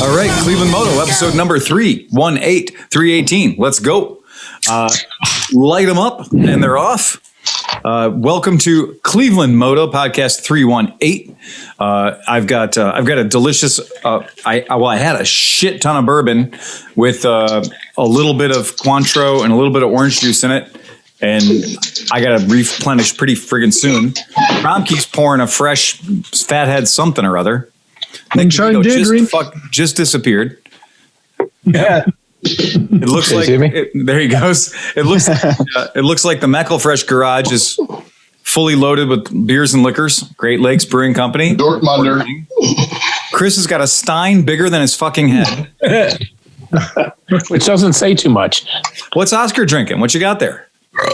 All right, Clevelandmoto, episode number 318. Let's go. Light them up, and they're off. Welcome to Clevelandmoto podcast 318. I've got a delicious. I had a shit ton of bourbon with a little bit of Cointreau and a little bit of orange juice in it, and I got to replenish pretty friggin' soon. Kromke's pouring a fresh fathead something or other. Just disappeared. Yeah. It looks like there he goes. It looks like the McElfresh garage is fully loaded with beers and liquors. Great Lakes Brewing Company. Dortmunder. Chris has got a Stein bigger than his fucking head. Which doesn't say too much. What's Oscar drinking? What you got there?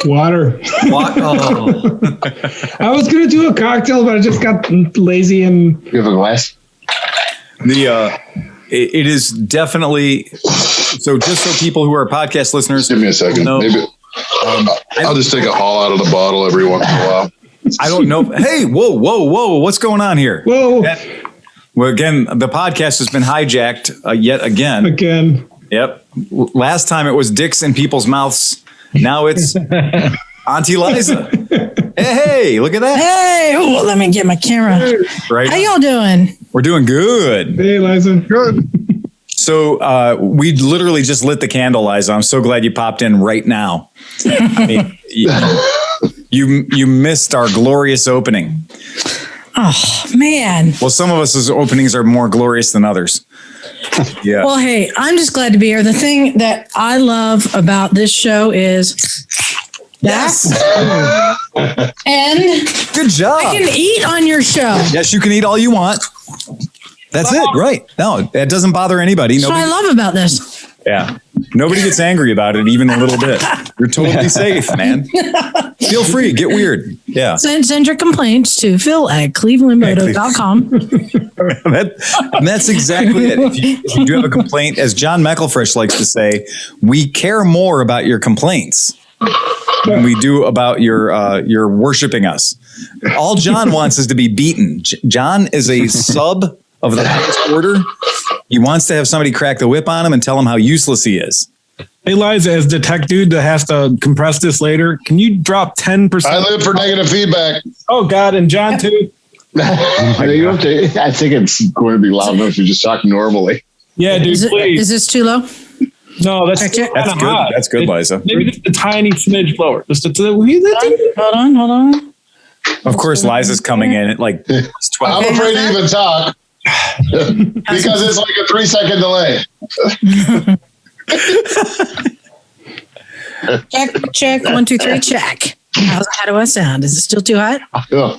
Water. Oh. I was going to do a cocktail, but I just got lazy and... You have a glass? It is definitely... So just so people who are podcast listeners... Give me a second. Know, maybe I'll just take a haul out of the bottle every once in a while. I don't know. Hey, whoa. What's going on here? Whoa. Well, again, the podcast has been hijacked yet again. Yep. Last time it was dicks in people's mouths. Now it's Auntie Liza. Hey, look at that. Hey, let me get my camera. Right. How y'all doing? We're doing good. Hey, Liza. Good. So we literally just lit the candle, Liza. I'm so glad you popped in right now. I mean, you missed our glorious opening. Oh, man. Well, some of us' openings are more glorious than others. Yeah. Well, hey, I'm just glad to be here. The thing that I love about this show is yes. And good job. I can eat on your show. Yes, you can eat all you want. That's it, right? No, that doesn't bother anybody. That's what I love about this. Yeah. Nobody gets angry about it, even a little bit. You're totally safe, man. Feel free. Get weird. Yeah. Send your complaints to Phil at clevelandmoto.com. That's exactly it. If you do have a complaint, as John McElfresh likes to say, we care more about your complaints than we do about your worshiping us. All John wants is to be beaten. John is a sub of the highest order. He wants to have somebody crack the whip on him and tell him how useless he is. Hey, Liza, as the tech dude that has to compress this later, can you drop 10%? I live for negative feedback. Oh, God. And John, too? I think it's going to be loud enough to just talk normally. Yeah, dude, please. Is this too low? No, that's good. That's good, Liza. Maybe just a tiny smidge lower. Just Hold on. Of course, Liza's coming in at like 12. I'm afraid to even talk. Because it's like a 3-second delay. Check. 1, 2, 3, check. How do I sound? Is it still too hot? Oh,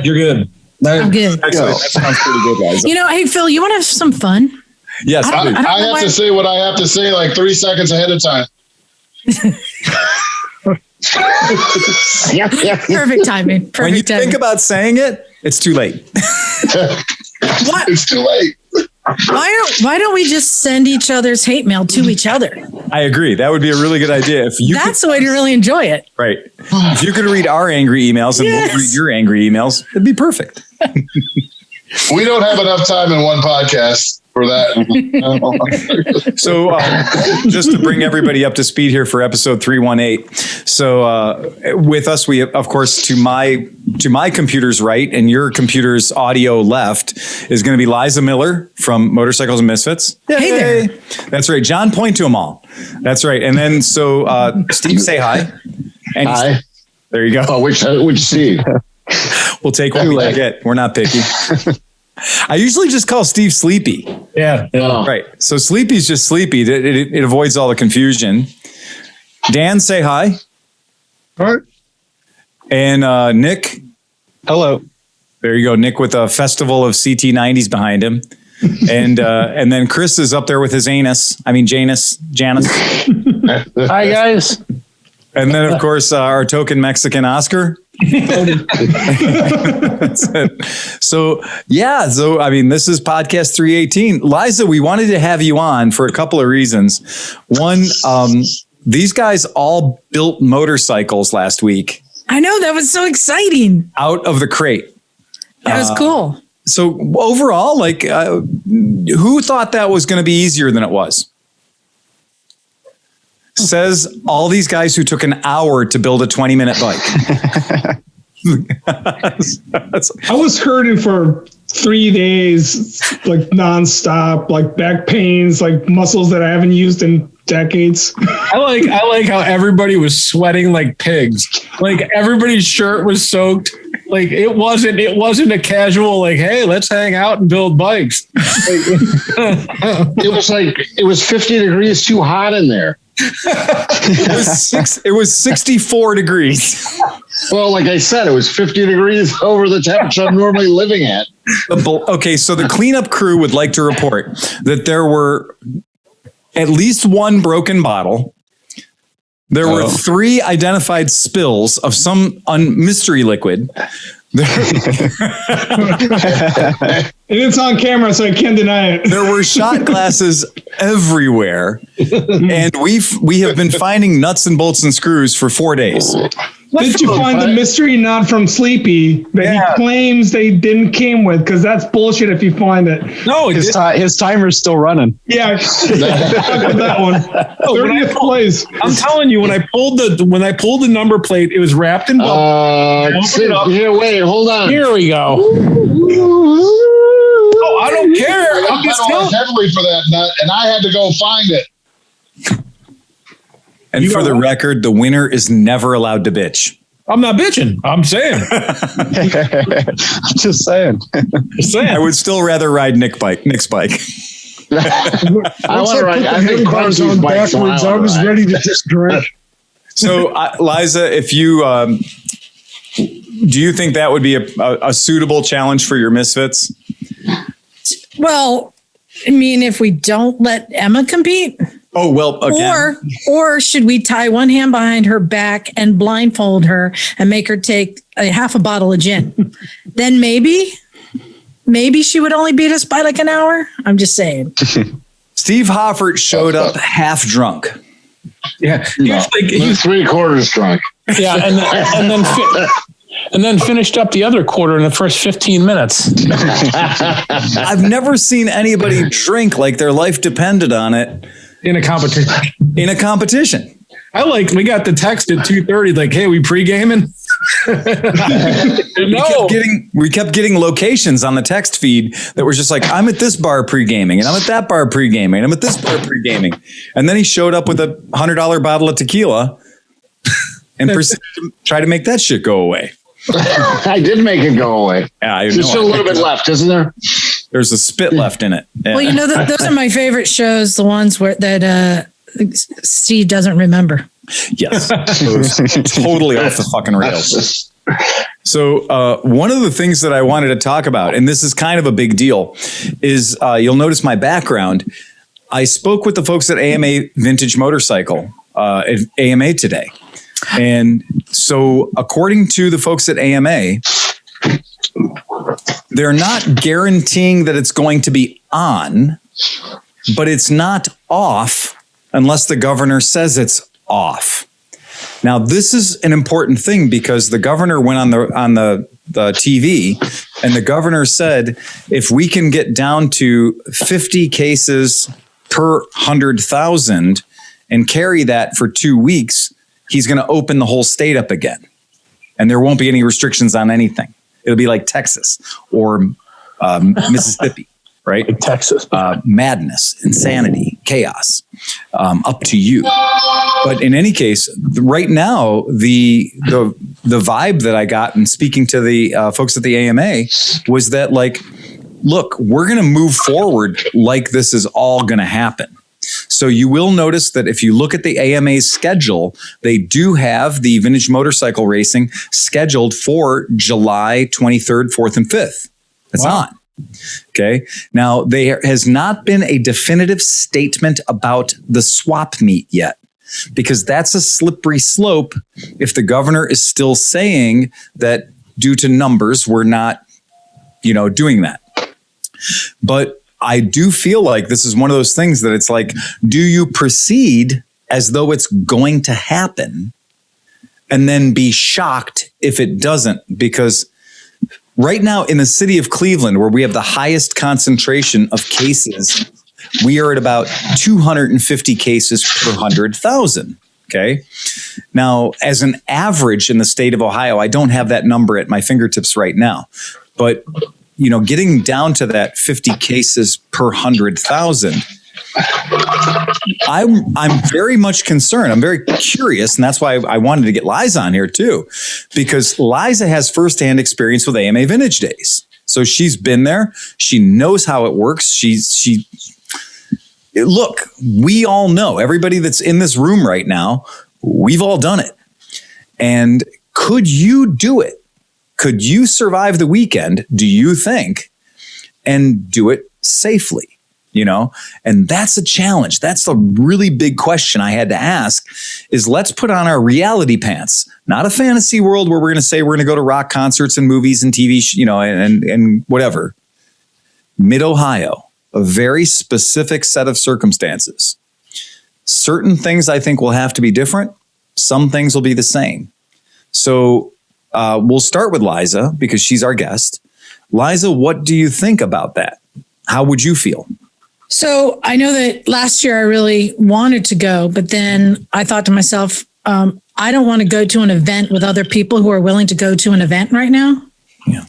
you're good. I'm good. Excellent. That sounds pretty good, Liza. Hey, Phil, you want to have some fun? Yes, I have to say what I have to say like 3 seconds ahead of time. Perfect timing. When you think about saying it, it's too late. What? It's too late. Why don't we just send each other's hate mail to each other? I agree. That would be a really good idea. That's the way to really enjoy it. Right. If you could read our angry emails and we'll read your angry emails, it'd be perfect. We don't have enough time in one podcast for that. So just to bring everybody up to speed here for episode 318. So with us, we of course to my computer's right and your computer's audio left is going to be Liza Miller from Motorcycles and Misfits. Yay. Hey there. That's right. John, point to them all. That's right. And then so Steve, say hi. And hi. There you go. Oh, which Steve? We'll take what we get. We're not picky. I usually just call Steve Sleepy. Yeah. Right. So Sleepy's just Sleepy. It avoids all the confusion. Dan, say hi. All right. And Nick. Hello. There you go. Nick with a festival of CT90s behind him. And then Chris is up there with his anus. I mean, Janus. Hi, guys. And then, of course, our token Mexican Oscar. That's it. So, I mean, this is podcast 318. Liza, we wanted to have you on for a couple of reasons. One, these guys all built motorcycles last week. I know. That was so exciting. Out of the crate. That was cool. So overall, like, who thought that was going to be easier than it was? Says all these guys who took an hour to build a 20-minute bike. I was hurting for 3 days, like nonstop, like back pains, like muscles that I haven't used in decades. I like how everybody was sweating like pigs. Like everybody's shirt was soaked. Like it wasn't a casual like, hey, let's hang out and build bikes. It was 50 degrees too hot in there. It was 64 degrees. Well, like I said, it was 50 degrees over the temperature I'm normally living at. Okay, so the cleanup crew would like to report that there were at least one broken bottle. There were 3 identified spills of some mystery liquid. And it's on camera, so I can't deny it. There were shot glasses everywhere, and we have been finding nuts and bolts and screws for 4 days. Did you find the mystery knot from Sleepy that he claims they didn't came with? Because that's bullshit if you find it. No, his timer's still running. Yeah, that one. 30th place. I'm telling you, when I pulled the number plate, it was wrapped in bubble. Here, wait, hold on. Here we go. Oh, I don't care. I'm just telling. Heavily for that nut, and I had to go find it. And for the record, the winner is never allowed to bitch. I'm not bitching. I'm saying. I'm just saying. I would still rather ride Nick's bike. I want to ride. I think Kromke's bike's backwards. I was ready to just drink. So, Liza, if you do you think that would be a suitable challenge for your Misfits? Well, I mean, if we don't let Emma compete. Oh, well, again. Or should we tie one hand behind her back and blindfold her and make her take a half a bottle of gin? Then maybe she would only beat us by like an hour. I'm just saying. Steve Hoffert showed up half drunk. Yeah. He was 3/4 drunk. Yeah. And then finished up the other quarter in the first 15 minutes. I've never seen anybody drink like their life depended on it. In a competition. We got the text at 2:30, like, hey, we pre-gaming? No. We kept getting locations on the text feed that were just like, I'm at this bar pre-gaming, and I'm at that bar pre-gaming, and I'm at this bar pre-gaming. And then he showed up with a $100 bottle of tequila and proceeded to try to make that shit go away. I did make it go away. Yeah, there's still a little bit left, isn't there? There's a spit left in it. Yeah. Well, those are my favorite shows, the ones that Steve doesn't remember. Yes. Totally off the fucking rails. So one of the things that I wanted to talk about, and this is kind of a big deal, is you'll notice my background. I spoke with the folks at AMA Vintage Motorcycle at AMA today. And so according to the folks at AMA, they're not guaranteeing that it's going to be on, but it's not off unless the governor says it's off. Now, this is an important thing because the governor went on the TV and the governor said, if we can get down to 50 cases per 100,000 and carry that for 2 weeks, he's going to open the whole state up again. And there won't be any restrictions on anything. It'll be like Texas or Mississippi, right? Like Texas. Madness, insanity, chaos, up to you. But in any case, right now, the vibe that I got in speaking to the folks at the AMA was that, like, look, we're going to move forward like this is all going to happen. So you will notice that if you look at the AMA's schedule, they do have the vintage motorcycle racing scheduled for July 23rd, 4th, and 5th. It's on. Okay. Now, there has not been a definitive statement about the swap meet yet, because that's a slippery slope if the governor is still saying that due to numbers, we're not, doing that. But I do feel like this is one of those things that it's like, do you proceed as though it's going to happen and then be shocked if it doesn't? Because right now in the city of Cleveland, where we have the highest concentration of cases, we are at about 250 cases per 100,000. Okay. Now, as an average in the state of Ohio, I don't have that number at my fingertips right now, but getting down to that 50 cases per 100,000, I'm very much concerned. I'm very curious, and that's why I wanted to get Liza on here too, because Liza has firsthand experience with AMA Vintage Days. So she's been there. She knows how it works. Look, we all know, everybody that's in this room right now, we've all done it. And could you do it? Could you survive the weekend, do you think, and do it safely? And that's a challenge. That's the really big question I had to ask is let's put on our reality pants, not a fantasy world where we're going to say we're going to go to rock concerts and movies and TV, and whatever. Mid-Ohio, a very specific set of circumstances. Certain things I think will have to be different. Some things will be the same. So we'll start with Liza because she's our guest. Liza, what do you think about that? How would you feel? So I know that last year I really wanted to go, but then I thought to myself, I don't want to go to an event with other people who are willing to go to an event right now. Yeah.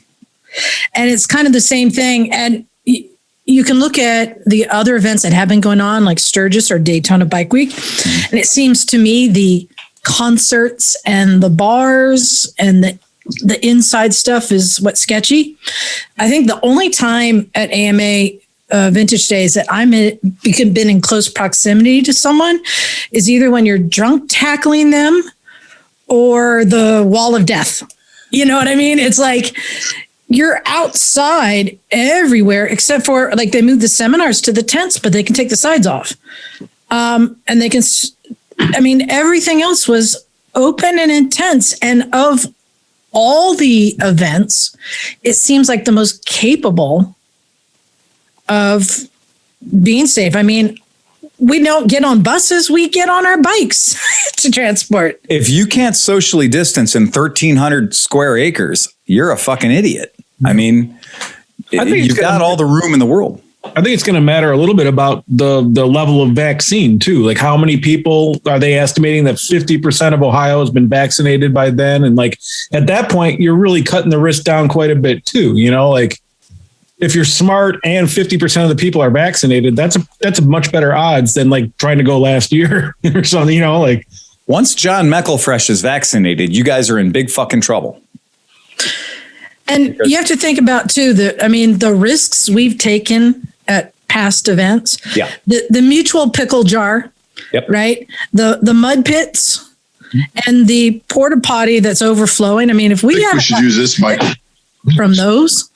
And it's kind of the same thing. And you can look at the other events that have been going on, like Sturgis or Daytona Bike Week. And it seems to me the concerts and the bars and the inside stuff is what's sketchy. I think the only time at AMA Vintage Days that been in close proximity to someone is either when you're drunk tackling them or the wall of death. You know what I mean? It's like you're outside everywhere except for like they moved the seminars to the tents, but they can take the sides off. And they can, everything else was open and intense. And of all the events, it seems like the most capable of being safe. We don't get on buses, we get on our bikes to transport. If you can't socially distance in 1,300 square acres, you're a fucking idiot. You've got all the room in the world. I think it's going to matter a little bit about the level of vaccine too. Like how many people are they estimating that 50% of Ohio has been vaccinated by then? And like at that point, you're really cutting the risk down quite a bit too. If you're smart and 50% of the people are vaccinated, that's a much better odds than like trying to go last year or something, Once John McElfresh is vaccinated, you guys are in big fucking trouble. And you have to think about too, the risks we've taken at past events. Yeah. The mutual pickle jar, Yep. right? The mud pits and the porta potty that's overflowing. If we should use this mic from those.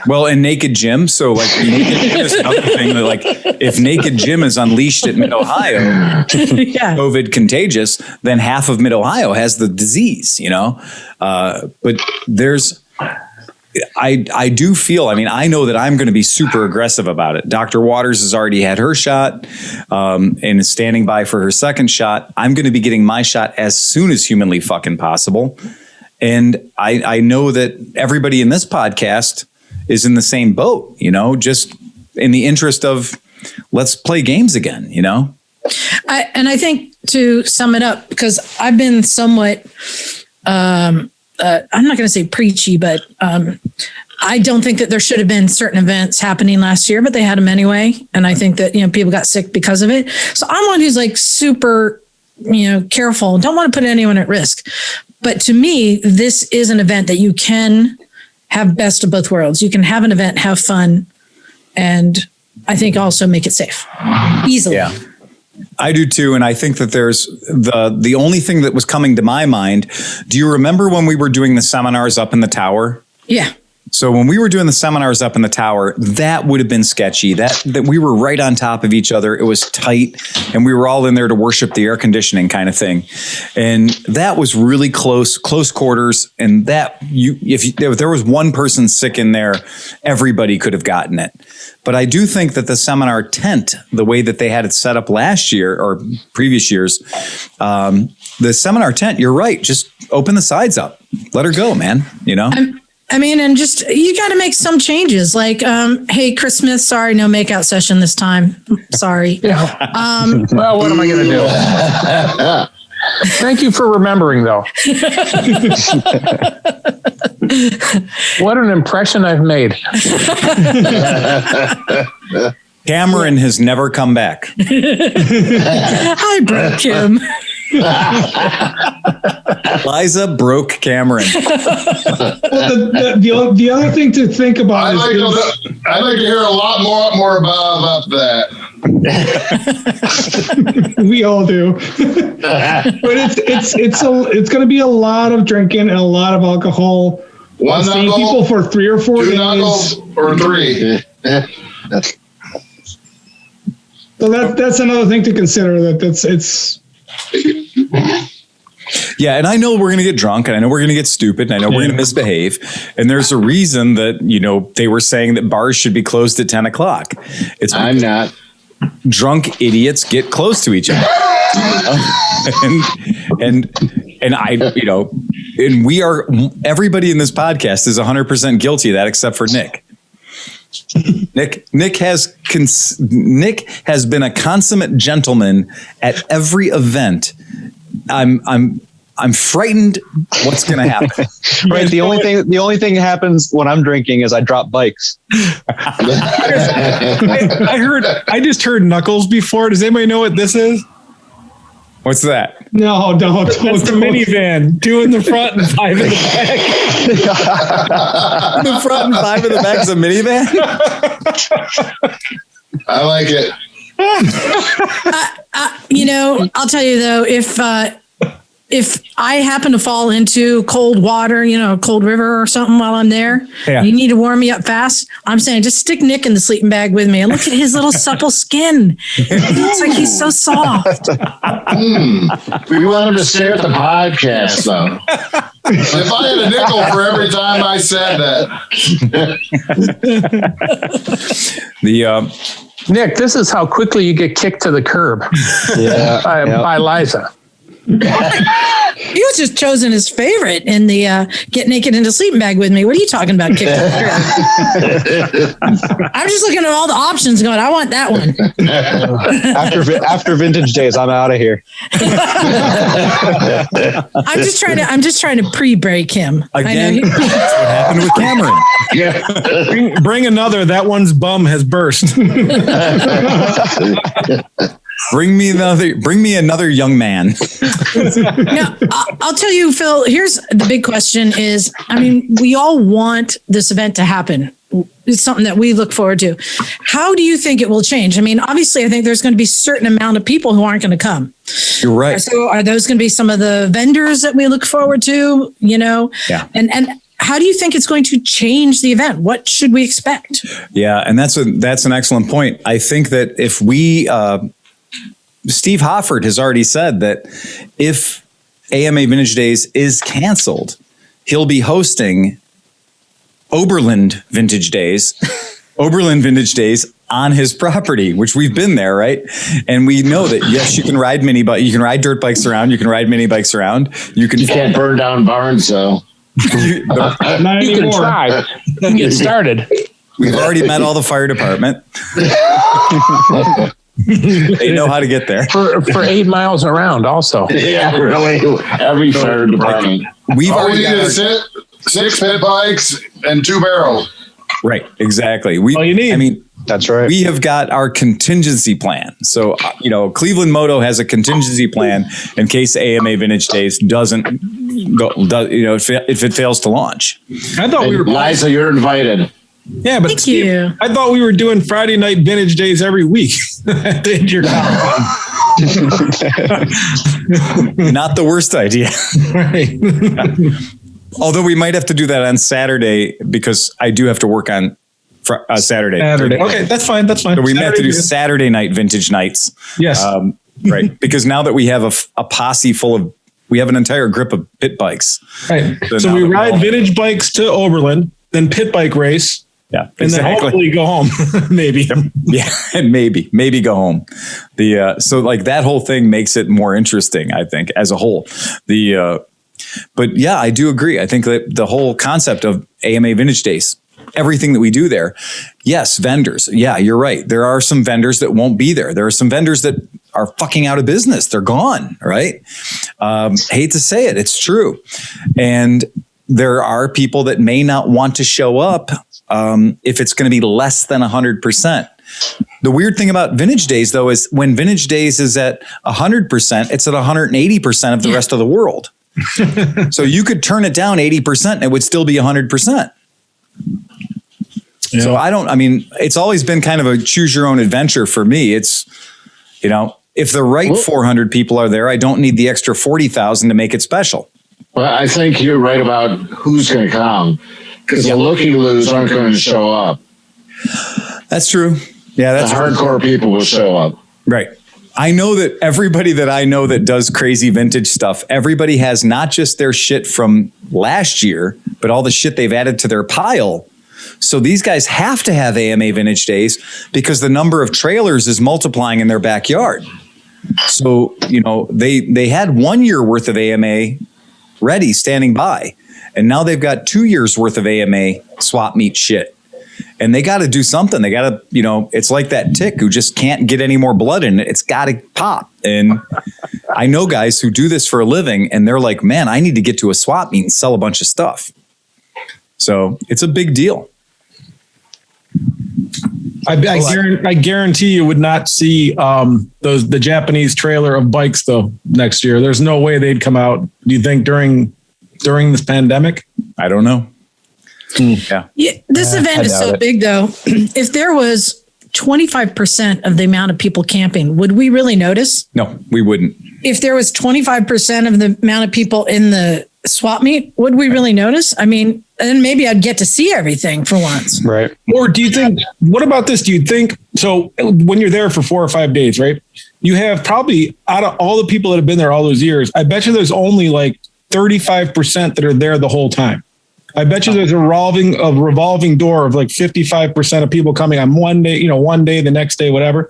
Well, and Naked Jim. So like Naked Jim is another thing that like if Naked Jim is unleashed at Mid-Ohio, Yeah. COVID contagious, then half of Mid-Ohio has the disease, but I do feel, I know that I'm going to be super aggressive about it. Dr. Waters has already had her shot and is standing by for her second shot. I'm going to be getting my shot as soon as humanly fucking possible. And I know that everybody in this podcast is in the same boat, just in the interest of let's play games again, I think to sum it up, because I've been somewhat, I'm not going to say preachy, but I don't think that there should have been certain events happening last year, but they had them anyway. And I think that, people got sick because of it. So I'm one who's like super, careful, don't want to put anyone at risk. But to me, this is an event that you can have best of both worlds. You can have an event, have fun, and I think also make it safe easily. Yeah, I do too. And I think that there's the only thing that was coming to my mind. Do you remember when we were doing the seminars up in the tower? Yeah. So when we were doing the seminars up in the tower, that would have been sketchy. That we were right on top of each other. It was tight, and we were all in there to worship the air conditioning kind of thing. And that was really close quarters. And that if there was one person sick in there, everybody could have gotten it. But I do think that the seminar tent, the way that they had it set up last year or previous years, the seminar tent, you're right. Just open the sides up. Let her go, man. I mean, and just, you got to make some changes. Like, hey, Chris Smith, sorry, no makeout session this time. Sorry. Well, what am I going to do? Thank you for remembering, though. What an impression I've made. Cameron has never come back. I broke him. Liza broke Cameron. Well, the other thing to think about I'd like to hear a lot more about that. we all do. But it's going to be a lot of drinking and a lot of alcohol. One Seeing knuckle, people for 3 or 4 two days. knuckles, or 3. So that's another thing to consider. It's. Yeah, and I know we're going to get drunk, and I know we're going to get stupid, and I know we're going to misbehave. And there's a reason that, they were saying that bars should be closed at 10 o'clock. I'm not. Drunk idiots get close to each other. and I, and we are, everybody in this podcast is 100% guilty of that except for Nick. Nick has been a consummate gentleman at every event. I'm frightened what's going to happen. Right. The only thing that happens when I'm drinking is I drop bikes. I just heard knuckles before. Does anybody know what this is? What's that? No, don't. That's the minivan. 2 in the front and 5 in the back. The front and 5 in the back is a minivan? I like it. I'll tell you though, if I happen to fall into cold water, cold river or something while I'm there, you need to warm me up fast. I'm saying just stick Nick in the sleeping bag with me and look at his little supple skin. It looks like he's so soft. We want him to stay at the podcast, though. If I had a nickel for every time I said that. Nick, this is how quickly you get kicked to the curb by Liza. He was just chosen his favorite in the get naked in the sleeping bag with me. What are you talking about? Kicked to the curb? I'm just looking at all the options going, I want that one. After vintage days, I'm out of here. I'm just trying to pre-break him. Again, that's what happened with Cameron. Yeah. Bring another. That one's bum has burst. Bring me another young man. Now, I'll tell you, Phil, here's the big question is, we all want this event to happen. It's something that we look forward to. How do you think it will change? Obviously, I think there's going to be a certain amount of people who aren't going to come. You're right. So are those going to be some of the vendors that we look forward to, Yeah. And how do you think it's going to change the event? What should we expect? Yeah. And that's an excellent point. I think that if we, Steve Hoffert has already said that if AMA Vintage Days is canceled, he'll be hosting Oberlin Vintage Days on his property, which we've been there, right? And we know that, yes, you can ride you can ride dirt bikes around, you can ride mini bikes around. You can't burn down barns, though. You can try. Get started. We've already met all the fire department. They know how to get there for 8 miles around. Also, yeah, really. Every fire department. We've already need is 6 pit bikes and 2 barrels. Right, exactly. All you need. That's right. We have got our contingency plan. So, Clevelandmoto has a contingency plan in case AMA Vintage Days doesn't go, if it fails to launch. I thought we were Liza, you're invited. Yeah, but Thank you. I thought we were doing Friday night vintage days every week. Not the worst idea. Right. Although we might have to do that on Saturday because I do have to work on Saturday. Okay, that's fine. So we may have to do Saturday night vintage nights. Yes. Right. Because now that we have a posse we have an entire grip of pit bikes. Right. So we ride vintage bikes to Oberlin, then pit bike race. Yeah, and then hopefully go home, maybe. Yeah, and maybe go home. So that whole thing makes it more interesting, I think, as a whole. But yeah, I do agree. I think that the whole concept of AMA Vintage Days, everything that we do there, yes, vendors. Yeah, you're right. There are some vendors that won't be there. There are some vendors that are fucking out of business. They're gone, right? Hate to say it. It's true. And there are people that may not want to show up if it's going to be less than 100%. The weird thing about Vintage Days, though, is when Vintage Days is at 100%, it's at 180% of the rest of the world. So you could turn it down 80% and it would still be 100%. Yeah. So it's always been kind of a choose your own adventure for me. It's, if the right 400 people are there, I don't need the extra 40,000 to make it special. Well, I think you're right about who's going to come, because the looky-loos aren't going to show up. That's true. Yeah, that's the hardcore people will show up. Right. I know that everybody that I know that does crazy vintage stuff, everybody has not just their shit from last year, but all the shit they've added to their pile. So these guys have to have AMA Vintage Days because the number of trailers is multiplying in their backyard. So, they had 1 year worth of AMA ready, standing by. And now they've got 2 years worth of AMA swap meet shit. And they got to do something. They got to, it's like that tick who just can't get any more blood in it. It's got to pop. And I know guys who do this for a living and they're like, man, I need to get to a swap meet and sell a bunch of stuff. So it's a big deal. I guarantee you would not see the Japanese trailer of bikes though next year. There's no way they'd come out. Do you think during this pandemic? I don't know. Yeah. This event is so big though. If there was 25% of the amount of people camping, would we really notice? No, we wouldn't. If there was 25% of the amount of people in the swap meet, would we really notice? I mean, and maybe I'd get to see everything for once. Right. Or do you think, what about this? Do you think, so when you're there for 4 or 5 days, right? You have probably, out of all the people that have been there all those years, I bet you there's only like 35% that are there the whole time. I bet you there's a revolving door of like 55% of people coming on one day, the next day, whatever.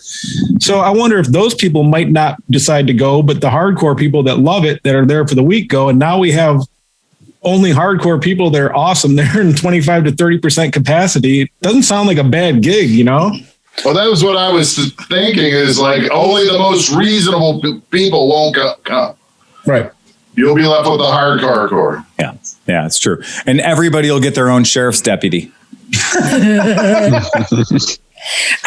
So I wonder if those people might not decide to go, but the hardcore people that love it, that are there for the week, go. And now we have only hardcore people that are awesome. They're in 25 to 30% capacity. It doesn't sound like a bad gig, Well, that was what I was thinking, is like only the most reasonable people won't come. Right. You'll be left with the hardcore. Yeah, it's true. And everybody will get their own sheriff's deputy. I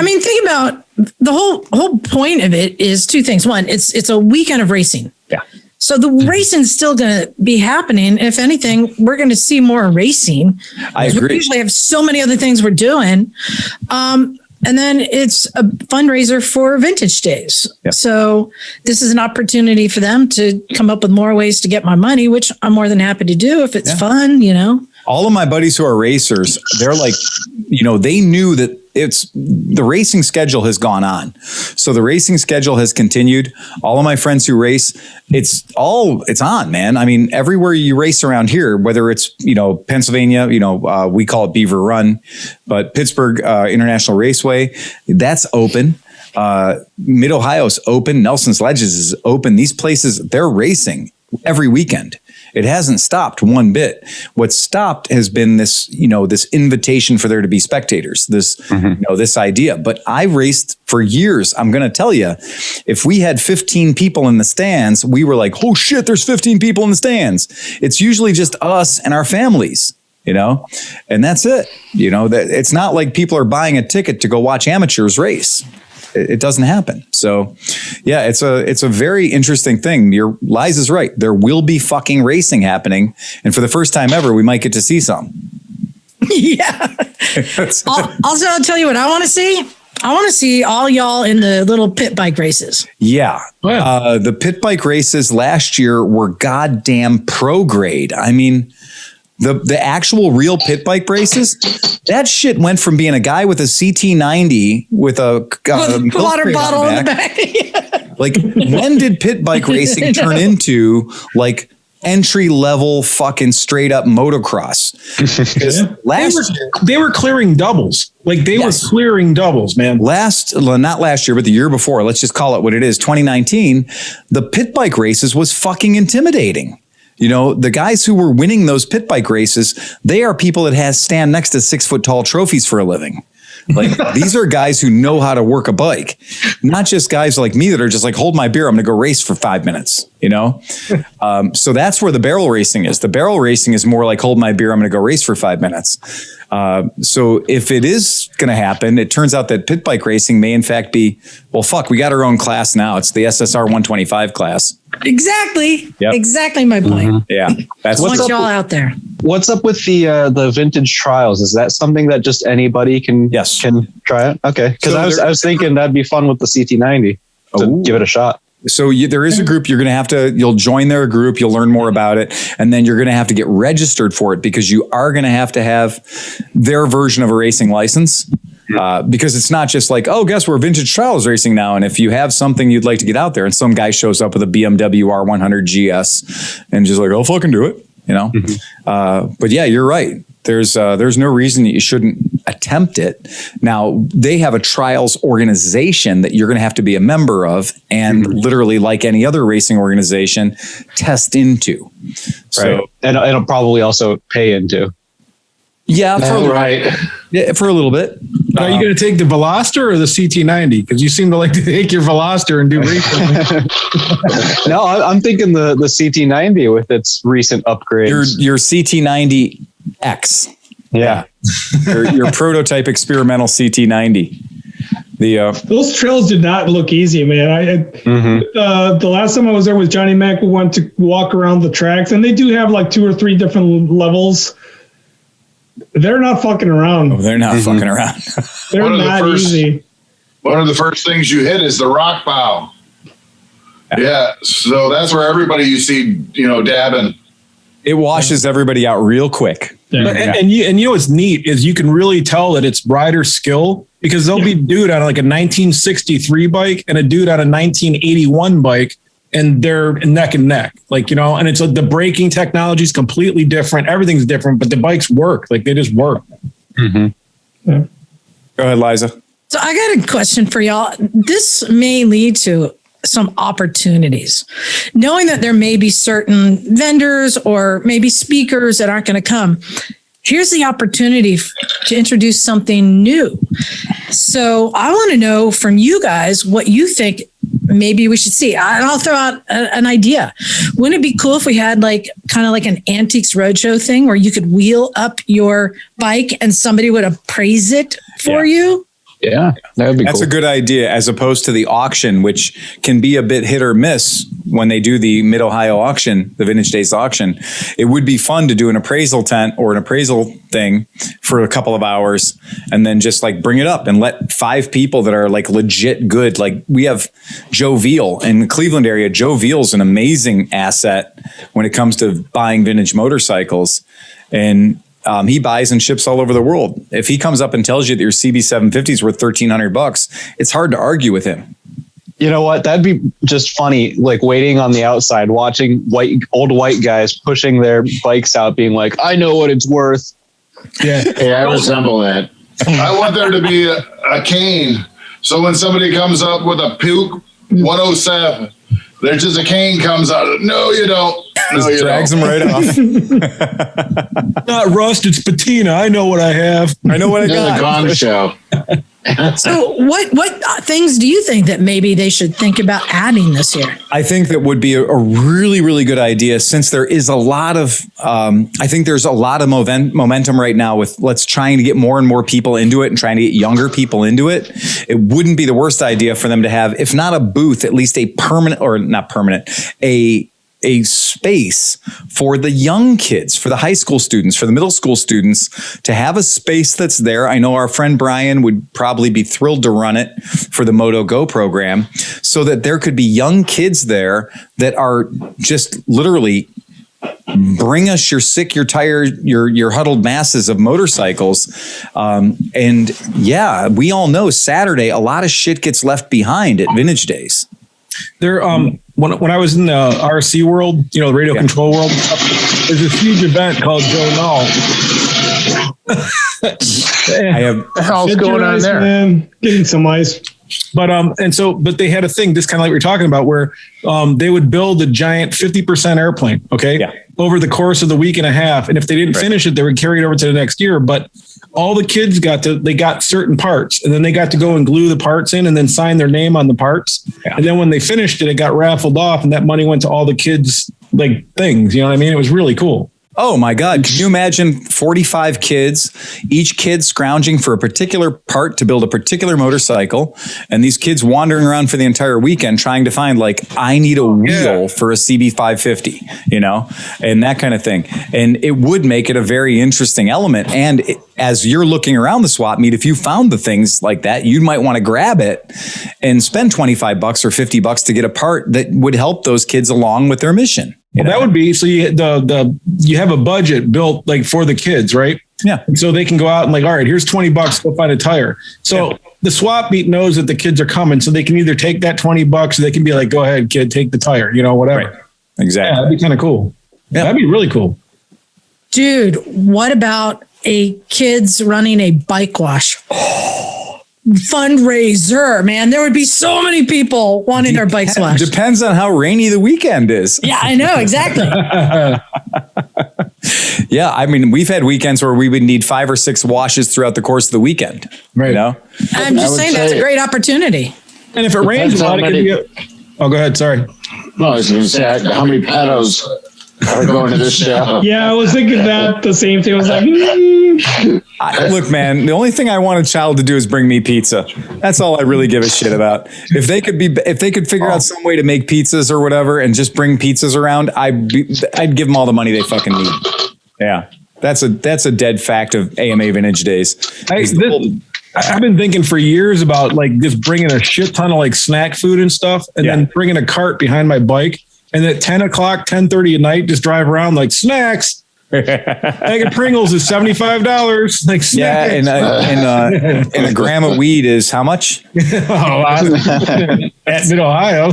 mean, think about the whole point of it is two things. One, it's a weekend of racing. Yeah. So the racing's still going to be happening. If anything, we're going to see more racing. I agree. We usually have so many other things we're doing. And then it's a fundraiser for Vintage Days. Yep. So this is an opportunity for them to come up with more ways to get my money, which I'm more than happy to do if it's fun, All of my buddies who are racers, they're like, they knew that the racing schedule has gone on. So the racing schedule has continued. All of my friends who race, it's on, man. I mean, everywhere you race around here, whether it's, Pennsylvania, we call it Beaver Run, but Pittsburgh International Raceway, that's open. Mid-Ohio's open. Nelson's Ledges is open. These places, they're racing every weekend. It hasn't stopped one bit. What's stopped has been this, this invitation for there to be spectators, this, this idea. But I raced for years. I'm going to tell you, if we had 15 people in the stands, we were like, oh shit, there's 15 people in the stands. It's usually just us and our families, and that's it. That it's not like people are buying a ticket to go watch amateurs race. It doesn't happen. So yeah, it's a very interesting thing. Liza's right. There will be fucking racing happening. And for the first time ever, we might get to see some. Yeah. Also, I'll tell you what I want to see. I want to see all y'all in the little pit bike races. Yeah. The pit bike races last year were goddamn pro grade. I mean, the actual real pit bike races, that shit went from being a guy with a CT90 with a water bottle in the back. Like, when did pit bike racing turn into like entry level fucking straight up motocross? They were clearing doubles. Like they were clearing doubles, man. Not last year, but the year before, let's just call it what it is. 2019, the pit bike races was fucking intimidating. You know, the guys who were winning those pit bike races, they are people that stand next to 6 foot tall trophies for a living. Like these are guys who know how to work a bike, not just guys like me that are just like, hold my beer, I'm going to go race for 5 minutes, you know? So that's where the barrel racing is. The barrel racing is more like, hold my beer, I'm going to go race for 5 minutes. So if it is going to happen, it turns out that pit bike racing may in fact be, well, fuck, we got our own class now. It's the SSR 125 class. Exactly. Yep. Exactly my point. Yeah. That's I want y'all out there. What's up with the vintage trials? Is that something that just anybody can try it? Okay, because So I was thinking that'd be fun with the CT90 to give it a shot. So there is a group you're going to have to, you'll join their group, you'll learn more about it, and then you're going to have to get registered for it because you are going to have their version of a racing license. Because it's not just like, oh, guess we're vintage trials racing now. And if you have something you'd like to get out there and some guy shows up with a BMW R100 GS and just like, I'll fucking do it, you know? But yeah, you're right. There's no reason that you shouldn't attempt it. Now they have a trials organization that you're going to have to be a member of and literally like any other racing organization test into. So, right. And it'll probably also pay into. Yeah, for a little bit. Are you going to take the Veloster or the CT90? Because you seem to like to take your Veloster and do racing. No, I'm thinking the CT90 with its recent upgrades. Your CT90X. Yeah. your prototype experimental CT90. Those trails did not look easy, man. The last time I was there with Johnny Mac, we went to walk around the tracks, and they do have like 2 or 3 different levels. They're not fucking around. Oh, they're not fucking around. They're not easy. One of the first things you hit is the rock bow. Yeah, so that's where everybody you see, dabbing. It washes everybody out real quick. Yeah. And you know what's neat is you can really tell that it's rider skill because there'll be a dude on like a 1963 bike and a dude on a 1981 bike, and they're neck and neck, and it's the braking technology is completely different. Everything's different, but the bikes work. Like they just work. Yeah. Go ahead, Liza. So I got a question for y'all. This may lead to some opportunities, knowing that there may be certain vendors or maybe speakers that aren't going to come. Here's the opportunity to introduce something new. So I want to know from you guys what you think maybe we should see. I'll throw out an idea. Wouldn't it be cool if we had kind of like an Antiques Roadshow thing where you could wheel up your bike and somebody would appraise it for you? Yeah, that would be That's cool. a good idea, as opposed to the auction, which can be a bit hit or miss when they do the Mid-Ohio auction, the Vintage Days auction. It would be fun to do an appraisal tent or an appraisal thing for a couple of hours and then just bring it up and let 5 people that are legit good. Like we have Joe Veal in the Cleveland area. Joe Veal's an amazing asset when it comes to buying vintage motorcycles. And he buys and ships all over the world. If he comes up and tells you that your CB750 is worth $1,300, it's hard to argue with him. You know what? That'd be just funny, waiting on the outside, watching old white guys pushing their bikes out, being like, I know what it's worth. Yeah. I resemble that. I want there to be a cane. So when somebody comes up with a Puke 107, there's just a cane comes out. No, you don't. No, you Drags don't. him right off. Not rust, it's patina. I know what I have. I know what I The got. Gong Show. So what things do you think that maybe they should think about adding this year? I think that would be a really, really good idea, since there is a lot of, I think there's a lot of momentum right now with let's trying to get more and more people into it and trying to get younger people into it. It wouldn't be the worst idea for them to have, if not a booth, at least a permanent, or not permanent, a space for the young kids, for the high school students, for the middle school students, to have a space that's there. I know our friend Brian would probably be thrilled to run it for the Moto Go program, so that there could be young kids there that are just literally bring us your sick, your tired, your huddled masses of motorcycles. And yeah, we all know Saturday, a lot of shit gets left behind at Vintage Days. There, when I was in the RC world, the radio control world, there's this huge event called Joe Null. I have What the hell's going on there? Man, getting some ice. But they had a thing, just kind of like we were talking about, where they would build a giant 50% airplane, okay, over the course of the week and a half. And if they didn't finish it, they would carry it over to the next year. But all the kids got certain parts, and then they got to go and glue the parts in and then sign their name on the parts. Yeah. And then when they finished it, it got raffled off, and that money went to all the kids' like things. You know what I mean? It was really cool. Oh my God. Can you imagine 45 kids, each kid scrounging for a particular part to build a particular motorcycle, and these kids wandering around for the entire weekend trying to find, like, I need a wheel for a CB550, you know, and that kind of thing. And it would make it a very interesting element. And as you're looking around the swap meet, if you found the things like that, you might want to grab it and spend $25 or $50 to get a part that would help those kids along with their mission. Well, that would be, so you have a budget built like for the kids, right? Yeah. And so they can go out and like, all right, here's $20, go find a tire. So the swap meet knows that the kids are coming, so they can either take that $20 or they can be like, go ahead, kid, take the tire, you know, whatever. Right. Exactly. Yeah, that'd be kind of cool. Yeah. That'd be really cool. Dude, what about a kids running a bike wash? Fundraiser, man. There would be so many people wanting their bikes washed. Depends on how rainy the weekend is. Yeah, I know. Exactly. Yeah. I mean, we've had weekends where we would need 5 or 6 washes throughout the course of the weekend. Right. You know? I'm just saying that's a great opportunity. And if it rains a lot, it could be oh, go ahead. Sorry. No, I was going to say, how many pedos are going to this show? Yeah, I was thinking that the same thing. I was like, look, man, the only thing I want a child to do is bring me pizza. That's all I really give a shit about. If they could figure out some way to make pizzas or whatever and just bring pizzas around, I'd give them all the money they fucking need. Yeah. That's a dead fact of AMA Vintage Days. I've been thinking for years about like just bringing a shit ton of like snack food and stuff, and then bringing a cart behind my bike. And at 10 o'clock, 10:30 at night, just drive around like snacks. Bag of Pringles is $75. Like snacks. Yeah, and a gram of weed is how much? At Mid-Ohio.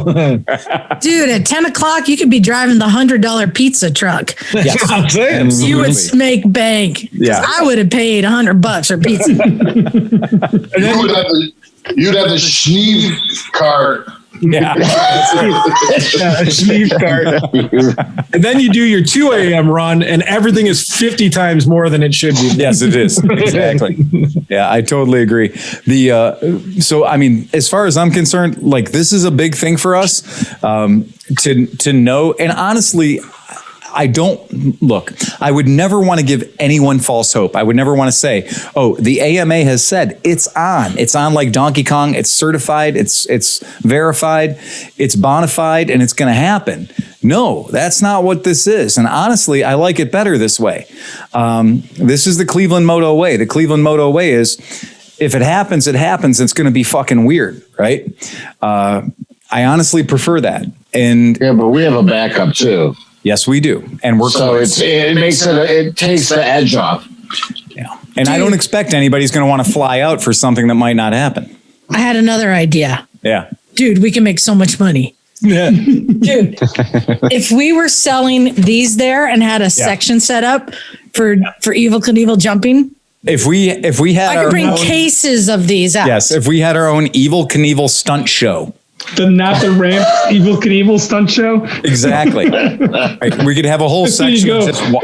Dude, at 10 o'clock, you could be driving the $100 pizza truck. Yes. I'm saying. You would make bank. Yeah. I would have paid $100 for pizza. You'd have the Schneeve cart. Yeah. A sleeve cart. And then you do your 2 a.m. run and everything is 50 times more than it should be. Yes, it is. Exactly. Yeah, I totally agree. So, I mean, as far as I'm concerned, like, this is a big thing for us to know. And honestly, I would never want to give anyone false hope. I would never want to say, oh, the AMA has said it's on like Donkey Kong. It's certified. It's verified. It's bona fide, and it's going to happen. No, that's not what this is. And honestly, I like it better this way. This is the Clevelandmoto way. The Clevelandmoto way is, if it happens, it happens. It's going to be fucking weird, right? I honestly prefer that. And yeah, but we have a backup too. Yes, we do. And we're close. It takes the edge off. Yeah. And I don't expect anybody's going to want to fly out for something that might not happen. I had another idea. Yeah. Dude, we can make so much money. Yeah. Dude, if we were selling these there and had a section set up for Evel Knievel jumping. If we had I could bring cases of these out. Yes, if we had our own Evel Knievel stunt show. Not the ramp Evel Knievel stunt show. Exactly. Right, we could have a whole section.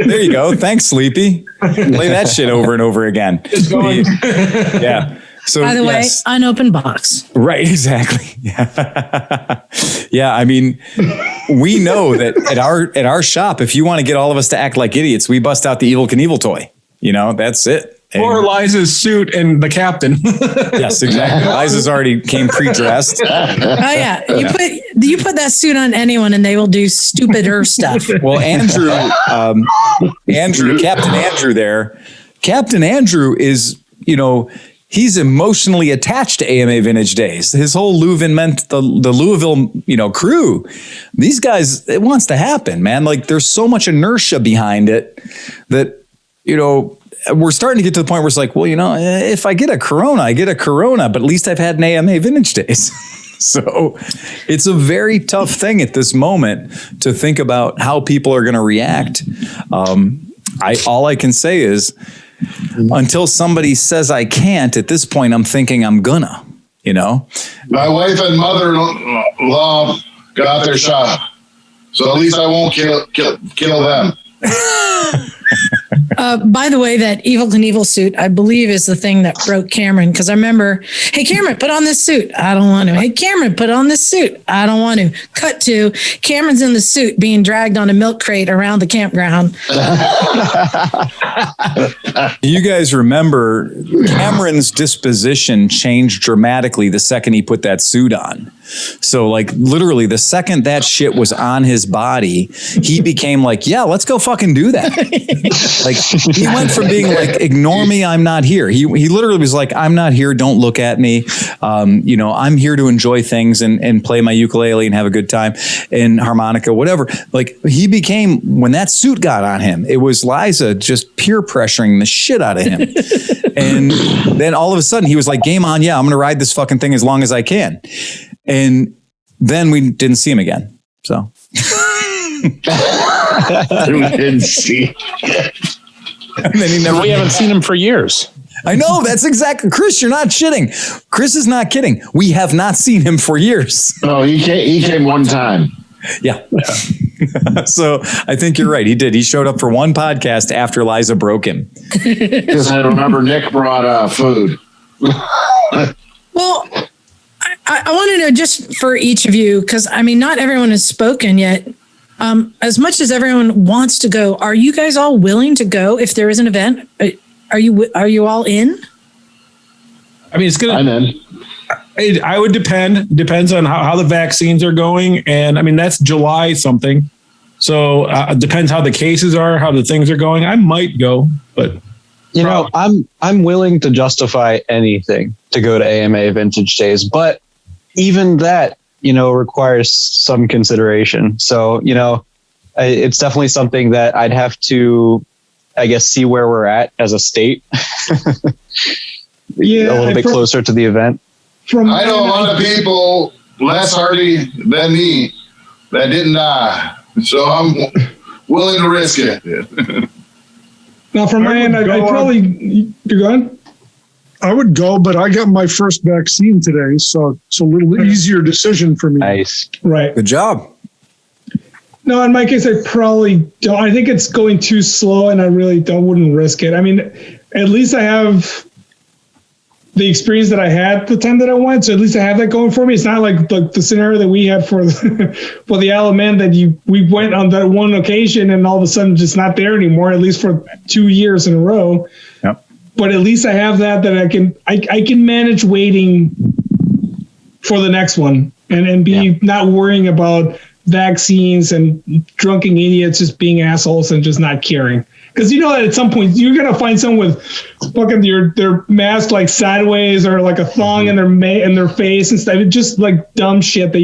There you go. Thanks, Sleepy. Play that shit over and over again. Yeah. So, by the way, unopened box. Right. Exactly. Yeah. Yeah. I mean, we know that at our shop, if you want to get all of us to act like idiots, we bust out the Evel Knievel toy. You know, that's it. And or Liza's suit and the captain. Yes, exactly. Liza's already came pre-dressed. Oh yeah, you put that suit on anyone, and they will do stupider stuff. Well, Captain Andrew is, he's emotionally attached to AMA Vintage Days. His whole the Louisville, crew. These guys, it wants to happen, man. Like, there's so much inertia behind it that, we're starting to get to the point where it's like, well, if I get a Corona, I get a Corona, but at least I've had an AMA Vintage Days. So it's a very tough thing at this moment to think about how people are going to react. All I can say is, until somebody says I can't, at this point, I'm thinking I'm gonna. you know? My wife and mother-in-law got their shot. So at least I won't kill them. By the way, that Evil Knievel suit, I believe, is the thing that broke Cameron. Because I remember, hey, Cameron, put on this suit. I don't want to. Hey, Cameron, put on this suit. I don't want to. Cut to Cameron's in the suit being dragged on a milk crate around the campground. You guys remember Cameron's disposition changed dramatically the second he put that suit on. So like literally the second that shit was on his body, he became like, yeah, let's go fucking do that. Like he went from being like, ignore me, I'm not here. He literally was like, I'm not here. Don't look at me. I'm here to enjoy things and play my ukulele and have a good time and harmonica, whatever. Like he became, when that suit got on him, it was Liza just peer pressuring the shit out of him. And then all of a sudden he was like, game on. Yeah, I'm going to ride this fucking thing as long as I can. And then we didn't see him again. So we didn't see. And then We haven't seen him for years. I know, that's exactly, Chris, you're not shitting. Chris is not kidding. We have not seen him for years. No, he came one time. Yeah. So I think you're right. He did. He showed up for one podcast after Liza broke him. Because I remember Nick brought food. Well, I want to know just for each of you, because I mean, not everyone has spoken yet. As much as everyone wants to go, are you guys all willing to go if there is an event? Are you all in? I mean, it's gonna. I'm in. I would depends on how the vaccines are going, and I mean that's July something. So it depends how the cases are, how the things are going. I might go, but I'm willing to justify anything to go to AMA Vintage Days, but even that, requires some consideration. So, it's definitely something that I'd have to, I guess, see where we're at as a state. Yeah, a little bit closer to the event. I know a lot of people less hardy than me that didn't die. So I'm willing to risk it. Now, from my end, I'd probably... You're going? I would go, but I got my first vaccine today, so it's a little easier decision for me. Nice. Right. Good job. No, in my case, I probably don't. I think it's going too slow, and I really wouldn't risk it. I mean, at least I have the experience that I had the time that I went, so at least I have that going for me. It's not like the scenario that we had for the Element that we went on that one occasion and all of a sudden just not there anymore, at least for 2 years in a row. Yep. But at least I have that I can manage waiting for the next one and be not worrying about vaccines and drunken idiots just being assholes and just not caring. Because that at some point you're gonna find someone with fucking their mask like sideways or like a thong in their face and stuff. It's just like dumb shit that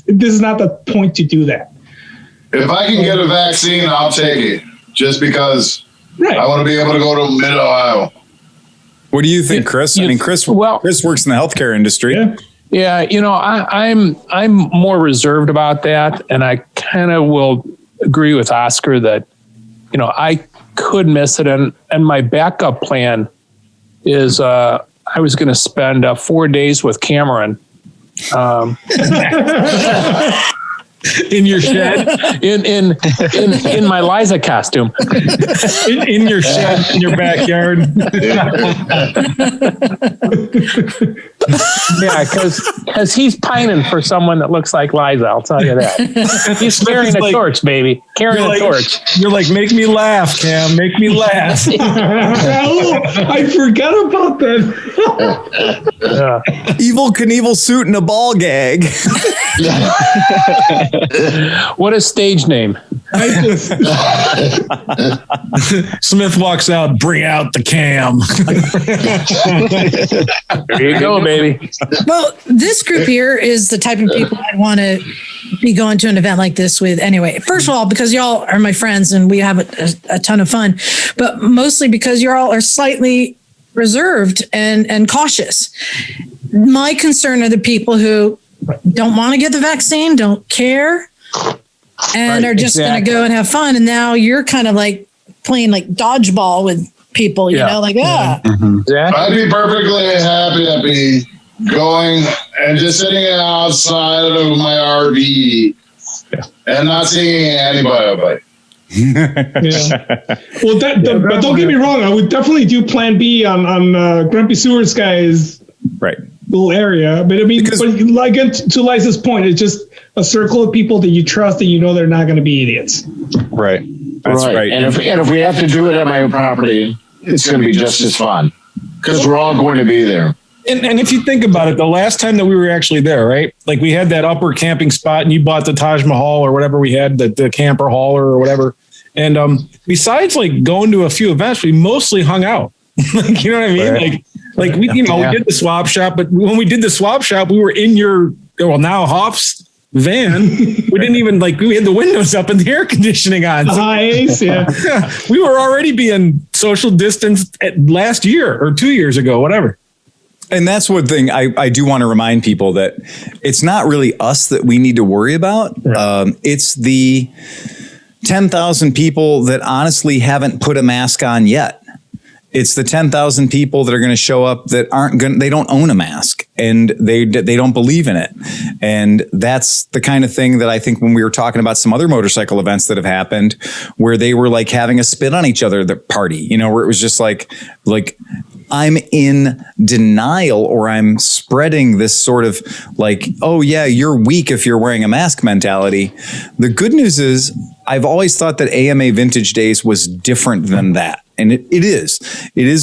this is not the point to do that. If I can get a vaccine, I'll take it. Just because right. I want to be able to go to Mid Ohio. What do you think, Chris? Chris works in the healthcare industry. Yeah, I'm more reserved about that, and I kind of will agree with Oscar that I could miss it, and my backup plan is I was going to spend 4 days with Cameron. In your shed, in my Liza costume, in your shed, in your backyard. Yeah, because he's pining for someone that looks like Liza. I'll tell you that. He's carrying a torch, baby. Carrying a torch. You're like, make me laugh, Cam. Make me laugh. I forgot about that. Evil Knievel suit and a ball gag. What a stage name. Smith walks out, bring out the Cam. There you go, baby. Well, this group here is the type of people I'd want to be going to an event like this with anyway. First of all, because y'all are my friends and we have a ton of fun, but mostly because you all are slightly reserved and cautious. My concern are the people who don't want to get the vaccine, don't care, and are just going to go and have fun. And now you're kind of like playing like dodgeball with people, I'd be perfectly happy to be going and just sitting outside of my RV and not seeing anybody. Well, but don't get me wrong. I would definitely do Plan B on Grumpy Sewers guy's little area. But I mean, but like to Liza's point, it's just a circle of people that you trust that you know they're not going to be idiots. Right. That's right. And if we have to do it at my own property, it's going to be just as fun because we're all going to be there. And if you think about it, the last time that we were actually there, right? Like we had that upper camping spot and you bought the Taj Mahal or whatever we had, the camper hauler or whatever. And besides like going to a few events, we mostly hung out. Like, you know what I mean? Right. Like we, we did the swap shop, but when we did the swap shop, we were in now Hoff's van. We didn't even we had the windows up and the air conditioning on. Nice, yeah. We were already being social distanced last year or 2 years ago, whatever. And that's one thing I do want to remind people that it's not really us that we need to worry about. Right. It's the 10,000 people that honestly haven't put a mask on yet. It's the 10,000 people that are going to show up that they don't own a mask and they don't believe in it. And that's the kind of thing that I think when we were talking about some other motorcycle events that have happened where they were like having a spit on each other, the party, where it was just like I'm in denial or I'm spreading this sort of like, oh yeah, you're weak if you're wearing a mask mentality. The good news is I've always thought that AMA Vintage Days was different than that. And it is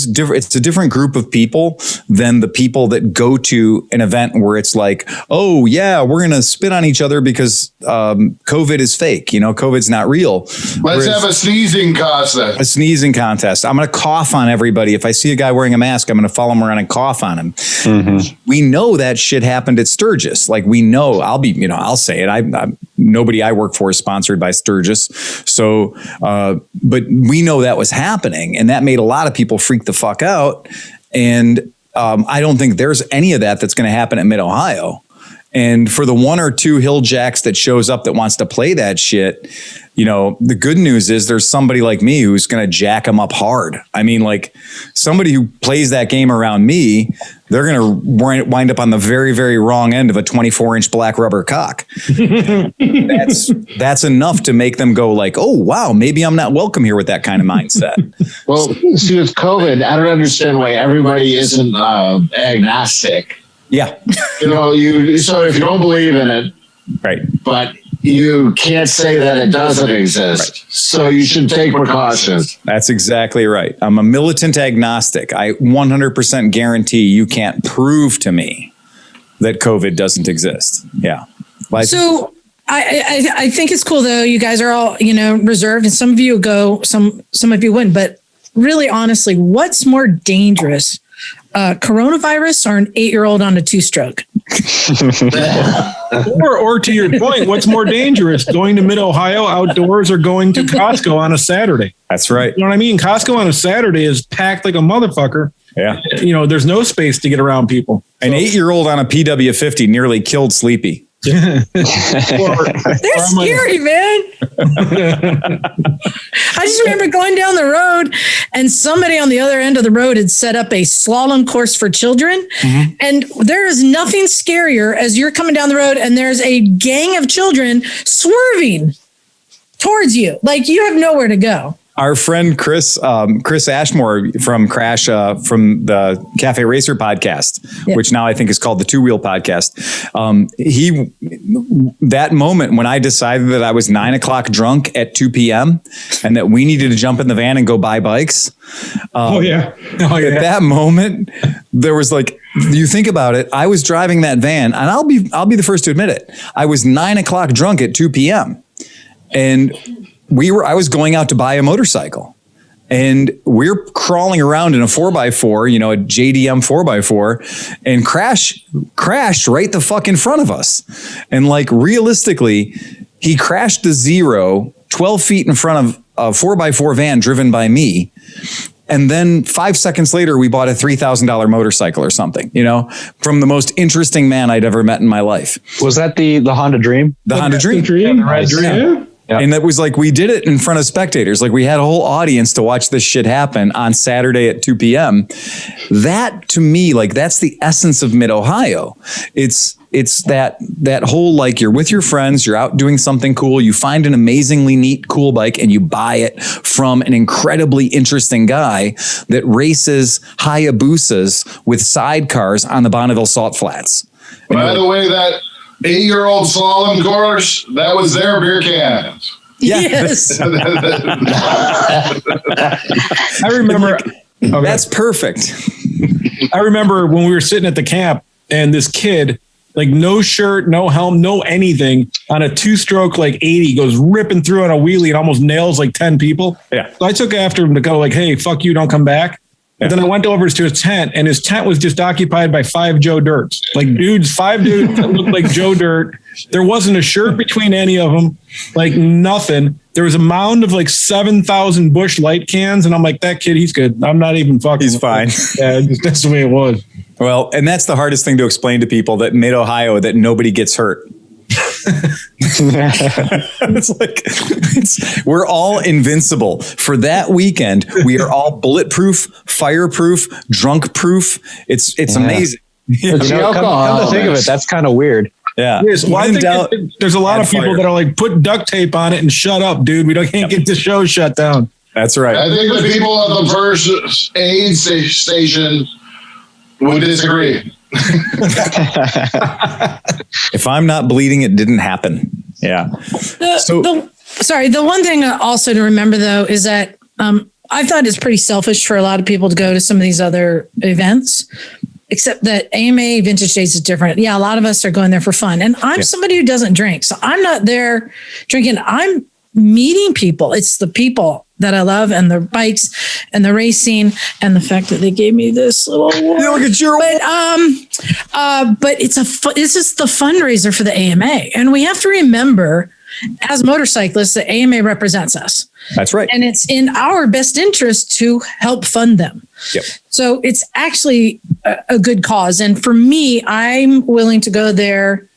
different. It's a different group of people than the people that go to an event where it's like, oh yeah, we're going to spit on each other because COVID is fake. COVID's not real. Let's have a sneezing contest. A sneezing contest. I'm going to cough on everybody. If I see a guy wearing a mask, I'm going to follow him around and cough on him. Mm-hmm. We know that shit happened at Sturgis. Like we know, I'll say it. Nobody I work for is sponsored by Sturgis. So, but we know that was happening. And that made a lot of people freak the fuck out. And I don't think there's any of that's going to happen at Mid-Ohio. And for the one or two hill jacks that shows up that wants to play that shit, the good news is there's somebody like me who's going to jack them up hard. I mean, like somebody who plays that game around me, they're going to wind up on the very, very wrong end of a 24-inch black rubber cock. That's enough to make them go like, oh, wow, maybe I'm not welcome here with that kind of mindset. Well, see, with COVID, I don't understand why everybody isn't agnostic. Yeah. So if you don't believe in it, right, but you can't say that it doesn't exist. Right. So you should take precautions. That's exactly right. I'm a militant agnostic. I 100% guarantee you can't prove to me that COVID doesn't exist. Yeah. So I think it's cool though. You guys are all, reserved and some of you go, some of you wouldn't, but really honestly, what's more dangerous? Coronavirus or an 8-year-old on a 2-stroke? or to your point, what's more dangerous, going to Mid-Ohio outdoors or going to Costco on a Saturday? That's right. You know what I mean? Costco on a Saturday is packed like a motherfucker. Yeah. There's no space to get around people. An 8-year-old on a PW50 nearly killed Sleepy. They're scary, man. I just remember going down the road and somebody on the other end of the road had set up a slalom course for children. Mm-hmm. And there is nothing scarier as you're coming down the road and there's a gang of children swerving towards you. Like you have nowhere to go. Our friend Chris Ashmore from Crash, from the Cafe Racer podcast, which now I think is called the Two Wheel Podcast. That moment when I decided that I was 9 o'clock drunk at 2 p.m. and that we needed to jump in the van and go buy bikes. At that moment, there was like, you think about it, I was driving that van and I'll be the first to admit it. I was 9 o'clock drunk at 2 p.m. and I was going out to buy a motorcycle and we're crawling around in a 4x4, a JDM 4x4 and crashed right the fuck in front of us. And like realistically, he crashed to zero 12 feet in front of a 4x4 van driven by me. And then 5 seconds later, we bought a $3,000 motorcycle or something, from the most interesting man I'd ever met in my life. Was that the Honda Dream? The Honda Dream. Yeah, the Red Dream. Yep. And that was like, we did it in front of spectators. Like we had a whole audience to watch this shit happen on Saturday at 2 p.m. That to me, like that's the essence of Mid-Ohio. It's that whole, like you're with your friends, you're out doing something cool. You find an amazingly neat, cool bike and you buy it from an incredibly interesting guy that races Hayabusas with sidecars on the Bonneville Salt Flats. By the way, that 8-year-old slalom course, that was their beer cans. Yeah. Yes. I remember. That's perfect. I remember when we were sitting at the camp and this kid, like no shirt, no helm, no anything, on a 2-stroke like 80 goes ripping through on a wheelie and almost nails like 10 people. Yeah. So I took after him to go like, hey, fuck you, don't come back. And then I went over to his tent, and his tent was just occupied by 5 Joe Dirts. Like 5 dudes that looked like Joe Dirt. There wasn't a shirt between any of them, like nothing. There was a mound of like 7,000 Busch Light cans, and I'm like, that kid, he's good. I'm not even fucking. He's fine. Yeah, that's the way it was. Well, and that's the hardest thing to explain to people, that Mid-Ohio, that nobody gets hurt. It's like we're all invincible for that weekend. We are all bulletproof, fireproof, drunk proof. It's amazing. Come to think of it, that's kind of weird. Yeah. Yes, well, I think there's a lot of people that are like, put duct tape on it and shut up, dude. We can't get the show shut down. That's right. I think the people at the first aid station would disagree. If I'm not bleeding, it didn't happen. Yeah. The one thing also to remember though is that I thought it's pretty selfish for a lot of people to go to some of these other events, except that AMA Vintage Days is different. Yeah, a lot of us are going there for fun, and I'm somebody who doesn't drink, so I'm not there drinking. I'm meeting people. It's the people that I love, and the bikes and the racing, and the fact that they gave me this little award. Look at your but this is the fundraiser for the AMA, and we have to remember, as motorcyclists, the AMA represents us. That's right, and it's in our best interest to help fund them. Yep. So it's actually a good cause, and for me, I'm willing to go there.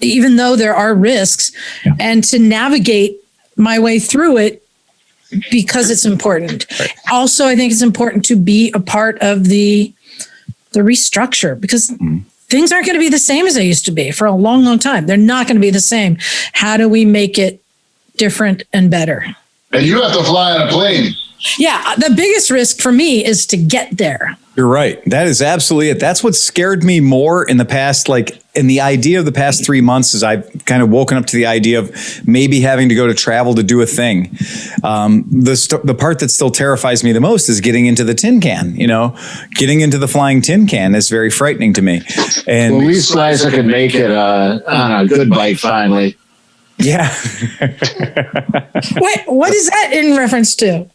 Even though there are risks, and to navigate my way through it, because it's important. Right. Also, I think it's important to be a part of the restructure, because things aren't going to be the same as they used to be for a long, long time. They're not going to be the same. How do we make it different and better? And you have to fly on a plane. Yeah, the biggest risk for me is to get there. You're right. That is absolutely it. That's what scared me more in the past, like in the idea of the past 3 months, is I've kind of woken up to the idea of maybe having to go to travel to do a thing. The part that still terrifies me the most is getting into the tin can. Getting into the flying tin can is very frightening to me. And at least Liza could make it on a good bike finally. Yeah. Wait, what is that in reference to?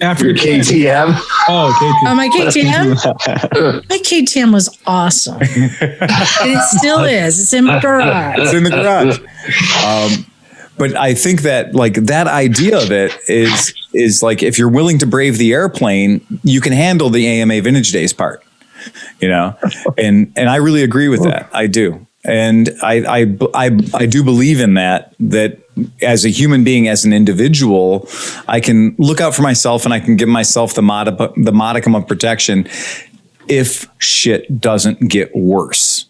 After your KTM. Oh, KTM. My KTM? My KTM was awesome. And it still is. It's in my garage. It's in the garage. But I think that like that idea of it is like, if you're willing to brave the airplane, you can handle the AMA Vintage Days part, and I really agree with that. I do. And I do believe in that as a human being, as an individual, I can look out for myself and I can give myself the modicum of protection if shit doesn't get worse.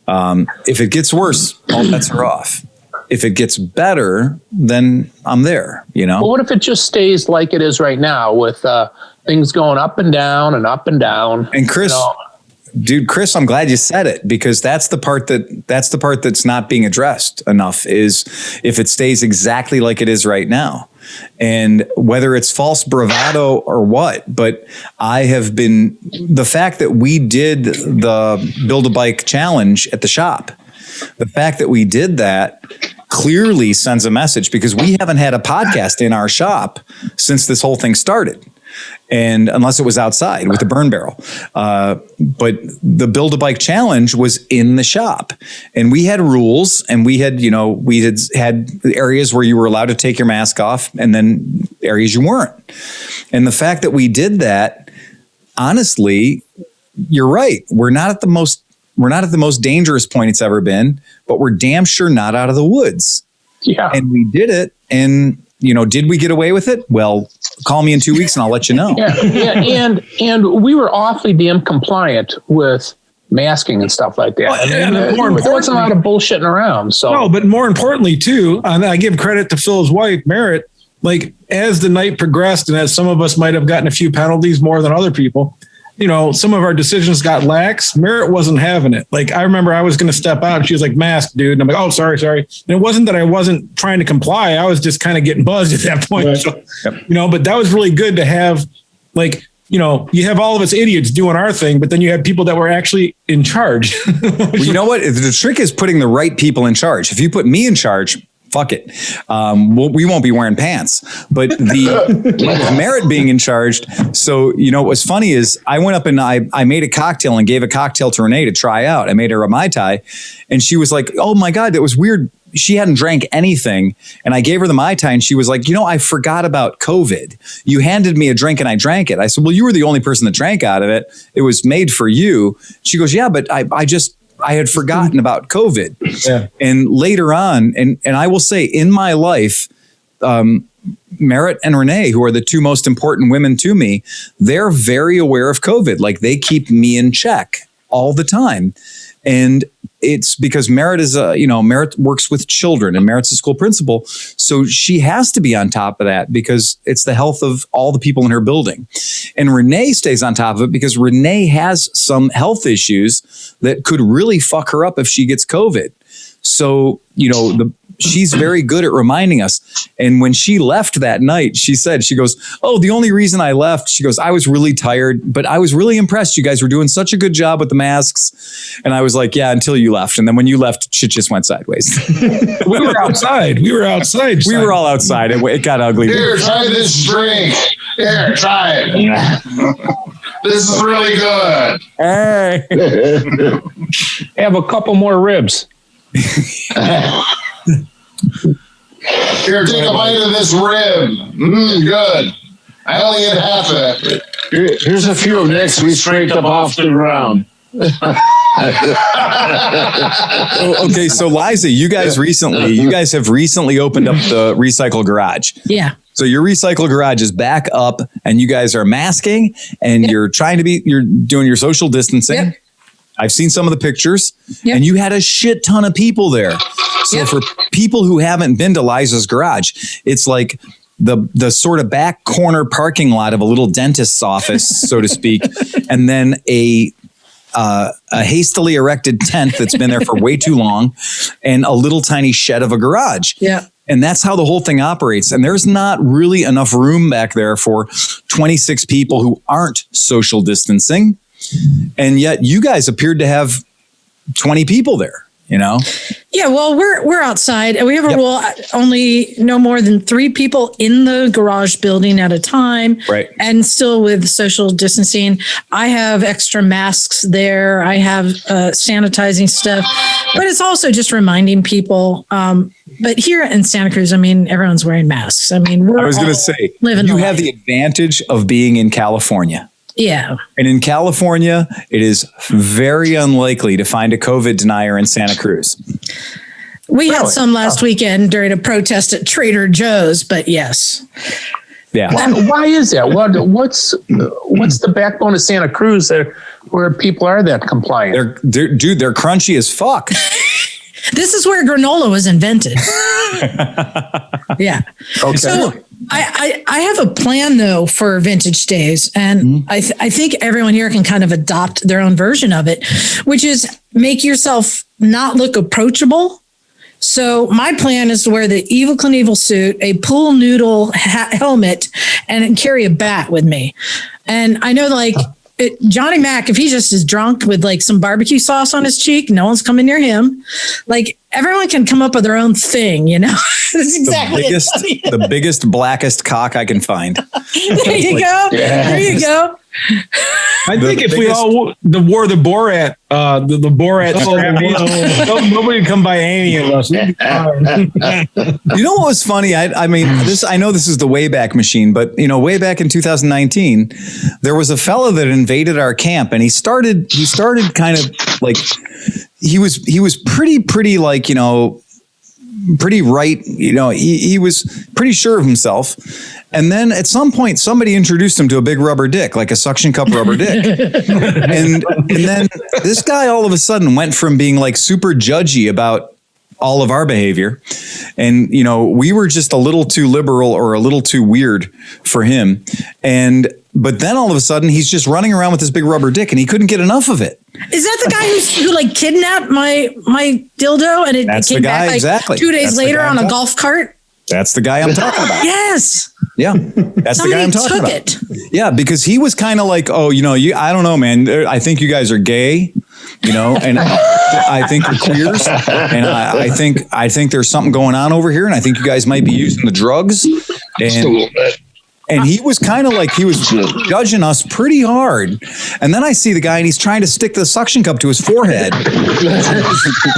If it gets worse, all bets are off. If it gets better, then I'm there, Well, what if it just stays like it is right now with things going up and down and up and down? And Chris, Dude, Chris, I'm glad you said it, because that's the part that's not being addressed enough, is if it stays exactly like it is right now. And whether it's false bravado or what, but the fact that we did the Build a Bike challenge at the shop, the fact that we did that clearly sends a message, because we haven't had a podcast in our shop since this whole thing started. And unless it was outside with the burn barrel. But the Build a Bike challenge was in the shop, and we had rules, and we had had areas where you were allowed to take your mask off, and then areas you weren't. And the fact that we did that, honestly, you're right. We're not at the most dangerous point it's ever been, but we're damn sure not out of the woods. Yeah. And we did it. And, did we get away with it? Well, call me in 2 weeks and I'll let you know. Yeah. And we were awfully damn compliant with masking and stuff like that. There wasn't a lot of bullshitting around. So no, but more importantly too, and I give credit to Phil's wife, Merritt, like as the night progressed and as some of us might have gotten a few penalties more than other people, some of our decisions got lax. Merritt wasn't having it. Like I remember I was going to step out and she was like, mask, dude. And I'm like, oh, sorry. And it wasn't that I wasn't trying to comply. I was just kind of getting buzzed at that point. Right. So, but that was really good to have, like, you have all of us idiots doing our thing, but then you had people that were actually in charge. Well, you know what? The trick is putting the right people in charge. If you put me in charge, fuck it. We won't be wearing pants, but the Merritt being in charge. So, what was funny is I went up and I made a cocktail and gave a cocktail to Renee to try out. I made her a Mai Tai and she was like, oh my God, that was weird. She hadn't drank anything. And I gave her the Mai Tai and she was like, I forgot about COVID. You handed me a drink and I drank it. I said, well, you were the only person that drank out of it. It was made for you. She goes, yeah, but I had forgotten about COVID. Yeah. And later on, and I will say in my life, Merritt and Renee, who are the two most important women to me, they're very aware of COVID. Like they keep me in check all the time. And it's because Merritt is Merritt works with children and Merritt's a school principal. So she has to be on top of that because it's the health of all the people in her building. And Renee stays on top of it because Renee has some health issues that could really fuck her up if she gets COVID. So, she's very good at reminding us. And when she left that night, she goes, oh, the only reason I left, she goes, I was really tired, but I was really impressed. You guys were doing such a good job with the masks. And I was like, yeah, until you left. And then when you left, shit just went sideways. We were outside. We were all outside. It got ugly. Here, try this drink. Here, try it. This is really good. Hey. Have a couple more ribs. Here, take a bite of this rib. Good. I only ate half of it. Here's a few of Nick's we scraped up off the ground. Okay, so Liza, you guys have recently opened up the recycle garage. Yeah. So your recycle garage is back up and you guys are masking and you're doing your social distancing. Yep. I've seen some of the pictures and you had a shit ton of people there. So for people who haven't been to Liza's garage, it's like the sort of back corner parking lot of a little dentist's office, so to speak, and then a hastily erected tent that's been there for way too long and a little tiny shed of a garage. Yeah. And that's how the whole thing operates. And there's not really enough room back there for 26 people who aren't social distancing. And yet you guys appeared to have 20 people there, Yeah, well, we're outside. We have a rule, only no more than 3 people in the garage building at a time. Right. And still with social distancing. I have extra masks there. I have sanitizing stuff. But it's also just reminding people. But here in Santa Cruz, everyone's wearing masks. I was going to say, you have the advantage of being in California. Yeah. And in California, it is very unlikely to find a COVID denier in Santa Cruz. We had some last weekend during a protest at Trader Joe's, but yes. Yeah. Why is that? What's the backbone of Santa Cruz where people are that compliant? They're crunchy as fuck. This is where granola was invented. Yeah. Okay. So I have a plan though for Vintage Days, and I think everyone here can kind of adopt their own version of it, which is make yourself not look approachable. So my plan is to wear the Evel Knievel suit, a pool noodle helmet, and carry a bat with me. And I know Johnny Mac, if he just is drunk with some barbecue sauce on his cheek, no one's coming near him. Everyone can come up with their own thing, That's exactly the biggest, blackest cock I can find. There you go. Yes. There you go. I think if we all wore the Borat, the Borat, nobody would come by any of us. You know what was funny? I know this is the Wayback Machine, but way back in 2019, there was a fella that invaded our camp, and he started kind of he was pretty pretty right. You know, he was pretty sure of himself. And then at some point, somebody introduced him to a big rubber dick, like a suction cup rubber dick. and then this guy all of a sudden went from being like super judgy about all of our behavior. And, you know, we were just a little too liberal or a little too weird for him. But then all of a sudden he's just running around with this big rubber dick and he couldn't get enough of it. Is that the guy who like kidnapped my dildo and it came back like exactly. 2 days later on a golf cart? That's the guy I'm talking about. Yes. Yeah, that's the guy I'm talking about. It. Yeah, because he was kind of like, oh, you know, I don't know, man. I think you guys are gay, you know, and I think you're queers, and I think there's something going on over here, and I think you guys might be using the drugs. And he was kind of like, he was judging us pretty hard. And then I see the guy and he's trying to stick the suction cup to his forehead,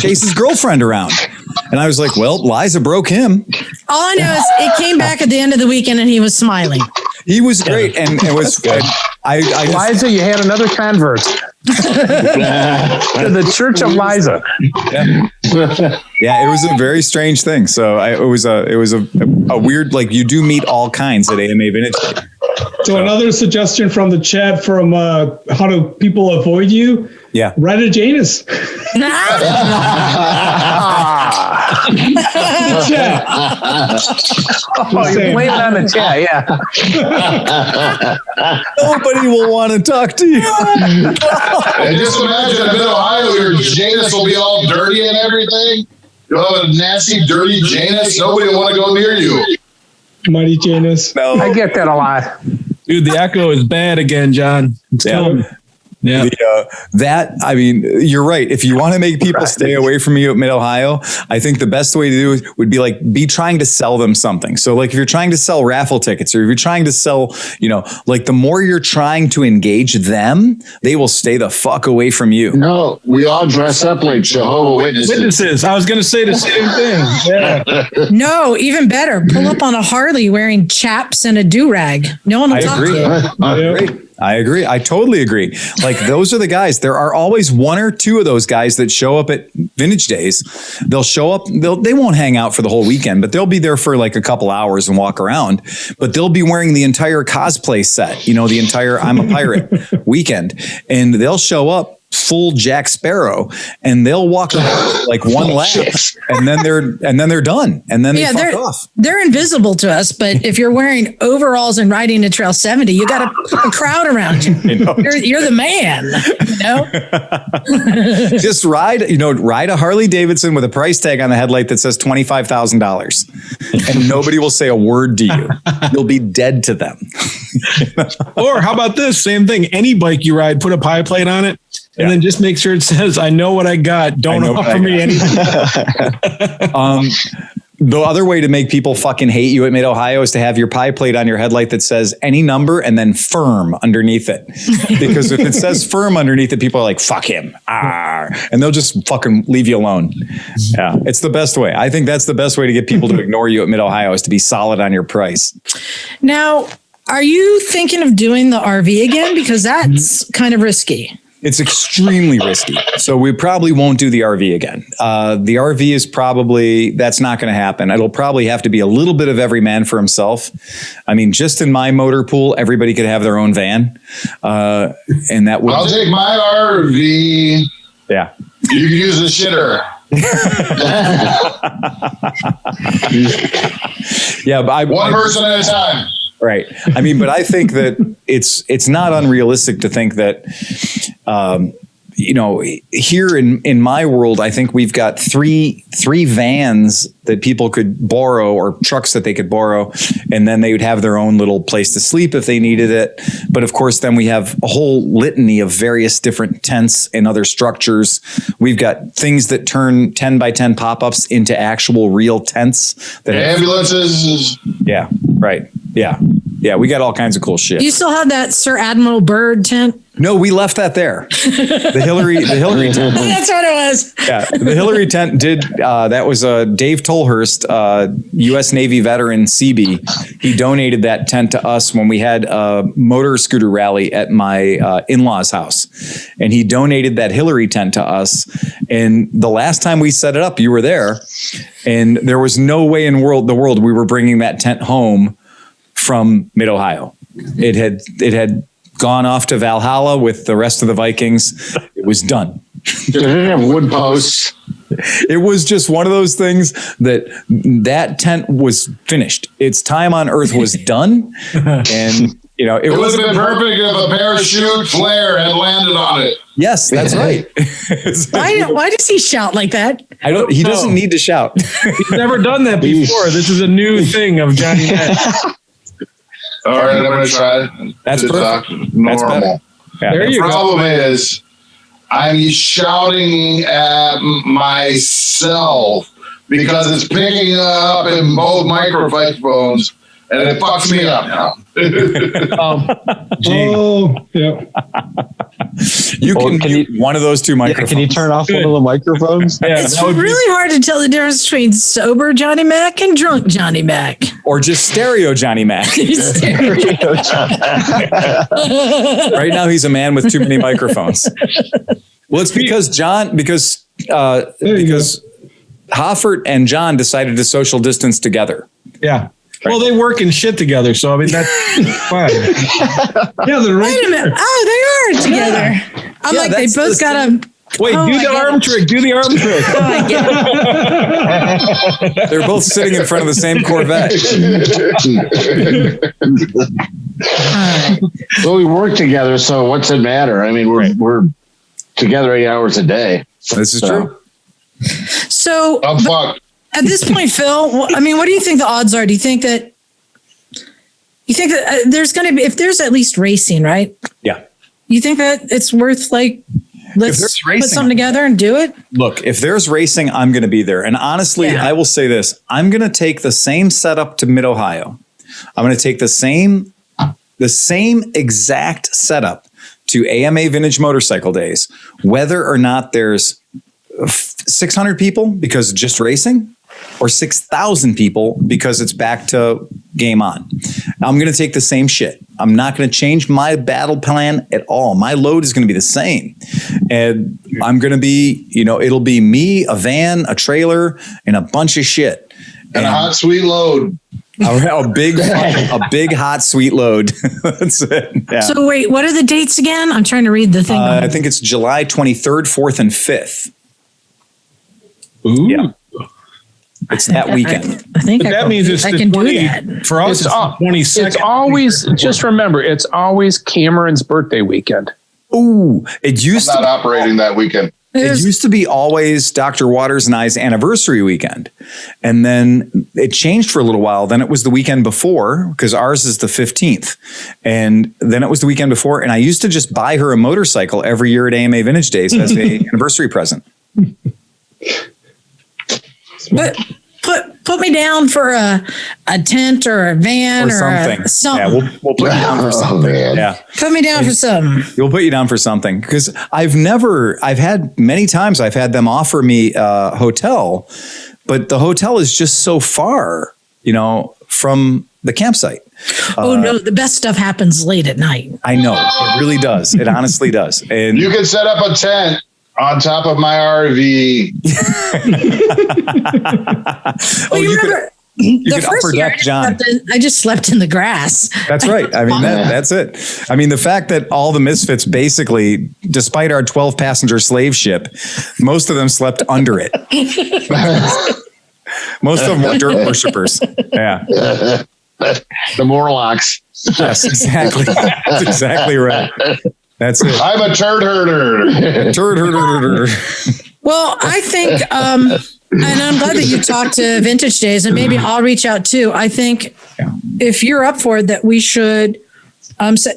chase his girlfriend around. And I was like, well, Liza broke him. All I know is it came back at the end of the weekend and he was smiling. He was great. And it was good. Liza, you had another convert to the Church of Liza. Yeah, it was a very strange thing. So it was a weird, like, you do meet all kinds at AMA Vintage Day. So another suggestion from the chat from how do people avoid you? Yeah. Write a Janus. The chat. Oh, you're playing on the chat, yeah. Nobody will want to talk to you. And just imagine in Mid-Ohio, your Janus will be all dirty and everything. You'll have a nasty, dirty Janus. Nobody will want to go near you. Mighty Janus. No. I get that a lot. Dude, the echo is bad again, John. It's killing me. Yeah. I mean, you're right. If you want to make people stay away from you at Mid-Ohio, I think the best way to do it would be trying to sell them something. So like if you're trying to sell raffle tickets or if you're trying to sell, you know, like the more you're trying to engage them, they will stay the fuck away from you. No, we all dress up like Jehovah's Witnesses. I was going to say the same thing. Yeah. No, even better. Pull up on a Harley wearing chaps and a do-rag. No one will talk to you. I agree. I totally agree. Like those are the guys. There are always one or two of those guys that show up at Vintage Days. They'll show up. They won't hang out for the whole weekend, but they'll be there for like a couple hours and walk around. But they'll be wearing the entire cosplay set. You know, the entire I'm a Pirate weekend, and they'll show up full Jack Sparrow, and they'll walk around like one lap, and then they're done, and then they fuck off. They're invisible to us, but if you're wearing overalls and riding a Trail 70, you got a crowd around you. You're the man. You know, just ride a Harley Davidson with a price tag on the headlight that says $25,000, and nobody will say a word to you. You'll be dead to them. Or how about this? Same thing. Any bike you ride, put a pie plate on it. And then just make sure it says, I know what I got. Don't offer me anything. The other way to make people fucking hate you at Mid-Ohio is to have your pie plate on your headlight that says any number and then firm underneath it. Because if it says firm underneath it, people are like, fuck him. And they'll just fucking leave you alone. Yeah, it's the best way. I think that's the best way to get people to ignore you at Mid-Ohio is to be solid on your price. Now, are you thinking of doing the RV again? Because that's kind of risky. It's extremely risky. So we probably won't do the RV again. The RV is that's not going to happen. It'll probably have to be a little bit of every man for himself. I mean, just in my motor pool, everybody could have their own van. And that would. I'll take my RV. Yeah. You can use the shitter. Yeah. But one person at a time. Right. I mean, but I think that it's not unrealistic to think that, here in my world, I think we've got three vans that people could borrow or trucks that they could borrow, and then they would have their own little place to sleep if they needed it. But of course, then we have a whole litany of various different tents and other structures. We've got things that turn 10 by 10 pop-ups into actual real tents. Ambulances. Yeah. Right. Yeah. Yeah. We got all kinds of cool shit. You still have that Sir Admiral Byrd tent? No, we left that there. The Hillary tent. That's what it was. Yeah, the Hillary tent did. That was Dave Tolhurst, U.S. Navy veteran CB. He donated that tent to us when we had a motor scooter rally at my in-laws' house. And he donated that Hillary tent to us. And the last time we set it up, you were there. And there was no way in the world we were bringing that tent home from Mid-Ohio. It had gone off to Valhalla with the rest of the Vikings. It was done. They didn't have wood posts. It was just one of those things that tent was finished. Its time on Earth was done. And, you know, it would have been perfect if a parachute flare had landed on it. Yes, that's right. Why does he shout like that? He doesn't need to shout. He's never done that before. This is a new thing of Johnny Mac. All right, I'm going to try. That's perfect. Normal. There you go. The problem is, I'm shouting at myself because it's picking up in both microphones, and it fucks me up now. Yeah. You can mute one of those two microphones. Can you turn off one of the microphones? It's really hard to tell the difference between sober Johnny Mac and drunk Johnny Mac. Or just stereo Johnny Mac. Right now, he's a man with too many microphones. Well, it's because Hoffert and John decided to social distance together. Yeah. Well, they work and shit together, so I mean that's fine. Yeah, they're right. Wait a minute. Oh, they are together. I'm like, they both got a. Wait, do the arm trick. Do the arm trick. Oh, I get it. They're both sitting in front of the same Corvette. Well, we work together, so what's it matter? I mean, we're together 8 hours a day. This is true. So I'm fucked. at this point, Phil, I mean, what do you think the odds are? Do you think that there's going to be, if there's at least racing, right? Yeah. You think that it's worth let's put something together and do it? Look, if there's racing, I'm going to be there. And honestly, I will say this. I'm going to take the same setup to Mid-Ohio. I'm going to take the same exact setup to AMA Vintage Motorcycle Days, whether or not there's 600 people because just racing or 6,000 people because it's back to game on. I'm going to take the same shit. I'm not going to change my battle plan at all. My load is going to be the same. And I'm going to be, it'll be me, a van, a trailer, and a bunch of shit. And a hot, sweet load. A big, hot, sweet load. That's it. Yeah. So wait, what are the dates again? I'm trying to read the thing. I think it's July 23rd, 4th, and 5th. Ooh. Yeah. It's that weekend. I think that means it's I the can 20, do that. for us. It's 22nd. It's always, just remember, it's always Cameron's birthday weekend. Ooh, it used I'm to not operating that weekend. It used to be always Dr. Waters and I's anniversary weekend. And then it changed for a little while. Then it was the weekend before, because ours is the 15th. And then it was the weekend before. And I used to just buy her a motorcycle every year at AMA Vintage Days as an anniversary present. But put me down for a tent or a van or something. Yeah, we'll put you down for something. Yeah. Put me down for something. We'll put you down for something. Because I've had many times I've had them offer me a hotel, but the hotel is just so far, from the campsite. Oh no, the best stuff happens late at night. I know. It really does. It honestly does. And you can set up a tent on top of my RV. Well, you remember the first year I just slept in the grass. That's right. I mean, that's it. I mean, the fact that all the Misfits basically, despite our 12-passenger slave ship, most of them slept under it. Most of them were dirt worshippers. Yeah. The Morlocks. Yes, exactly. That's exactly right. That's it. I'm a turd herder. Turd herder. Well, I think, and I'm glad that you talked to Vintage Days, and maybe I'll reach out too. I think if you're up for it, that we should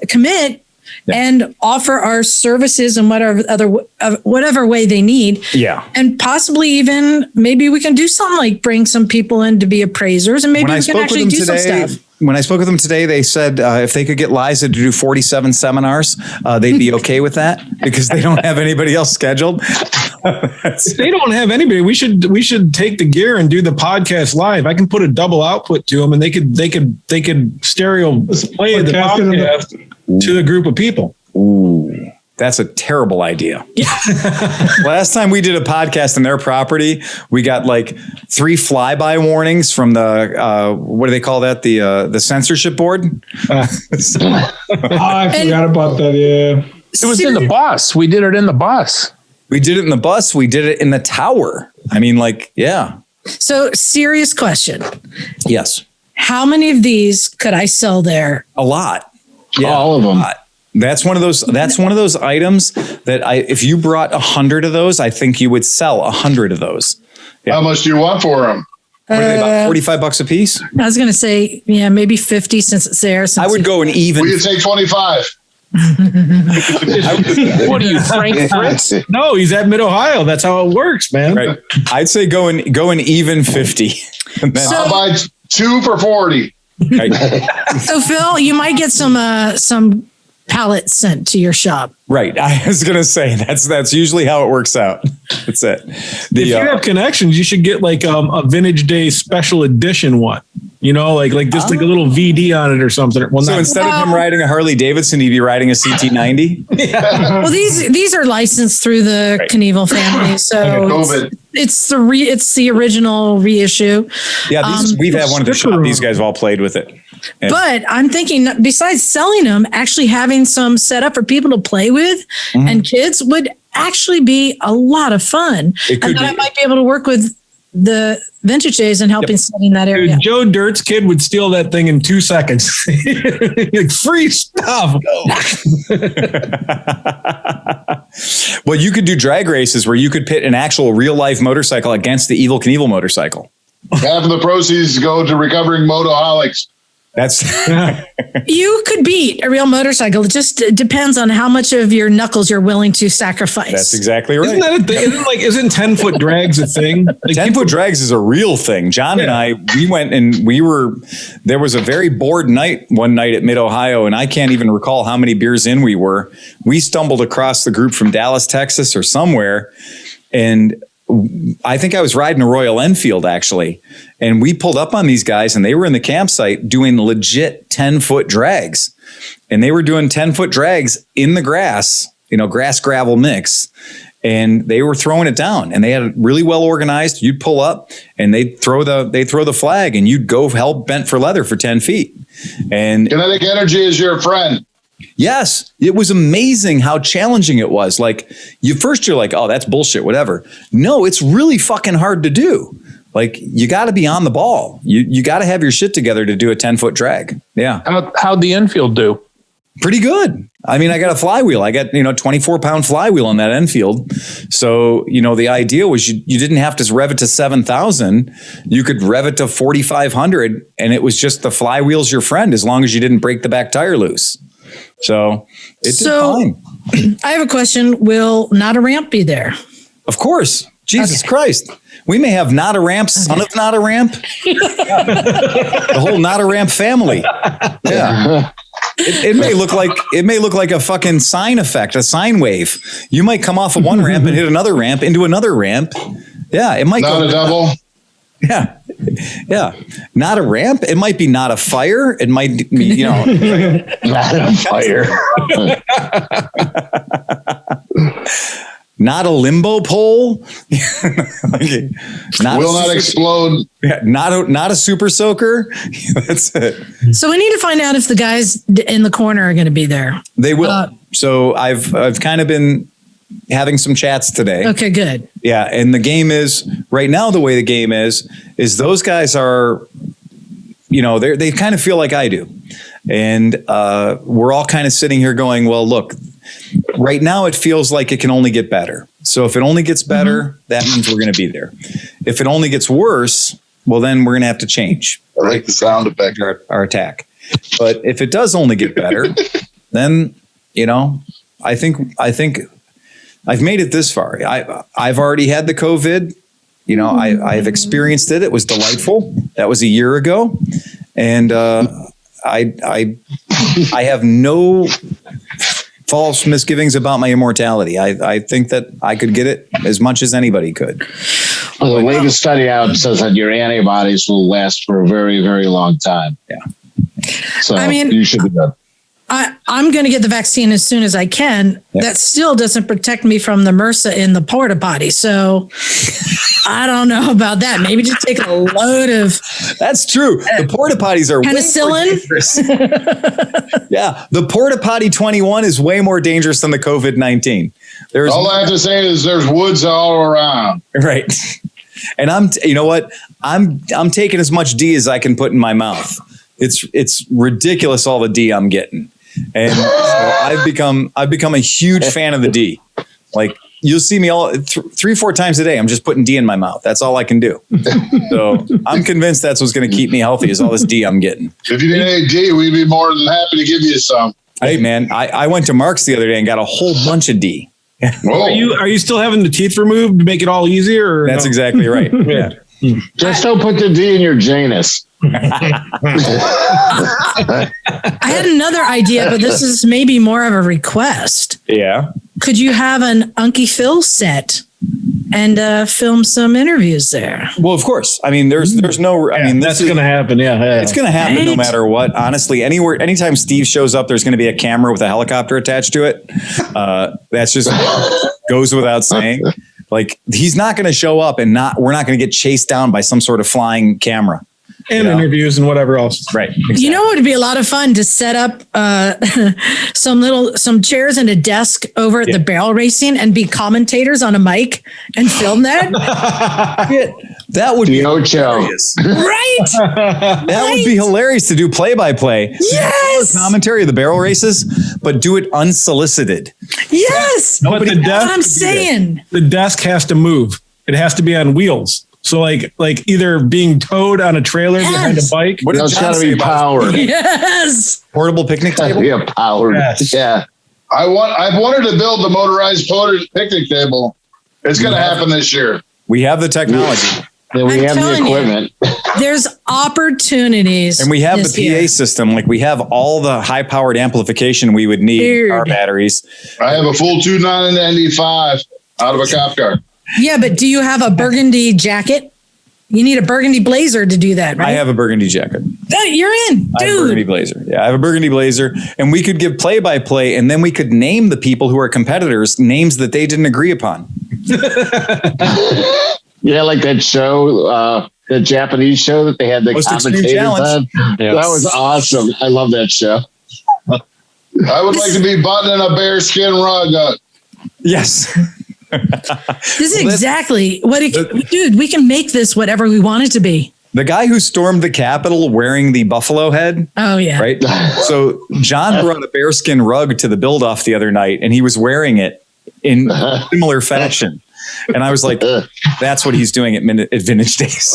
commit and offer our services in whatever way they need. Yeah. And possibly even maybe we can do something like bring some people in to be appraisers, and maybe we can actually do some stuff. when I spoke with them today, they said if they could get Liza to do 47 seminars, they'd be okay with that because they don't have anybody else scheduled. If they don't have anybody, we should take the gear and do the podcast live. I can put a double output to them, and they could stereo play the podcast to the group of people. Ooh. That's a terrible idea. Last time we did a podcast on their property, we got like 3 flyby warnings from the what do they call that? The censorship board. I forgot about that. Yeah, It was in the bus. We did it in the bus. We did it in the bus. We did it in the tower. I mean, like, yeah. So, serious question. Yes. How many of these could I sell there? A lot. Yeah, all of them. That's one of those items that if you brought 100 of those, I think you would sell 100 of those. Yeah. How much do you want for them? What are they, about $45 a piece? I was going to say, yeah, maybe 50 since it's there. I would go an even. We could take 25. What are you, Frank Fritz? No, he's at Mid Ohio. That's how it works, man. Right. I'd say go an even 50. I'll buy 2 for 40. Right. So, Phil, you might get some pallets sent to your shop. Right. I was going to say that's usually how it works out. That's it. If you have connections, you should get like a Vintage Day special edition one. You know, like just like a little VD on it or something. Well, so instead of him riding a Harley Davidson, he'd be riding a CT90. Yeah. Well, these are licensed through the Knievel family, so it's the original reissue. Yeah, we've had one of the shop. These guys have all played with it. And but I'm thinking, besides selling them, actually having some set up for people to play with and kids would actually be a lot of fun. And then I might be able to work with the Vintage Days and helping setting that area. Dude, Joe Dirt's kid would steal that thing in 2 seconds. Like, free stuff. Well, you could do drag races where you could pit an actual real life motorcycle against the Evil Knievel motorcycle. Half of the proceeds go to recovering motoholics. That's you could beat a real motorcycle. It just depends on how much of your knuckles you're willing to sacrifice. That's exactly right. Isn't that a thing? Isn't 10-foot drags a thing? Like 10-foot drags is a real thing. John and I, we went and there was a very bored night one night at Mid Ohio, and I can't even recall how many beers in we were. We stumbled across the group from Dallas, Texas or somewhere, and I think I was riding a Royal Enfield actually. And we pulled up on these guys and they were in the campsite doing legit 10-foot drags. And they were doing 10-foot drags in the grass, grass gravel mix. And they were throwing it down and they had it really well organized. You'd pull up and they'd throw the flag and you'd go hell bent for leather for 10 feet. And kinetic energy is your friend. Yes, it was amazing how challenging it was. Like you're like, oh, that's bullshit, whatever. No, it's really fucking hard to do. Like you got to be on the ball. You got to have your shit together to do a 10-foot drag. Yeah. How'd the Enfield do? Pretty good. I mean, I got a flywheel. I got, 24-pound flywheel on that Enfield. So, the idea was you didn't have to rev it to 7,000. You could rev it to 4,500 and it was just the flywheel's your friend as long as you didn't break the back tire loose. So it's fine. I have a question. Will Not a Ramp be there? Of course. Jesus Christ. We may have Not a Ramp, son of Not a Ramp. The whole Not a Ramp family. Yeah. It may look like a fucking sine effect, a sine wave. You might come off of one ramp and hit another ramp into another ramp. Yeah. It might not go a double. Yeah. Yeah. Not a ramp. It might be not a fire. It might be, not a fire. Not a limbo pole. Will not explode. Yeah, not a super soaker. That's it. So we need to find out if the guys in the corner are going to be there. They will. So I've kind of been having some chats today. Okay, good. Yeah. And the game is right now, the way the game is those guys are, they kind of feel like I do. And we're all kind of sitting here going, well, look, right now it feels like it can only get better. So if it only gets better, that means we're going to be there. If it only gets worse, well, then we're going to have to change. I like the sound effect. Our attack. But if it does only get better, then, I think I've made it this far. I've already had the COVID. I've experienced it. It was delightful. That was a year ago. And I have no false misgivings about my immortality. I think that I could get it as much as anybody could. Well, the latest study out says that your antibodies will last for a very, very long time. Yeah. So I mean, you should be good. I'm going to get the vaccine as soon as I can. Yep. That still doesn't protect me from the MRSA in the porta potty. So I don't know about that. Maybe just take a load of. That's true. The porta potties are penicillin. way more dangerous. Yeah, the porta potty 21 is way more dangerous than the COVID-19. There's All I have to say is there's woods all around. right, and you know what? I'm taking as much D as I can put in my mouth. It's ridiculous all the D I'm getting. And so I've become a huge fan of the D. Like you'll see me all 3-4 times a day. I'm just putting D in my mouth. That's all I can do. So I'm convinced that's what's going to keep me healthy is all this D I'm getting. If you need any D, we'd be more than happy to give you some. Hey man, I went to Mark's the other day and got a whole bunch of D. Whoa. Are you still having the teeth removed to make it all easier? Or That's no? exactly right. Yeah. Just don't put the D in your Janus. I had another idea, but this is maybe more of a request. Yeah. Could you have an Unkie Phil set and film some interviews there? Well, of course. I mean, there's no. I mean, that's going to happen. Yeah. It's going to happen no Right? matter what. Honestly, anytime Steve shows up, there's going to be a camera with a helicopter attached to it. That's just goes without saying. Like he's not going to show up and we're not going to get chased down by some sort of flying camera. And interviews and whatever else. Right. Exactly. You know, it would be a lot of fun to set up some chairs and a desk over at the barrel racing and be commentators on a mic and film that. That would be Ocho. hilarious. Right. That would be hilarious to do play-by-play. Yes. Commentary of the barrel races, but do it unsolicited. Yes. But the That's what I'm desk, saying. the desk has to move. It has to be on wheels. So like either being towed on a trailer behind a bike. What did It's John got to say be about powered. Yes. portable picnic table? Yeah, powered. Yes. Yeah. I've wanted to build the motorized picnic table. It's going to happen this year. We have the technology. Then we I'm have the telling you. equipment. There's opportunities. And we have this the PA year. system. Like we have all the high-powered amplification we would need in our Dude. batteries. I have a full 295 out of a cop car. Yeah, but do you have a burgundy jacket? You need a burgundy blazer to do that, right? I have a burgundy jacket. Oh, you're in, I have a burgundy dude. blazer. Yeah, I have a burgundy blazer. And we could give play-by-play, and then we could name the people who are competitors names that they didn't agree upon. Yeah, like that show, the Japanese show that they had the Most Extreme commentators Challenge. on. Yes. That was awesome. I love that show. I would like to be buttoning a bear skin rug up. Yes. This is exactly what dude, we can make this whatever we want it to be. The guy who stormed the Capitol wearing the buffalo head, Oh, yeah. right? So John brought a bearskin rug to the build-off the other night, and he was wearing it in similar fashion. And I was like, that's what he's doing at Vintage Days.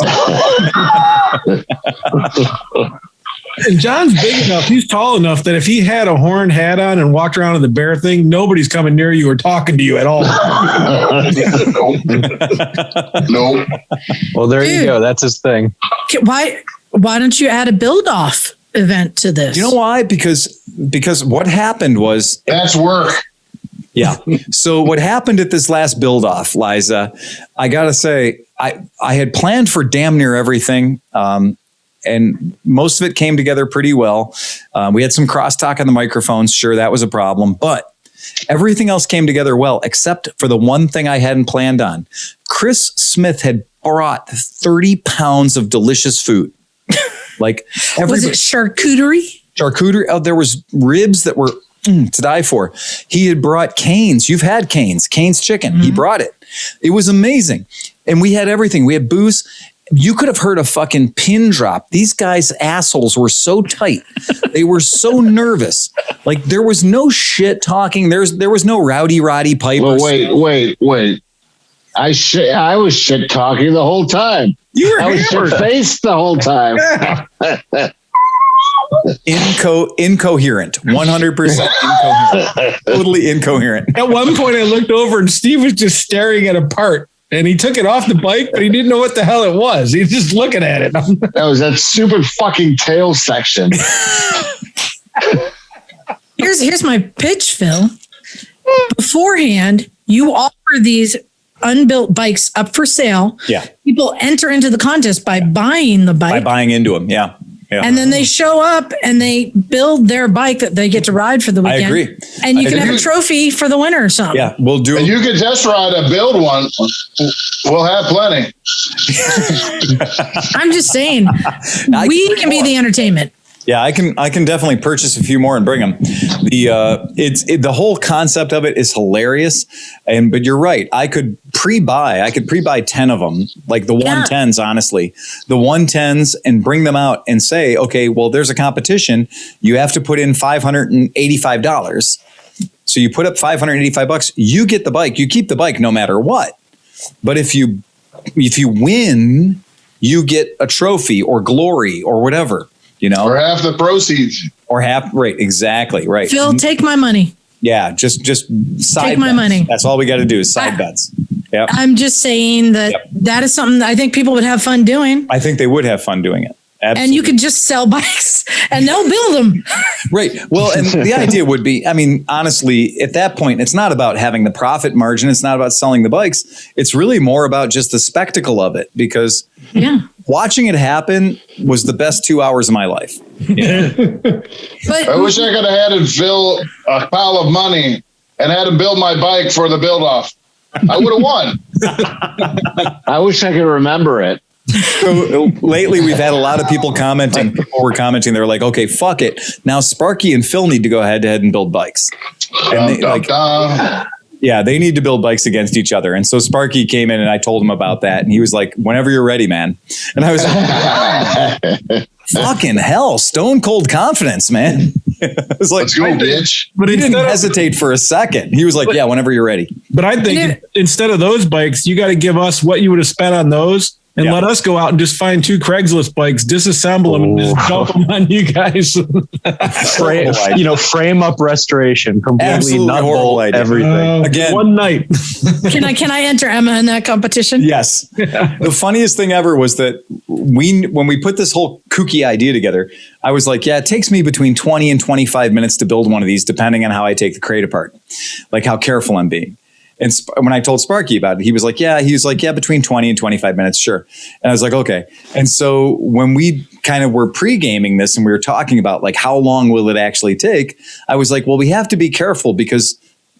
And John's big enough. He's tall enough that if he had a horn hat on and walked around in the bear thing, nobody's coming near you or talking to you at all. Nope. Well, there you Dude. go. That's his thing. Why don't you add a build-off event to this? You know why? Because what happened was, That's work. yeah. So what happened at this last build-off, Liza, I got to say, I had planned for damn near everything. And most of it came together pretty well. We had some crosstalk on the microphones. Sure, that was a problem. But everything else came together well, except for the one thing I hadn't planned on. Chris Smith had brought 30 pounds of delicious food. Like Was it charcuterie? charcuterie. Oh, there was ribs that were to die for. He had brought Cane's. You've had Cane's chicken. He brought it. It was amazing. And we had everything. We had booze. You could have heard a fucking pin drop. These guys' assholes were so tight. They were so nervous. Like there was no shit talking. There was no rowdy Roddy Piper. Well, wait. I was shit talking the whole time. You were I was hammered. shit faced the whole time. Incoherent. 100% incoherent. Totally incoherent. At one point, I looked over and Steve was just staring at a part. And he took it off the bike, but he didn't know what the hell it was. He was just looking at it. That was that stupid fucking tail section. Here's my pitch, Phil. Beforehand, you offer these unbuilt bikes up for sale. Yeah. People enter into the contest by buying the bike. By buying into them. Yeah. And then they show up and they build their bike that they get to ride for the weekend. I agree. And you can have a trophy for the winner or something. Yeah, we'll do. And you can test ride a build one. We'll have plenty. I'm just saying, we can be the entertainment. Yeah, I can definitely purchase a few more and bring them. The whole concept of it is hilarious, but you're right. I could pre-buy 10 of them, like the 110s. Honestly, the 110s, and bring them out and say, okay, well, there's a competition. You have to put in $585. So you put up $585. You get the bike. You keep the bike no matter what. But if you win, you get a trophy or glory or whatever. Or half the proceeds. Right, exactly, right. Phil, take my money. Yeah, just side take my bets. money. That's all we got to do is side bets. Yep. I'm just saying that that is something that I think people would have fun doing. I think they would have fun doing it. Absolutely. And you could just sell bikes and they'll build them. Right. Well, and the idea would be, I mean, honestly, at that point, it's not about having the profit margin. It's not about selling the bikes. It's really more about just the spectacle of it, because watching it happen was the best 2 hours of my life. But I wish I could have had Phil a pile of money and had him build my bike for the build off. I would have won. I wish I could remember it. So lately, we've had a lot of people commenting. People were commenting. They're like, okay, fuck it. Now Sparky and Phil need to go head to head and build bikes. And they need to build bikes against each other. And so Sparky came in and I told him about that. And he was like, whenever you're ready, man. And I was like, fucking hell, stone cold confidence, man. I was like, let's go, bitch. But he didn't hesitate for a second. He was like, yeah, whenever you're ready. But I think instead of those bikes, you got to give us what you would have spent on those. And let us go out and just find 2 Craigslist bikes, disassemble them, and just dump them on you guys. Frame up restoration, completely Absolutely nut horrible bolt idea. everything. Again, one night. Can I enter Emma in that competition? Yes. The funniest thing ever was that when we put this whole kooky idea together, I was like, yeah, it takes me between 20 and 25 minutes to build one of these, depending on how I take the crate apart, like how careful I'm being. And when I told Sparky about it, he was like, between 20 and 25 minutes. Sure. And I was like, okay. And so when we kind of were pre-gaming this and we were talking about like, how long will it actually take? I was like, well, we have to be careful because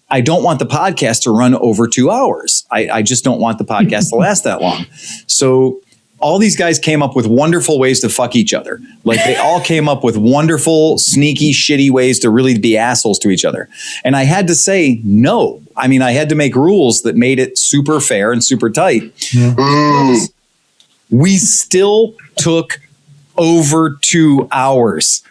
I don't want the podcast to run over 2 hours. I just don't want the podcast to last that long. So all these guys came up with wonderful ways to fuck each other. Like they all came up with wonderful, sneaky, shitty ways to really be assholes to each other. And I had to say no. I mean, I had to make rules that made it super fair and super tight. We still took over 2 hours.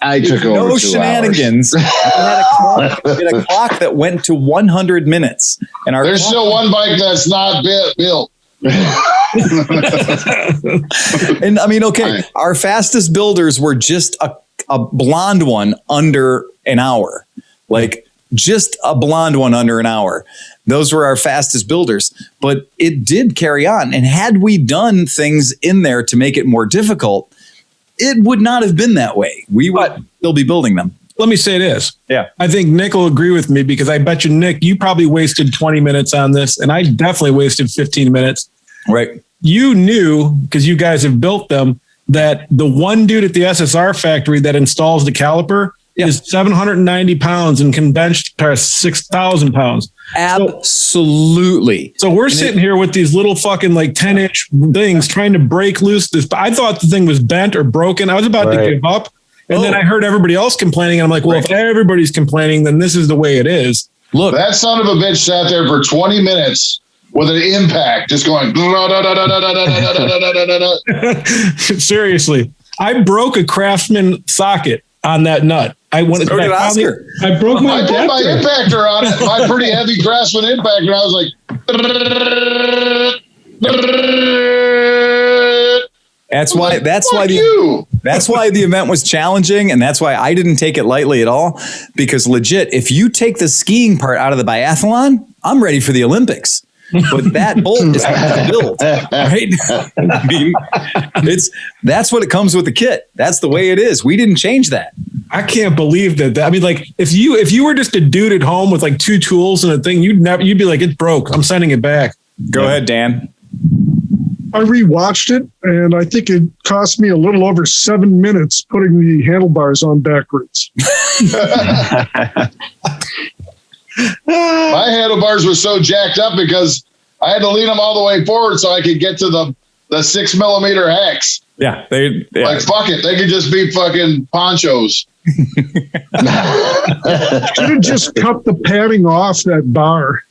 I took over 2 hours. No shenanigans. We had a clock that went to 100 minutes. And there's still one bike that's not built. And I mean, okay, our fastest builders were just a blonde one under an hour. Like just a blonde one under an hour. Those were our fastest builders, but it did carry on. And had we done things in there to make it more difficult, it would not have been that way. We would still be building them. Let me say this. Yeah. I think Nick will agree with me because I bet you, Nick, you probably wasted 20 minutes on this and I definitely wasted 15 minutes. Right. You knew, because you guys have built them, that the one dude at the SSR factory that installs the caliper is 790 pounds and can bench past 6,000 pounds. Absolutely. So we're sitting here with these little fucking like 10-inch things trying to break loose this. I thought the thing was bent or broken. I was about to give up. And then I heard everybody else complaining. And I'm like, well, if everybody's complaining, then this is the way it is. Look, that son of a bitch sat there for 20 minutes with an impact, just going. Seriously, I broke a Craftsman socket on that nut. I broke my impactor on it. My pretty heavy Craftsman impactor. I was like, That's why the event was challenging, and that's why I didn't take it lightly at all. Because legit, if you take the skiing part out of the biathlon, I'm ready for the Olympics. But that bolt is built, right? I mean, that's what it comes with the kit. That's the way it is. We didn't change that. I can't believe that. I mean, like if you were just a dude at home with like 2 tools and a thing, you'd be like, it broke. I'm sending it back. Go ahead, Dan. I rewatched it, and I think it cost me a little over 7 minutes putting the handlebars on backwards. My handlebars were so jacked up because I had to lean them all the way forward so I could get to the 6 millimeter hex. Yeah, like fuck it, they could just be fucking ponchos. Should have just cut the padding off that bar.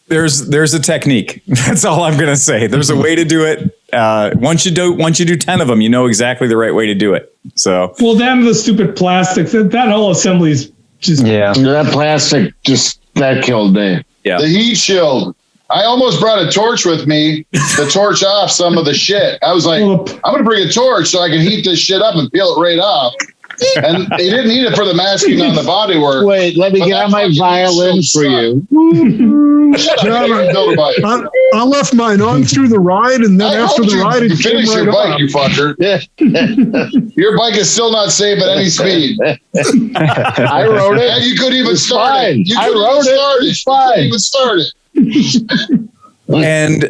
There's a technique. That's all I'm gonna say. There's a way to do it. Once you do 10 of them, you know exactly the right way to do it. So well, then the stupid plastics. That whole assembly is just that plastic that killed me. Yeah, the heat shield. I almost brought a torch with me to torch off some of the shit. I was like, I'm gonna bring a torch so I can heat this shit up and peel it right off. And they didn't need it for the masking on the bodywork. Wait, let me get out my violin for you. I left mine on through the ride, and then after the ride, it finish came your right bike, off. you fucker. Your bike is still not safe at any speed. I wrote it. And you couldn't even start fine. it. You I couldn't wrote even start it. it. It's fine. You couldn't even start it. And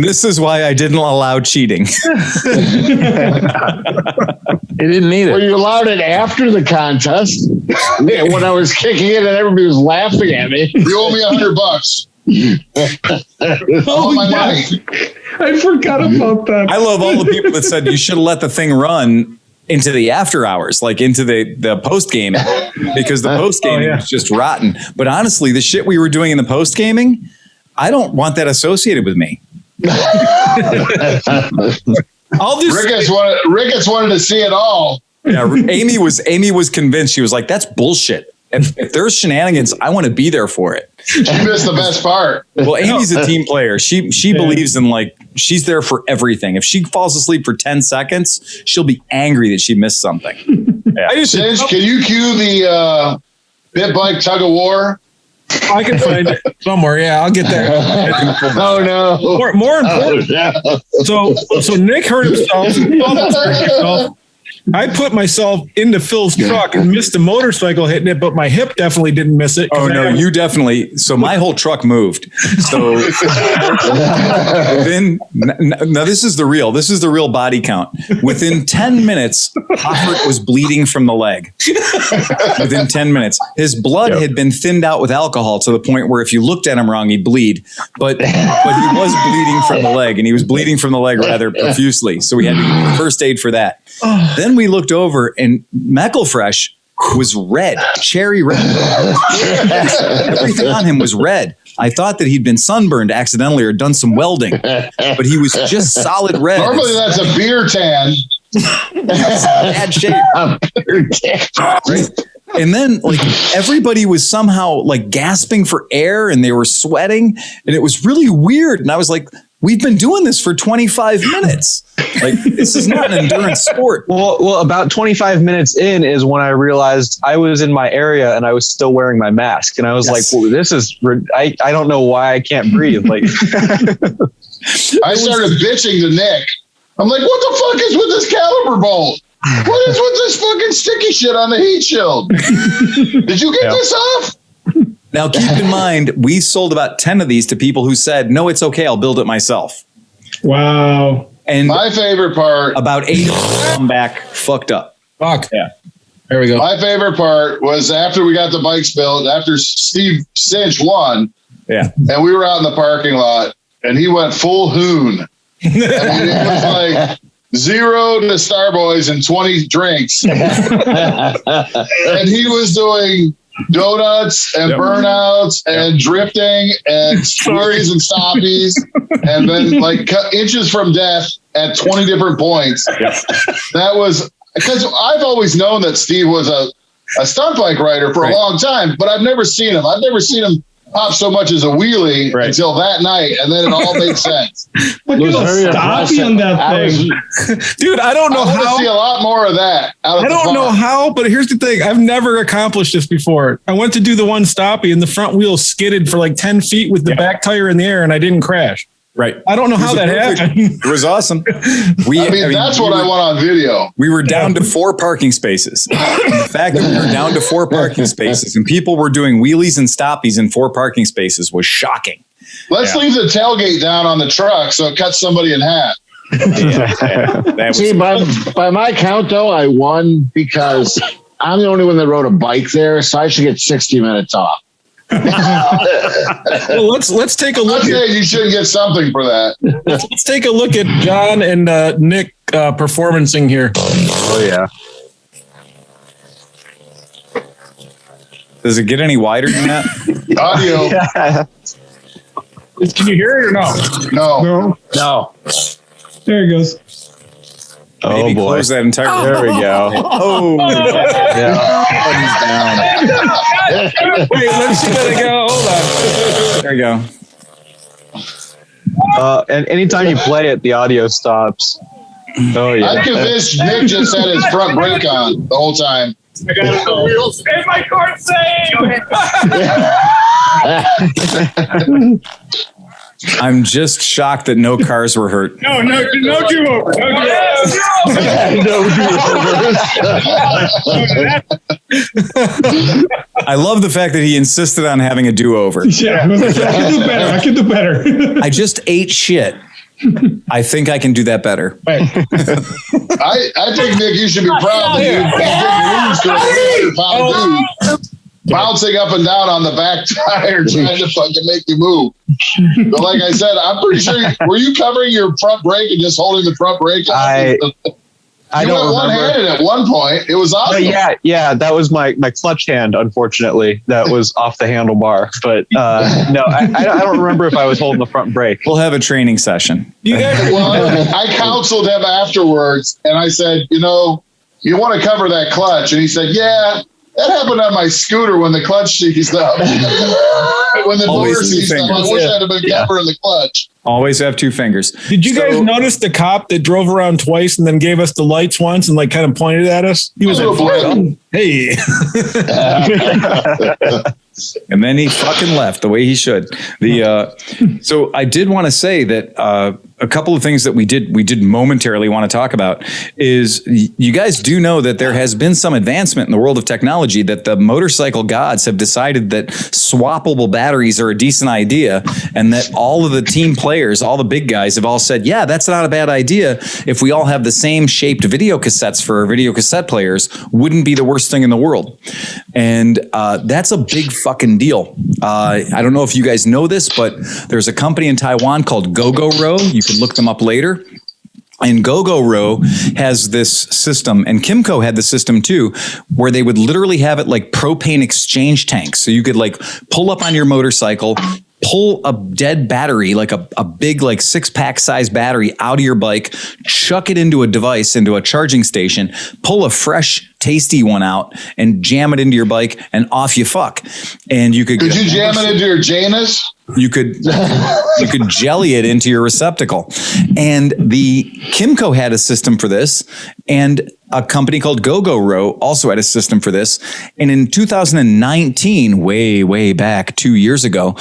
this is why I didn't allow cheating. He didn't need Well, it. you allowed it after the contest when I was kicking it and everybody was laughing at me. You owe me $100. All my money. I forgot about that. I love all the people that said you should have let the thing run into the after hours, like into the post gaming, because the post gaming was just rotten. But honestly, the shit we were doing in the post gaming, I don't want that associated with me. Ricketts wanted to see it all. Yeah, Amy was convinced. She was like, "That's bullshit. If there's shenanigans, I want to be there for it." She missed the best part. Well, Amy's a team player. She believes in, like, she's there for everything. If she falls asleep for 10 seconds, she'll be angry that she missed something. Yeah. Cinch, can you cue the Bit Bike Tug of War? I can find it somewhere. Yeah, I'll get there. Oh no! More important. So Nick hurt himself. Almost hurt himself. I put myself into Phil's truck and missed the motorcycle hitting it, but my hip definitely didn't miss it. Oh no, you definitely. So my whole truck moved. So then, now this is the real body count. Within 10 minutes, Hoffert was bleeding from the leg. Within 10 minutes, his blood had been thinned out with alcohol to the point where if you looked at him wrong, he'd bleed. But he was bleeding from the leg, and he was bleeding from the leg rather profusely. So we had to give first aid for that. Then we looked over, and McElfresh was red, cherry red. Everything on him was red. I thought that he'd been sunburned accidentally or done some welding, but he was just solid red. Normally that's a beer tan. Bad shape. Right? And then, like, everybody was somehow like gasping for air, and they were sweating, and it was really weird. And I was like, we've been doing this for 25 minutes. Like, this is not an endurance sport. Well, about 25 minutes in is when I realized I was in my area and I was still wearing my mask. And I was like, well, this is, I don't know why I can't breathe. Like, I started bitching to Nick. I'm like, what the fuck is with this caliper bolt? What is with this fucking sticky shit on the heat shield? Did you get this off? Now, keep in mind, we sold about 10 of these to people who said, no, it's okay, I'll build it myself. Wow. And my favorite part, about 8 come back fucked up. Fuck. Yeah. There we go. My favorite part was after we got the bikes built, after Steve Cinch won. Yeah. And we were out in the parking lot, and he went full hoon. I mean, it was like 0 to Starboys and 20 drinks. And he was doing donuts and burnouts and drifting and stories and stoppies, and then like cut inches from death at 20 different points. That was because I've always known that Steve was a stunt bike rider for a long time, but I've never seen him pop so much as a wheelie until that night, and then it all made sense. Look at the stoppy on that thing. Dude, I don't know I want to see a lot more of that. I don't know how, but here's the thing. I've never accomplished this before. I went to do the one stoppy and the front wheel skidded for like 10 feet with the back tire in the air and I didn't crash. Right. I don't know how that happened. It was awesome. I mean, that's what I want on video. We were down to 4 parking spaces. The fact that we were down to 4 parking spaces and people were doing wheelies and stoppies in 4 parking spaces was shocking. Let's leave the tailgate down on the truck so it cuts somebody in half. See, by my count, though, I won because I'm the only one that rode a bike there, so I should get 60 minutes off. Well, let's take a look. You should get something for that. Let's take a look at John and Nick performancing here. Oh yeah. Does it get any wider than that? Audio. Can you hear it or no? No. There it goes. Maybe close that entire. There we go. Oh, Yeah. Wait, let's see that go. Hold on. there you go. And anytime you play it, the audio stops. Oh yeah. I'm convinced Nick just had his front brake on the whole time. I got the wheels and my card saved. I'm just shocked that no cars were hurt. No do-over. I love the fact that he insisted on having a do-over. Yeah, I can do better. I just ate shit. I think I can do that better. I think, Nick, you should be proud that you didn't lose to a 100-pound dude bouncing up and down on the back tire trying to fucking make you move. But like I said, I'm pretty sure, were you covering your front brake and just holding the front brake? I You don't went remember. one-handed at one point. It was awesome. Yeah, that was my clutch hand. Unfortunately, that was off the handlebar. But no, I don't remember if I was holding the front brake. We'll have a training session. Well, I counseled him afterwards, and I said, you want to cover that clutch, and he said, yeah. That happened on my scooter when the clutch seized up. When the motor seized up, I wish I'd have been covering the clutch. Always have 2 fingers. Did you guys notice the cop that drove around twice and then gave us the lights once and like kind of pointed at us? He was like, hey. And then he fucking left the way he should. So I did want to say that a couple of things that we did momentarily want to talk about is you guys do know that there has been some advancement in the world of technology, that the motorcycle gods have decided that swappable batteries are a decent idea, and that all of the team players, all the big guys, have all said, yeah, that's not a bad idea. If we all have the same shaped video cassettes for our video cassette players, wouldn't be the worst thing in the world. And that's a big fucking deal. I don't know if you guys know this, but there's a company in Taiwan called Gogoro. You can look them up later. And Gogoro has this system, and Kimco had the system too, where they would literally have it like propane exchange tanks. So you could like pull up on your motorcycle, pull a dead battery, like a big like 6-pack size battery out of your bike, chuck it into a device, into a charging station, pull a fresh tasty one out and jam it into your bike, and off you fuck. And you could you jam it into your Janus? You could jelly it into your receptacle. And the Kimco had a system for this, and a company called Gogoro also had a system for this. And in 2019, way back 2 years ago,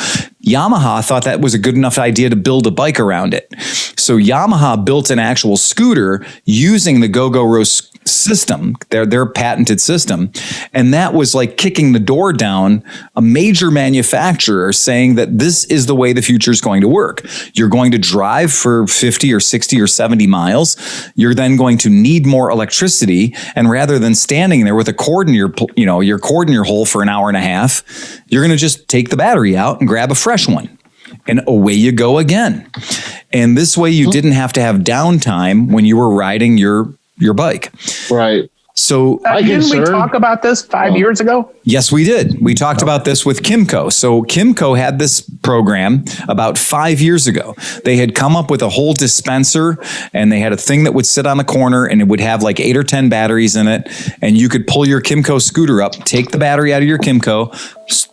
Yamaha thought that was a good enough idea to build a bike around it. So Yamaha built an actual scooter using the Gogoro system, their patented system. And that was like kicking the door down a major manufacturer saying that this is the way the future is going to work. You're going to drive for 50 or 60 or 70 miles. You're then going to need more electricity. And rather than standing there with a cord in your cord in your hole for an hour and a half, you're going to just take the battery out and grab a fresh one. And away you go again. And this way you didn't have to have downtime when you were riding your bike. Right. So didn't we talk about this 5 years ago? Yes, we did. We talked about this with Kimco. So Kimco had this program about 5 years ago. They had come up with a whole dispenser, and they had a thing that would sit on the corner, and it would have like 8 or 10 batteries in it. And you could pull your Kimco scooter up, take the battery out of your Kimco,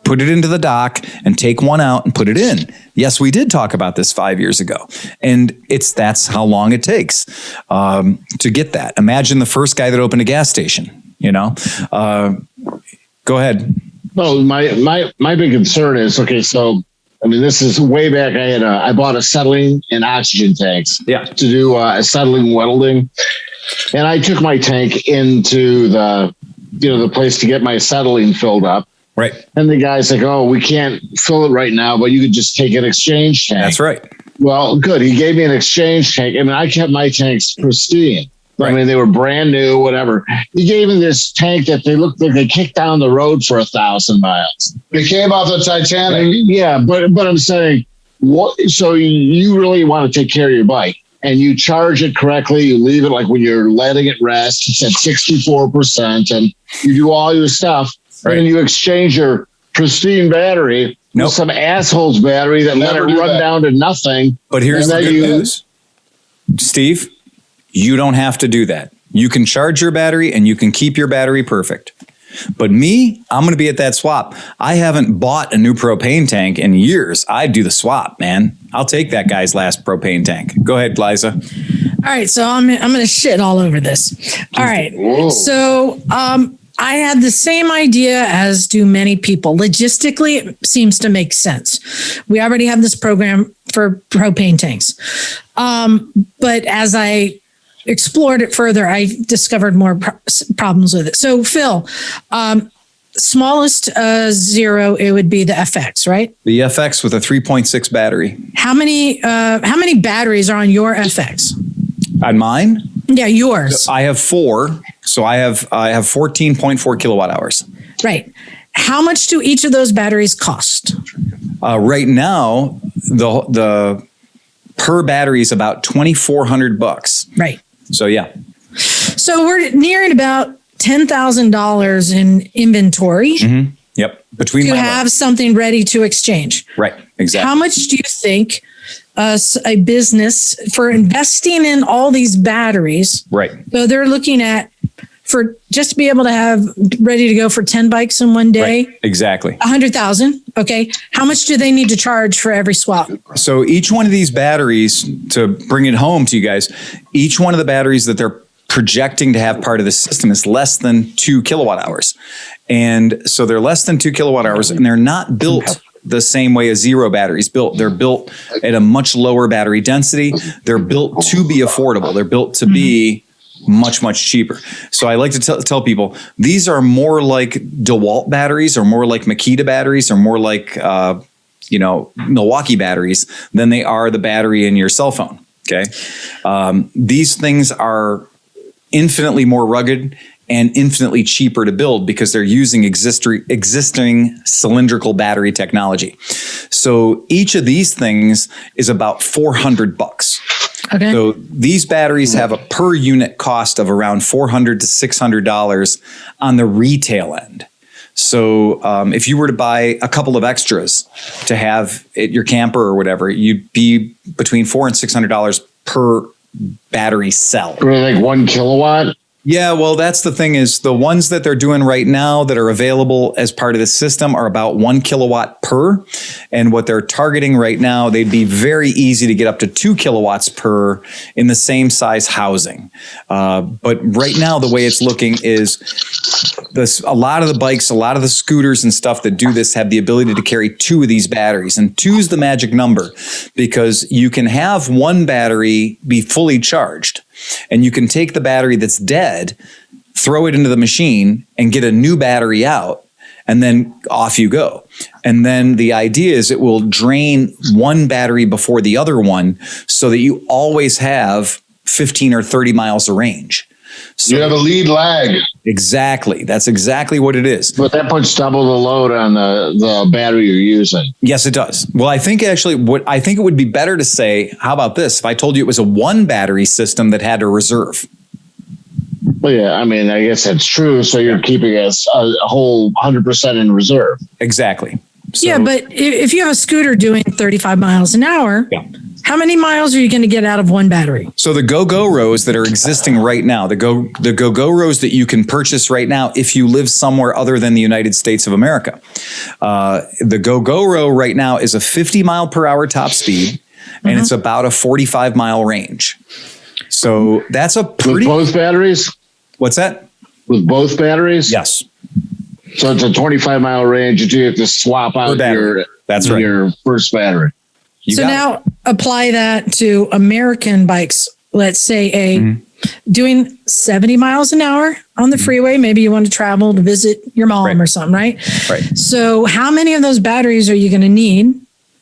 put it into the dock, and take one out and put it in. Yes, we did talk about this 5 years ago. And that's how long it takes to get that. Imagine the first guy that opened a gas station, Go ahead. No, my big concern is, okay, so, I mean, this is way back. I bought acetylene and oxygen tanks to do acetylene welding. And I took my tank into the place to get my acetylene filled up. Right. And the guy's like, oh, we can't fill it right now, but you could just take an exchange tank. That's right. Well, good. He gave me an exchange tank. I mean, I kept my tanks pristine. Right. I mean, they were brand new, whatever. He gave me this tank that they looked like they kicked down the road for 1,000 miles. It came off the Titanic. Yeah, but I'm saying, what? So you really want to take care of your bike, and you charge it correctly. You leave it like when you're letting it rest. It's at 64%, and you do all your stuff. Right. And you exchange your pristine battery with some asshole's battery that let it run down to nothing. But here's the good news, Steve. You don't have to do that. You can charge your battery and you can keep your battery perfect. But me, I'm going to be at that swap. I haven't bought a new propane tank in years. I do the swap, man. I'll take that guy's last propane tank. Go ahead, Liza. All right. So I'm going to shit all over this. All right. Whoa. So I had the same idea as do many people. Logistically, it seems to make sense. We already have this program for propane tanks. But as I explored it further, I discovered more problems with it. So, Phil, smallest zero, it would be the FX, right? The FX with a 3.6 battery. How many batteries are on your FX? On mine? Yeah, yours. I have 4. So I have 14.4 kilowatt hours. Right. How much do each of those batteries cost? Right now, the per battery is about $2,400. Right. So yeah. So we're nearing about $10,000 in inventory. Mm-hmm. Yep. Between to have something ready to exchange. Right. Exactly. How much do you think a business for investing in all these batteries? Right. So they're looking at for just to be able to have ready to go for 10 bikes in one day. Right. Exactly. 100,000. Okay. How much do they need to charge for every swap? So each one of these batteries, to bring it home to you guys, each one of the batteries that they're projecting to have part of the system is less than 2 kilowatt hours. And so they're less than 2 kilowatt hours, and they're not built the same way as zero batteries built. They're built at a much lower battery density. They're built to be affordable. They're built to be much, much cheaper. So I like to tell people, these are more like DeWalt batteries, or more like Makita batteries, or more like, Milwaukee batteries than they are the battery in your cell phone. Okay. These things are infinitely more rugged and infinitely cheaper to build because they're using existing cylindrical battery technology. So each of these things is about $400. Okay. So these batteries have a per unit cost of around $400 to $600 on the retail end. So if you were to buy a couple of extras to have at your camper or whatever, you'd be between $400 and $600 per battery cell. Like 1 kilowatt? Yeah, well, that's the thing is the ones that they're doing right now that are available as part of the system are about 1 kilowatt per. And what they're targeting right now, they'd be very easy to get up to 2 kilowatts per in the same size housing. But right now, the way it's looking is a lot of the bikes, a lot of the scooters and stuff that do this have the ability to carry 2 of these batteries. And 2 is the magic number because you can have one battery be fully charged. And you can take the battery that's dead, throw it into the machine, and get a new battery out, and then off you go. And then the idea is it will drain one battery before the other one so that you always have 15 or 30 miles of range. So you have a lead lag. Exactly. That's exactly what it is. But that puts double the load on the battery you're using. Yes, it does. Well, I think actually I think it would be better to say, how about this? If I told you it was a 1 battery system that had a reserve. Well, yeah, I mean, I guess that's true. So you're keeping a whole 100% in reserve. Exactly. So, yeah, but if you have a scooter doing 35 miles an hour, how many miles are you going to get out of one battery? So the go-go-ros that are existing right now, the go-go-ros that you can purchase right now if you live somewhere other than the United States of America. The go-go-ro right now is a 50 mile per hour top speed, and it's about a 45 mile range. So that's a pretty... With both batteries? What's that? With both batteries? Yes. So it's a 25 mile range. You have to swap out your first battery. So now apply that to American bikes. Let's say doing 70 miles an hour on the freeway. Maybe you want to travel to visit your mom or something, right? Right. So how many of those batteries are you going to need?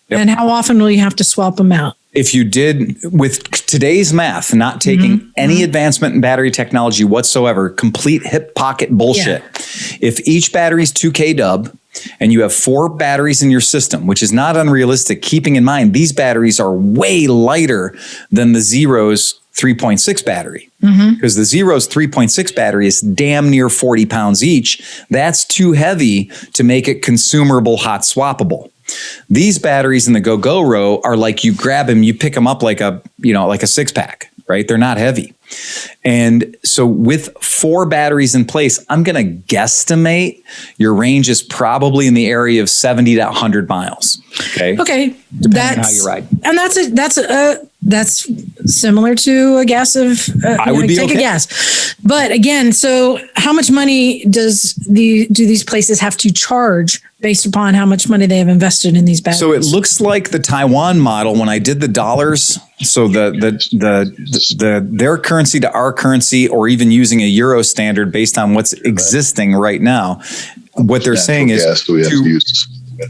Yep. And how often will you have to swap them out? If you did with today's math, not taking any advancement in battery technology whatsoever, complete hip pocket bullshit. Yeah. If each battery is 2 kW and you have 4 batteries in your system, which is not unrealistic, keeping in mind these batteries are way lighter than the Zero's 3.6 battery, because the Zero's 3.6 battery is damn near 40 pounds each. That's too heavy to make it consumable, hot swappable. These batteries in the go-go-ro are like you grab them, you pick them up like a 6-pack, right? They're not heavy. And so with 4 batteries in place, I'm going to guesstimate your range is probably in the area of 70 to 100 miles. Okay. Depending on how you ride. And that's similar to a guess of I would take a guess. But again, so how much money do these places have to charge based upon how much money they have invested in these batteries? So it looks like the Taiwan model when I did the dollars. So their currency to our currency, or even using a euro standard based on what's existing right now. What they're saying is to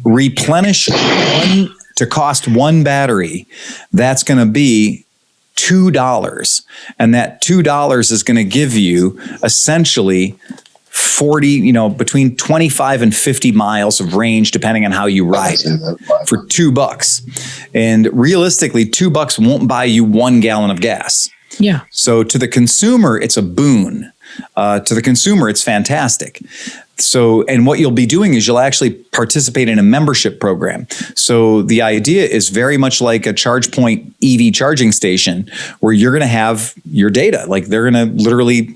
replenish to cost one battery, that's going to be $2. And that $2 is going to give you essentially 40, between 25 and 50 miles of range, depending on how you ride for $2. And realistically, $2 won't buy you 1 gallon of gas. Yeah. So to the consumer, it's a boon. To the consumer, it's fantastic. So, and what you'll be doing is you'll actually participate in a membership program. So the idea is very much like a charge point EV charging station where you're going to have your data. Like they're going to literally,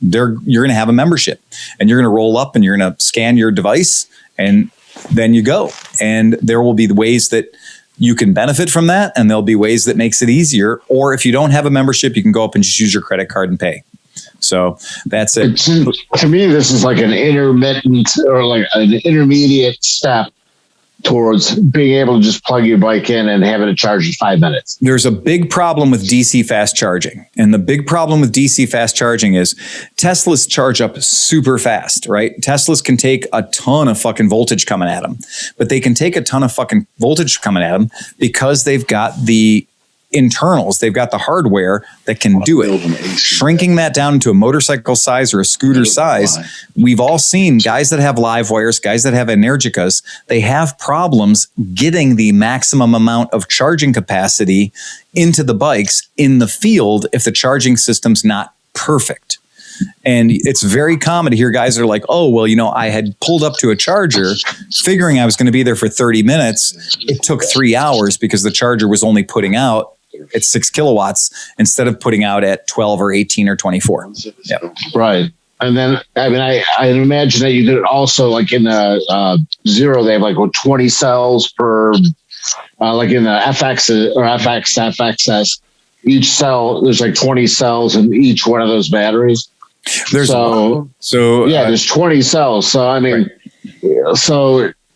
you're going to have a membership and you're going to roll up and you're going to scan your device and then you go. And there will be the ways that you can benefit from that. And there'll be ways that makes it easier. Or if you don't have a membership, you can go up and just use your credit card and pay. So that's it. To me, this is like an intermittent or like an intermediate step towards being able to just plug your bike in and have it charge in 5 minutes. There's a big problem with DC fast charging. And the big problem with DC fast charging is Teslas charge up super fast, right? Teslas can take a ton of fucking voltage coming at them, but they can take a ton of fucking voltage coming at them because they've got the internals, they've got the hardware that can do it. Shrinking that down to a motorcycle size or a scooter size, we've all seen guys that have live wires, guys that have Energicas, they have problems getting the maximum amount of charging capacity into the bikes in the field if the charging system's not perfect. And it's very common to hear guys that are like, oh, well, I had pulled up to a charger figuring I was going to be there for 30 minutes. It took 3 hours because the charger was only putting out at 6 kilowatts instead of putting out at 12 or 18 or 24. Yep. Right. And then, I imagine that you could also, like in the Zero, they have like 20 cells per, like in the FX or FXS, each cell, there's like 20 cells in each one of those batteries. There's 20 cells. So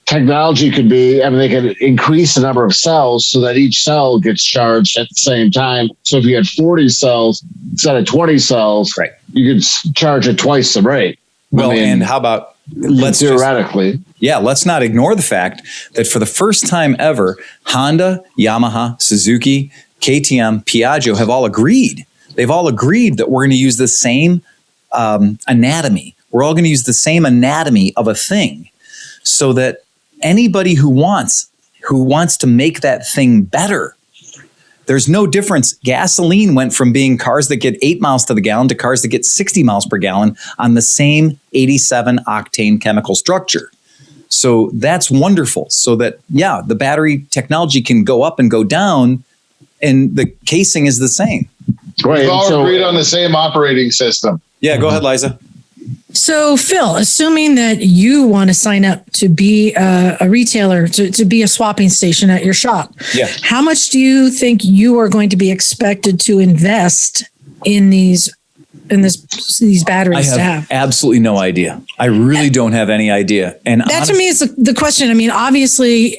technology could be, they could increase the number of cells so that each cell gets charged at the same time. So if you had 40 cells instead of 20 cells, right, you could charge at twice the rate. Well, and how about let's not ignore the fact that for the first time ever, Honda, Yamaha, Suzuki, KTM, Piaggio have all agreed. They've all agreed that we're going to use the same anatomy. We're all going to use the same anatomy of a thing so that anybody who wants to make that thing better There's no difference. Gasoline went from being cars that get 8 miles to the gallon to cars that get 60 miles per gallon on the same 87 octane chemical structure. So that's wonderful. So that, yeah, the battery technology can go up and go down, and the casing is the same. Right. We've all agreed on the same operating system. Yeah, go ahead, Liza. So, Phil, assuming that you want to sign up to be a retailer, to be a swapping station at your shop, Yeah. how much do you think you are going to be expected to invest in these batteries I to have have? absolutely no idea. I really don't have any idea. And That to me is the question. I mean, obviously,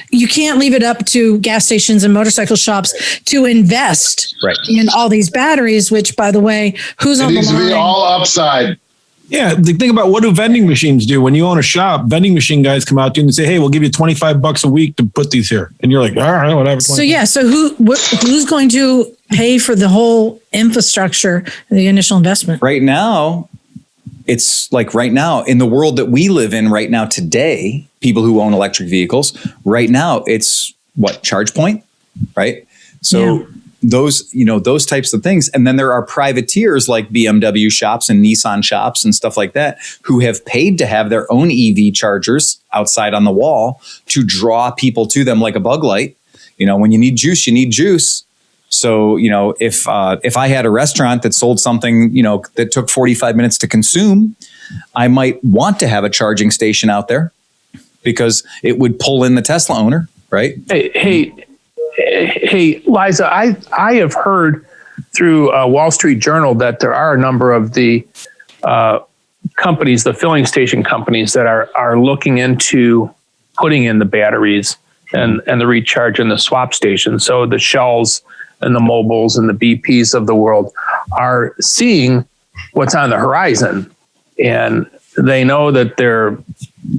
you can't leave it up to gas stations and motorcycle shops to invest in all these batteries, which, by the way, who's It on the needs to be line? all upside. Yeah, the thing about what do vending machines do? When you own a shop, vending machine guys come out to you and say, "Hey, we'll give you $25 a week to put these here," and you're like, "All right, whatever." So yeah, so who's going to pay for the whole infrastructure, the initial investment? right now, it's like right now in the world that we live in right now today, people who own electric vehicles, right now, it's what, charge point, right? So those types of things. And then there are privateers like BMW shops and Nissan shops and stuff like that who have paid to have their own EV chargers outside on the wall to draw people to them like a bug light. When you need juice, you need juice. So, if I had a restaurant that sold something, that took 45 minutes to consume, I might want to have a charging station out there because it would pull in the Tesla owner, right? Hey, Liza, I have heard through Wall Street Journal that there are a number of the companies, the filling station companies, that are looking into putting in the batteries and the recharge and the swap stations. So the Shells and the Mobiles and the BPs of the world are seeing what's on the horizon, and they know that their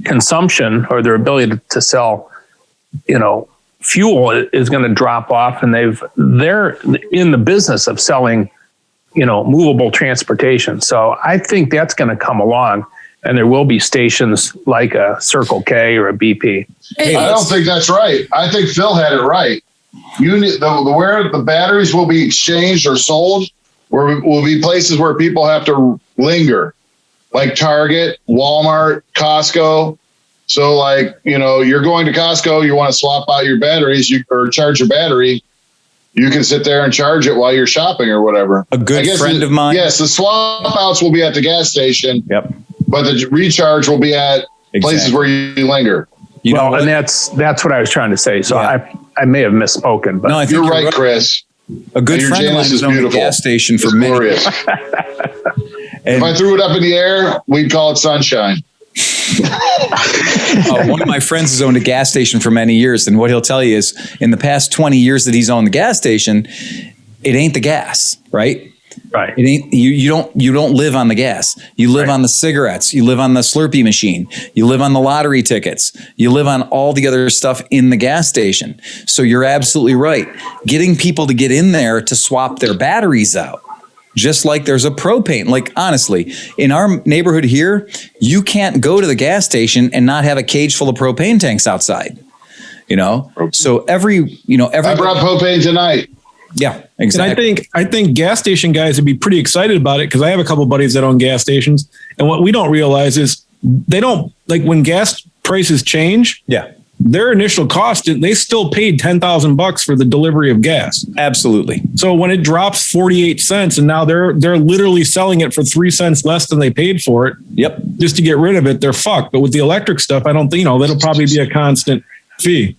consumption or their ability to sell, fuel is going to drop off, and they're in the business of selling, movable transportation. So I think that's going to come along, and there will be stations like a Circle K or a BP. I don't think that's right. I think Phil had it right. You need where the batteries will be exchanged or sold, will be places where people have to linger, like Target, Walmart, Costco. So you're going to Costco, you want to swap out your batteries or charge your battery. You can sit there and charge it while you're shopping or whatever. A good friend of mine. Yes, the swap outs will be at the gas station. Yep. But the recharge will be at places where you linger. And that's what I was trying to say. So I may have misspoken, but no, I think you're right, Chris. A good friend of mine is owned a gas station for many years. If I threw it up in the air, we'd call it sunshine. One of my friends has owned a gas station for many years, and what he'll tell you is in the past 20 years that he's owned the gas station, it ain't the gas, right? Right. It ain't you don't live on the gas. You live on the cigarettes, you live on the Slurpee machine, you live on the lottery tickets, you live on all the other stuff in the gas station. So you're absolutely right. Getting people to get in there to swap their batteries out. Just like there's a propane. Like, honestly, in our neighborhood here, you can't go to the gas station and not have a cage full of propane tanks outside. So I brought propane tonight. Yeah, exactly. And I think gas station guys would be pretty excited about it, because I have a couple buddies that own gas stations, and what we don't realize is they don't, like, when gas prices change. Yeah. Their initial cost, they still paid $10,000 for the delivery of gas. Absolutely. So when it drops 48 cents and now they're literally selling it for 3 cents less than they paid for it. Yep. Just to get rid of it, they're fucked. But with the electric stuff, I don't think, that'll probably be a constant fee.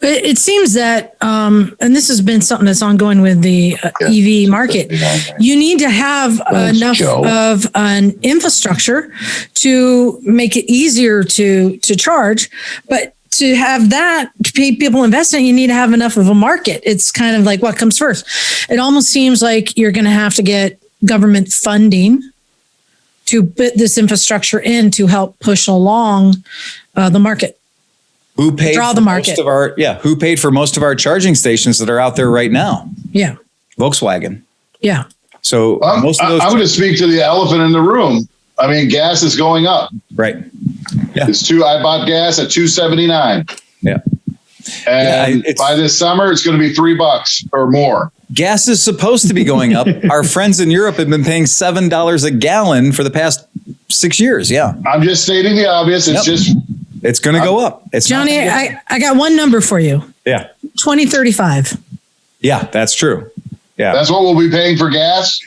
It seems that, and this has been something that's ongoing with the EV market, you need to have enough of an infrastructure to make it easier to charge. But to have that, to pay people invest in it, you need to have enough of a market. It's kind of like what comes first. It almost seems like you're going to have to get government funding to put this infrastructure in to help push along the market. Who paid who paid for most of our charging stations that are out there right now? Yeah. Volkswagen. Yeah. So most of those. I'm going to speak to the elephant in the room. I mean, gas is going up. Right. Yeah. I bought gas at $2.79. Yeah. And it's- by this summer, it's going to be $3 or more. Gas is supposed to be going up. Our friends in Europe have been paying $7 a gallon for the past 6 years. Yeah. I'm just stating the obvious. It's just It's going to go up. It's not Johnny, gonna go- I got one number for you. yeah. 2035. Yeah, that's true. Yeah. that's what we'll be paying for gas.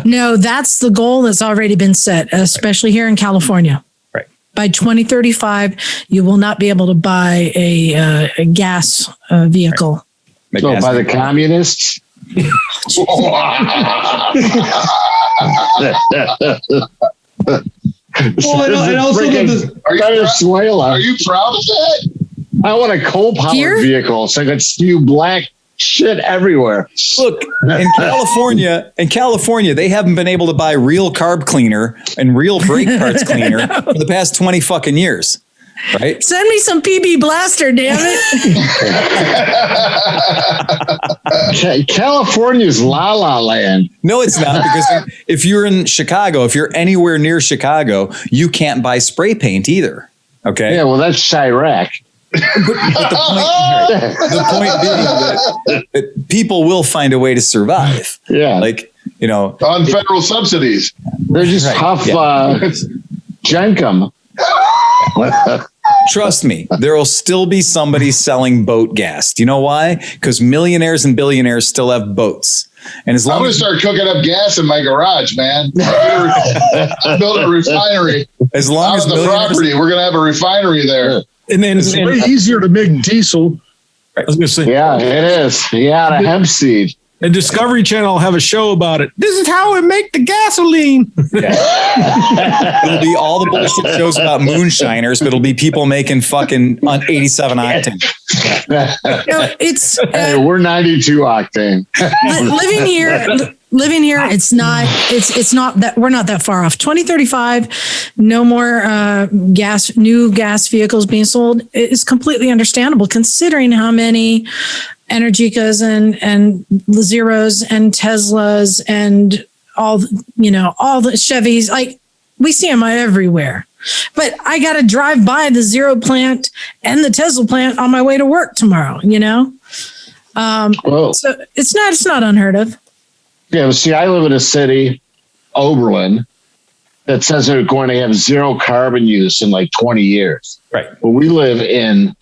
No, that's the goal that's already been set, especially here in California. Right. By 2035, you will not be able to buy a gas vehicle. Make So gas by the go up. communists. Well, and also Are you, Venezuela. are you proud of that? I want a coal-powered Here? vehicle so I could spew black shit everywhere. Look, in California, they haven't been able to buy real carb cleaner and real brake parts cleaner for the past 20 fucking years. Right? Send me some PB Blaster, damn it. California's La La Land. No, it's not, because if you're in Chicago, if you're anywhere near Chicago, you can't buy spray paint either. Okay. Yeah, well, that's Chirac. But the point being that people will find a way to survive. Yeah. Like, you know, On federal subsidies. They're just Right, tough yeah. jenkum. trust me, there will still be somebody selling boat gas. Do you know why? Because millionaires and billionaires still have boats. And as I'm long going to as, start cooking up gas in my garage, man. Build a refinery as long out as of the millionaires, property. We're going to have a refinery there. And then It's way easier to make diesel. I was going to say, Yeah, it is. Yeah, the hemp seed. and Discovery Channel will have a show about it. This is how we make the gasoline. it'll be all the bullshit shows about moonshiners, but it'll be people making fucking 87 octane. No, it's Hey, we're 92 octane. living here. It's not that we're not that far off. 2035, no more new gas vehicles being sold is completely understandable considering how many Energicas and Zeros and Teslas and all the Chevys, like we see them everywhere. But I got to drive by the Zero plant and the Tesla plant on my way to work tomorrow, Whoa. So it's not unheard of. Yeah, but see, I live in a city, Oberlin, that says they're going to have zero carbon use in like 20 years. Right. But we live in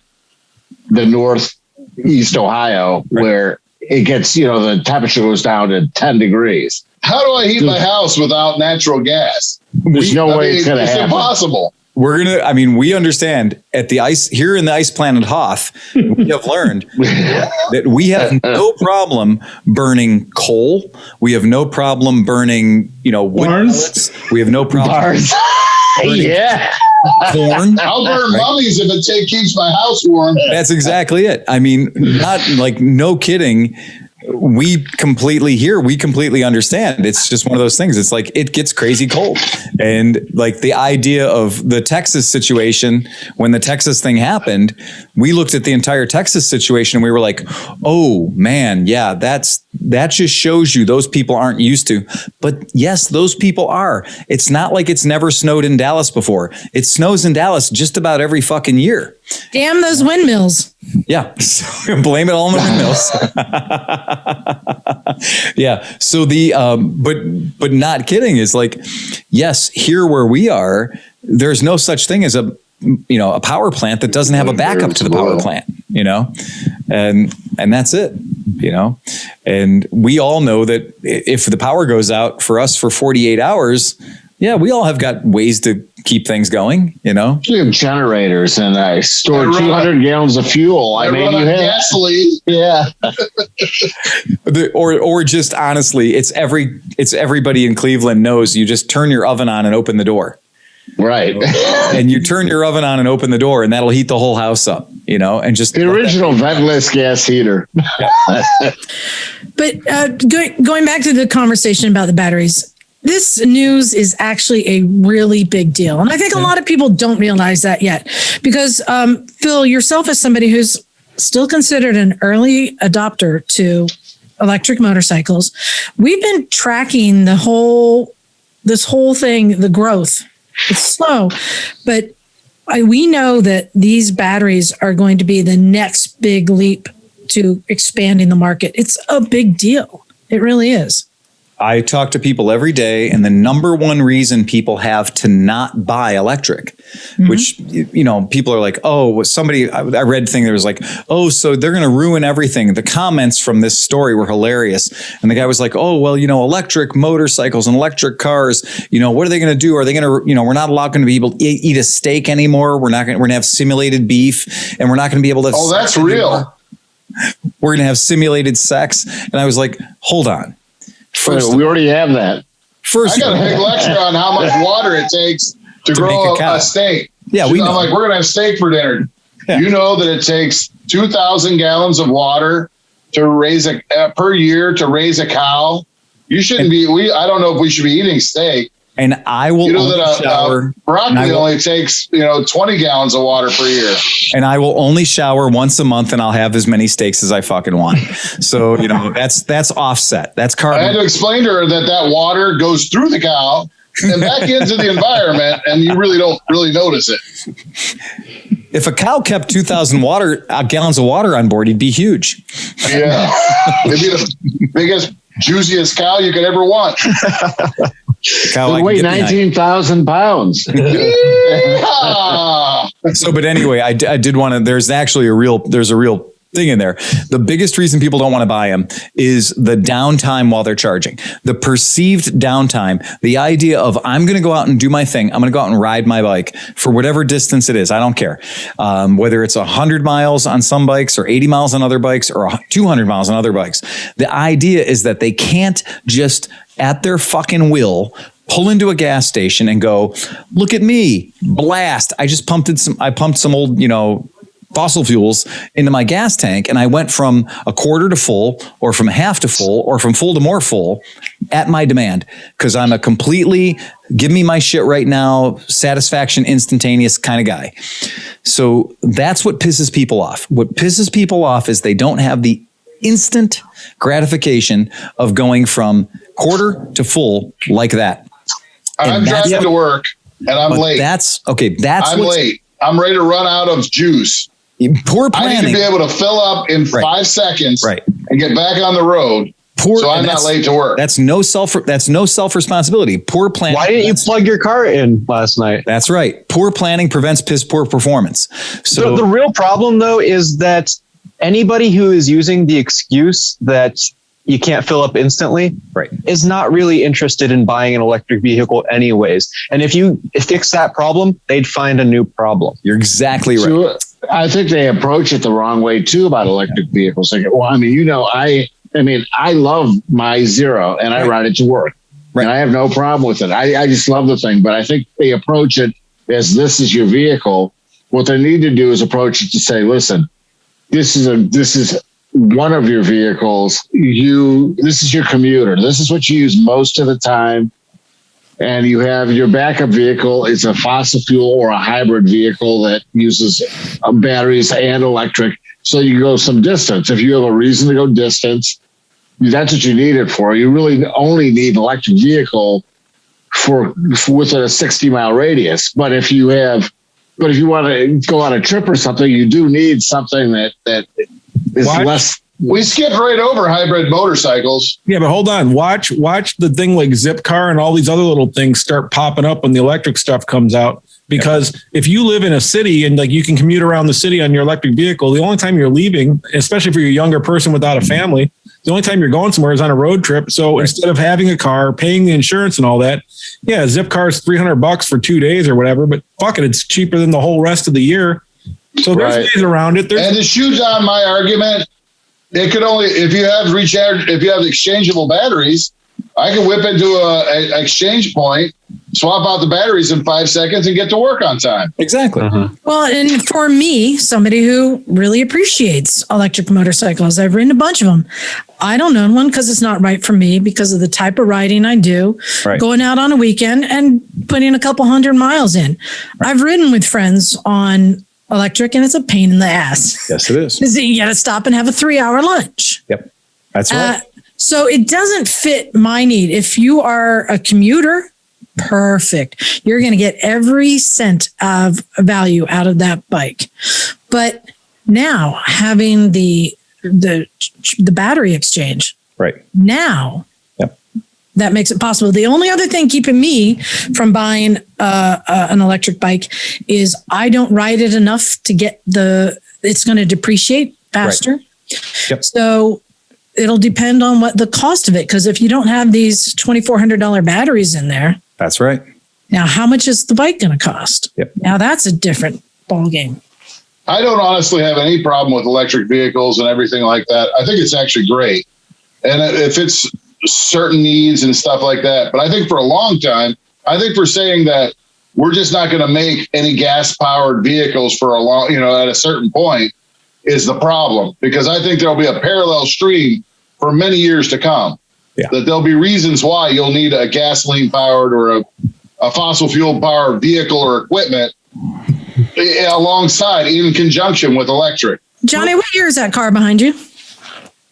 the northeast Ohio, where it gets, the temperature goes down to 10 degrees. How do I heat my house without natural gas? There's no way it's going to It's happen. impossible. We understand at the ice here in the ice planet Hoth, we have learned that we have no problem burning coal. We have no problem burning, wood Barns? pellets. We have no problem Bars. Yeah. corn. I'll burn mummies if it keeps my house warm. That's exactly it. I mean, not like, no kidding. We completely understand. It's just one of those things. It's like, it gets crazy cold. And like the idea of the Texas situation, when the Texas thing happened, we looked at the entire Texas situation and we were like, oh man, yeah, that just shows you those people aren't used to. But yes, those people are. It's not like it's never snowed in Dallas before. It snows in Dallas just about every fucking year. Damn those windmills. Yeah. So blame it all on the windmills. Yeah. So but not kidding is like, yes, here where we are, there's no such thing as a power plant that doesn't have a backup to the power plant, and that's it, and we all know that if the power goes out for us for 48 hours, yeah, we all have got ways to keep things going, We have generators and I store 200 gallons of fuel. I mean, run on gasoline. Yeah. or just honestly, it's everybody in Cleveland knows you just turn your oven on and open the door. Right. And you turn your oven on and open the door and that'll heat the whole house up, and just The original ventless gas heater. But going back to the conversation about the batteries, this news is actually a really big deal. And I think a lot of people don't realize that yet because, Phil, yourself as somebody who's still considered an early adopter to electric motorcycles, we've been tracking this whole thing, the growth. It's slow, but we know that these batteries are going to be the next big leap to expanding the market. It's a big deal. It really is. I talk to people every day, and the number one reason people have to not buy electric, which, people are like, oh, I read a thing that was like, oh, so they're going to ruin everything. The comments from this story were hilarious. And the guy was like, oh, well, electric motorcycles and electric cars, what are they going to do? Are they going to, we're not allowed going to be able to eat a steak anymore. We're going to have simulated beef, and we're not going to be able to. Oh, that's real. We're going to have simulated sex. And I was like, hold on. We already have that. I got a big lecture on how much water it takes to grow a steak. Yeah, we know. I'm like, we're going to have steak for dinner. Yeah. You know that it takes 2,000 gallons of water to raise per year to raise a cow. You shouldn't be. I don't know if we should be eating steak. And I will shower. Broccoli only takes 20 gallons of water per year. And I will only shower once a month, and I'll have as many steaks as I fucking want. So that's offset. That's carbon. I had to explain to her that water goes through the cow and back into the environment, and you really don't notice it. If a cow kept 2,000 gallons of water on board, he'd be huge. Yeah, it'd be the biggest, juiciest cow you could ever want. They weigh 19,000 pounds. So, but anyway, I did want to. There's actually a real thing in there. The biggest reason people don't want to buy them is the downtime while they're charging. The perceived downtime. The idea of I'm going to go out and do my thing. I'm going to go out and ride my bike for whatever distance it is. I don't care whether it's 100 miles on some bikes or 80 miles on other bikes or 200 miles on other bikes. The idea is that they can't just at their fucking will pull into a gas station and go, look at me, blast. I pumped some old, fossil fuels into my gas tank, and I went from a quarter to full, or from half to full, or from full to more full at my demand, because I'm a completely give me my shit right now, satisfaction instantaneous kind of guy. So that's what pisses people off. What pisses people off is they don't have the instant gratification of going from quarter to full like that. I'm driving to work and I'm late. I'm late. I'm ready to run out of juice. Poor planning. I need to be able to fill up in 5 seconds and get back on the road. So I'm not late to work. That's no self responsibility. Poor planning. Why didn't you plug your car in last night? That's right. Poor planning prevents piss poor performance. So the real problem though is that anybody who is using the excuse that you can't fill up instantly is not really interested in buying an electric vehicle anyways. And if you fix that problem, they'd find a new problem. You're exactly right. So I think they approach it the wrong way too about electric vehicles. Like, well, I love my Zero and I ride it to work. And I have no problem with it. I just love the thing, but I think they approach it as this is your vehicle. What they need to do is approach it to say, listen, this is one of your vehicles. This is your commuter. This is what you use most of the time. And you have your backup vehicle. It's a fossil fuel or a hybrid vehicle that uses batteries and electric. So you go some distance. If you have a reason to go distance, that's what you need it for. You really only need an electric vehicle for within a 60-mile radius. But if you want to go on a trip or something, you do need something that is less. We skipped right over hybrid motorcycles. Yeah, but hold on. Watch the thing like Zipcar and all these other little things start popping up when the electric stuff comes out. Because if you live in a city and like you can commute around the city on your electric vehicle, the only time you're leaving, especially for your younger person without a family, the only time you're going somewhere is on a road trip. So instead of having a car, paying the insurance and all that, Zipcar is $300 for 2 days or whatever. But fuck it, it's cheaper than the whole rest of the year. So there's ways around it. And to shoot down my argument, it could only if you have exchangeable batteries. I can whip into an exchange point, swap out the batteries in 5 seconds, and get to work on time. Exactly. Well, and for me, somebody who really appreciates electric motorcycles, I've ridden a bunch of them. I don't own one because it's not right for me because of the type of riding I do, going out on a weekend and putting a couple 100 miles in. I've ridden with friends on electric, and it's a pain in the ass. Yes, it is. You got to stop and have a 3-hour lunch. Yep, that's right. So it doesn't fit my need. If you are a commuter perfect. You're going to get every cent of value out of that bike. But now having the battery exchange, Right. now Yep. that makes it possible. The only other thing keeping me from buying an electric bike is I don't ride it enough to get it's going to depreciate faster. Yep. So it'll depend on what the cost of it. Because if you don't have these $2,400 batteries in there, That's right. now how much is the bike going to cost? Yep. Now that's a different ballgame. I don't honestly have any problem with electric vehicles and everything like that. I think it's actually great. And if it's certain needs and stuff like that, but I think for a long time, I think we're saying that we're just not going to make any gas powered vehicles for a long, at a certain point is the problem, because I think there'll be a parallel stream for many years to come. Yeah. That there'll be reasons why you'll need a gasoline powered or a fossil fuel powered vehicle or equipment alongside, in conjunction with electric. Johnny, what year is that car behind you?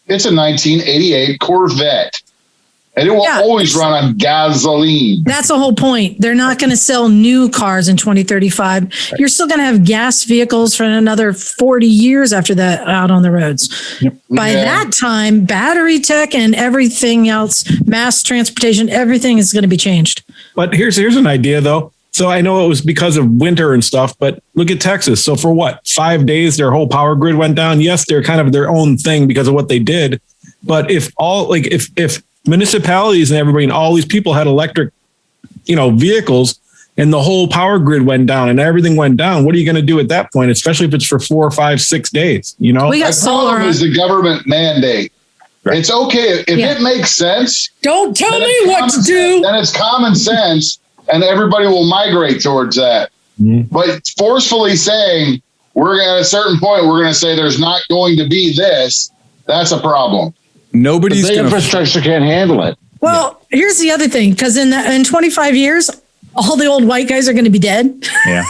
It's a 1988 Corvette, and it will always run on gasoline. That's the whole point. They're not going to sell new cars in 2035. Right. You're still going to have gas vehicles for another 40 years after that out on the roads. Yep. By that time, battery tech and everything else, mass transportation, everything is going to be changed. But here's an idea, though. So I know it was because of winter and stuff, but look at Texas. So for 5 days, their whole power grid went down. Yes, they're kind of their own thing because of what they did. But if municipalities and everybody and all these people had electric, vehicles, and the whole power grid went down and everything went down, what are you going to do at that point? Especially if it's for 4, 5, 6 days, We got the solar. problem is the government mandate. Right. It's okay if it makes sense. Don't tell me what to do. Then it's common sense. And everybody will migrate towards that. Mm-hmm. But forcefully saying we're at a certain point, we're going to say there's not going to be this. That's a problem. Nobody's the infrastructure can't handle it. Well, here's the other thing, because in 25 years, all the old white guys are going to be dead. Yeah.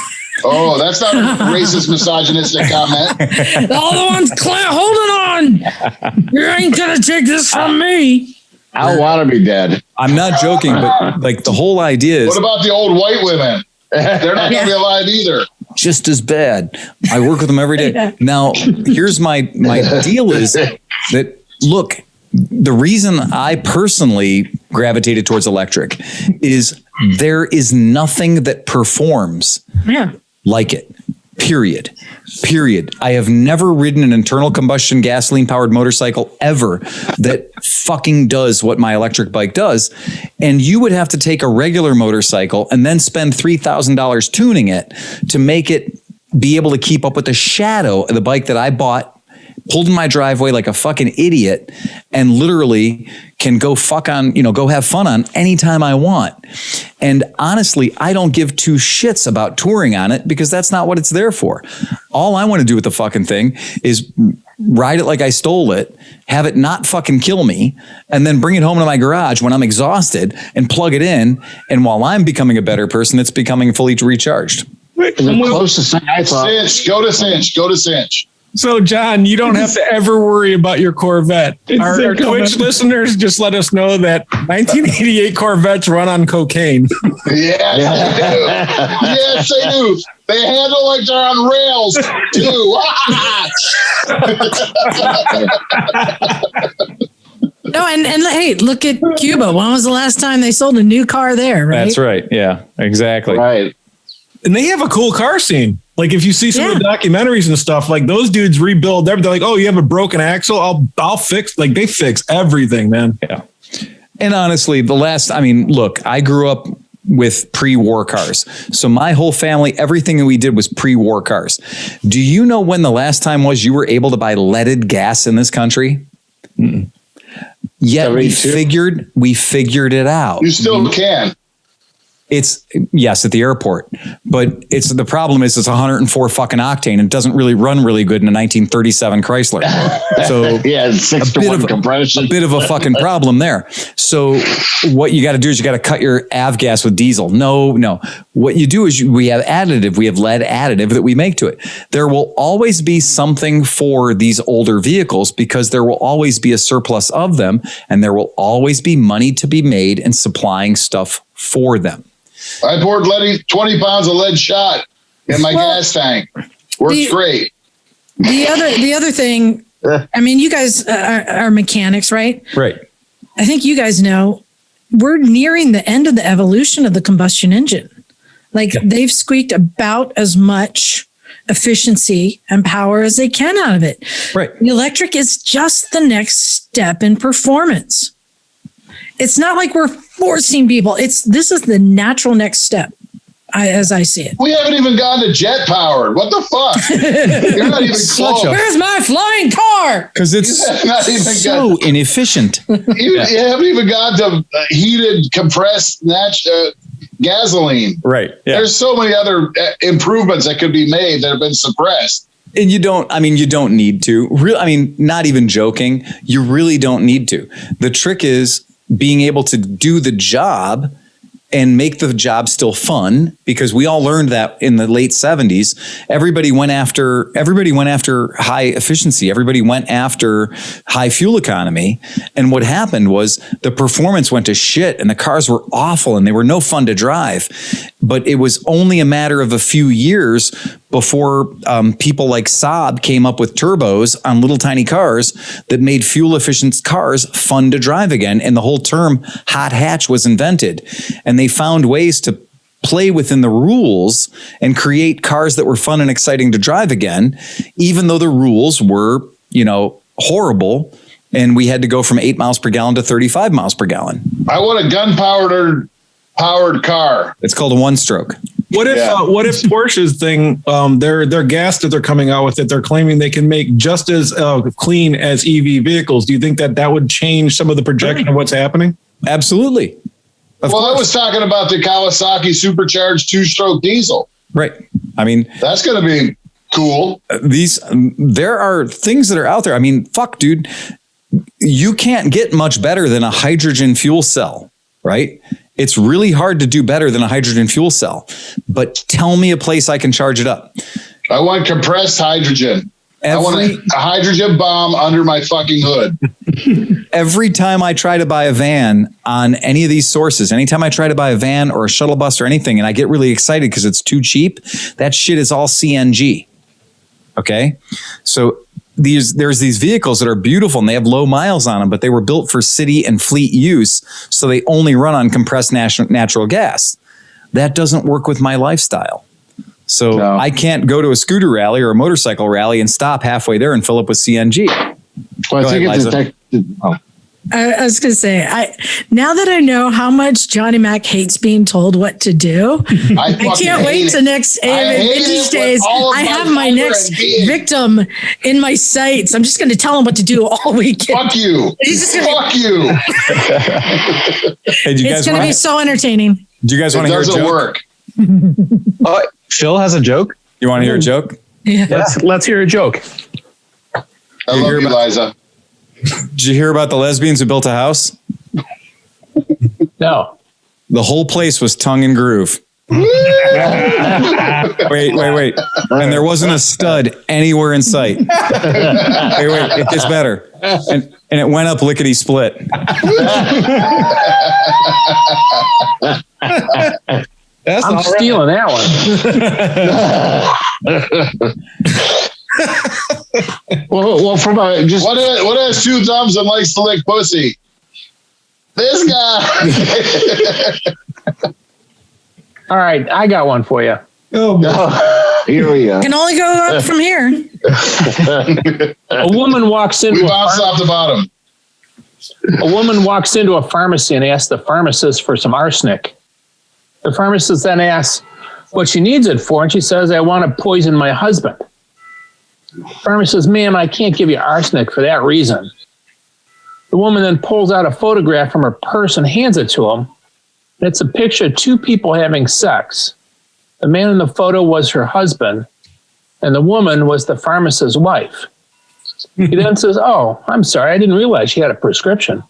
Oh, that's not a racist, misogynistic comment. All the ones holding on. You ain't going to take this from me. I don't want to be dead. I'm not joking, but the whole idea is. What about the old white women? They're not going to be alive either. Just as bad. I work with them every day. Yeah. Now, here's my deal is that, look, the reason I personally gravitated towards electric is there is nothing that performs like it. Period. I have never ridden an internal combustion gasoline powered motorcycle ever that fucking does what my electric bike does. And you would have to take a regular motorcycle and then spend $3,000 tuning it to make it be able to keep up with the shadow of the bike that I bought, pulled in my driveway like a fucking idiot, and literally can go go have fun on anytime I want. And honestly, I don't give two shits about touring on it because that's not what it's there for. All I want to do with the fucking thing is ride it like I stole it, have it not fucking kill me, and then bring it home to my garage when I'm exhausted and plug it in. And while I'm becoming a better person, it's becoming fully recharged. The closest thing I thought. Cinch, go to Cinch. So, John, you don't have to ever worry about your Corvette. Our Twitch listeners just let us know that 1988 Corvettes run on cocaine. Yes, they do. Yes, they do. They handle like they're on rails, too. No, and hey, look at Cuba. When was the last time they sold a new car there, right? That's right. Yeah, exactly. Right. And they have a cool car scene. Like if you see some of the documentaries and stuff, like those dudes rebuild everything. They're like, oh, you have a broken axle? I'll fix. Like they fix everything, man. Yeah. And honestly, look, I grew up with pre-war cars. So my whole family, everything that we did was pre-war cars. Do you know when the last time was you were able to buy leaded gas in this country? Mm-mm. Yet we figured it out. You still can. It's yes at the airport, but the problem is it's 104 fucking octane and it doesn't really run really good in a 1937 Chrysler. So yeah, 6-to-1 compression. A bit of a fucking problem there. So what you got to do is you got to cut your avgas with diesel. No. What you do is we have additive. We have lead additive that we make to it. There will always be something for these older vehicles because there will always be a surplus of them, and there will always be money to be made in supplying stuff for them. I poured 20 pounds of lead shot in my gas tank. Works great. The other thing, I mean, you guys are mechanics, right? Right. I think you guys know we're nearing the end of the evolution of the combustion engine. Like they've squeaked about as much efficiency and power as they can out of it. Right. The electric is just the next step in performance. It's not like we're forcing people. This is the natural next step, as I see it. We haven't even gone to jet powered. What the fuck? You're not even close. Where's my flying car? Because it's so inefficient. You haven't even gone to heated, compressed gasoline. Right. Yeah. There's so many other improvements that could be made that have been suppressed. And you don't need to. Not even joking. You really don't need to. The trick is being able to do the job and make the job still fun, because we all learned that in the late 70s, everybody went after high efficiency. Everybody went after high fuel economy. And what happened was the performance went to shit and the cars were awful and they were no fun to drive. But it was only a matter of a few years before people like Saab came up with turbos on little tiny cars that made fuel efficient cars fun to drive again. And the whole term hot hatch was invented. And they found ways to play within the rules and create cars that were fun and exciting to drive again, even though the rules were, horrible. And we had to go from 8 miles per gallon to 35 miles per gallon. I want a gun-powered car. It's called a one-stroke. What if Porsche's thing, their gas that they're coming out with, that they're claiming they can make just as clean as EV vehicles? Do you think that would change some of the projection of what's happening? Absolutely. I was talking about the Kawasaki supercharged 2-stroke diesel. Right. That's going to be cool. There are things that are out there. Fuck, dude. You can't get much better than a hydrogen fuel cell, right? It's really hard to do better than a hydrogen fuel cell. But tell me a place I can charge it up. I want compressed hydrogen. I want a hydrogen bomb under my fucking hood. Every time I try to buy a van on any of these sources, anytime I try to buy a van or a shuttle bus or anything, and I get really excited because it's too cheap, that shit is all CNG. Okay? So there's these vehicles that are beautiful and they have low miles on them, but they were built for city and fleet use, so they only run on compressed natural gas. That doesn't work with my lifestyle. So no. I can't go to a scooter rally or a motorcycle rally and stop halfway there and fill up with CNG. Well, I think it's I was going to say, now that I know how much Johnny Mac hates being told what to do, I can't wait to next AMA Vintage Days. I have my next victim in my sights. I'm just going to tell him what to do all weekend. Fuck you. Fuck you. Hey, it's going to be so entertaining. Do you guys want to hear a joke? It doesn't work. Phil has a joke. You want to hear a joke? Yeah. Let's hear a joke. I love you, Liza. Did you hear about the lesbians who built a house? No. The whole place was tongue and groove. Wait. And there wasn't a stud anywhere in sight. Wait, it gets better. And it went up lickety split. I'm stealing that one. well, from just what has 2 thumbs and likes to lick pussy? This guy. All right, I got one for you. Oh, here we go. Can only go up from here. A woman walks into we bounced off the bottom. A woman walks into a pharmacy and asks the pharmacist for some arsenic. The pharmacist then asks what she needs it for, and she says, "I want to poison my husband." The pharmacist says, "Ma'am, I can't give you arsenic for that reason." The woman then pulls out a photograph from her purse and hands it to him. It's a picture of 2 people having sex. The man in the photo was her husband, and the woman was the pharmacist's wife. He then says, "Oh, I'm sorry, I didn't realize she had a prescription."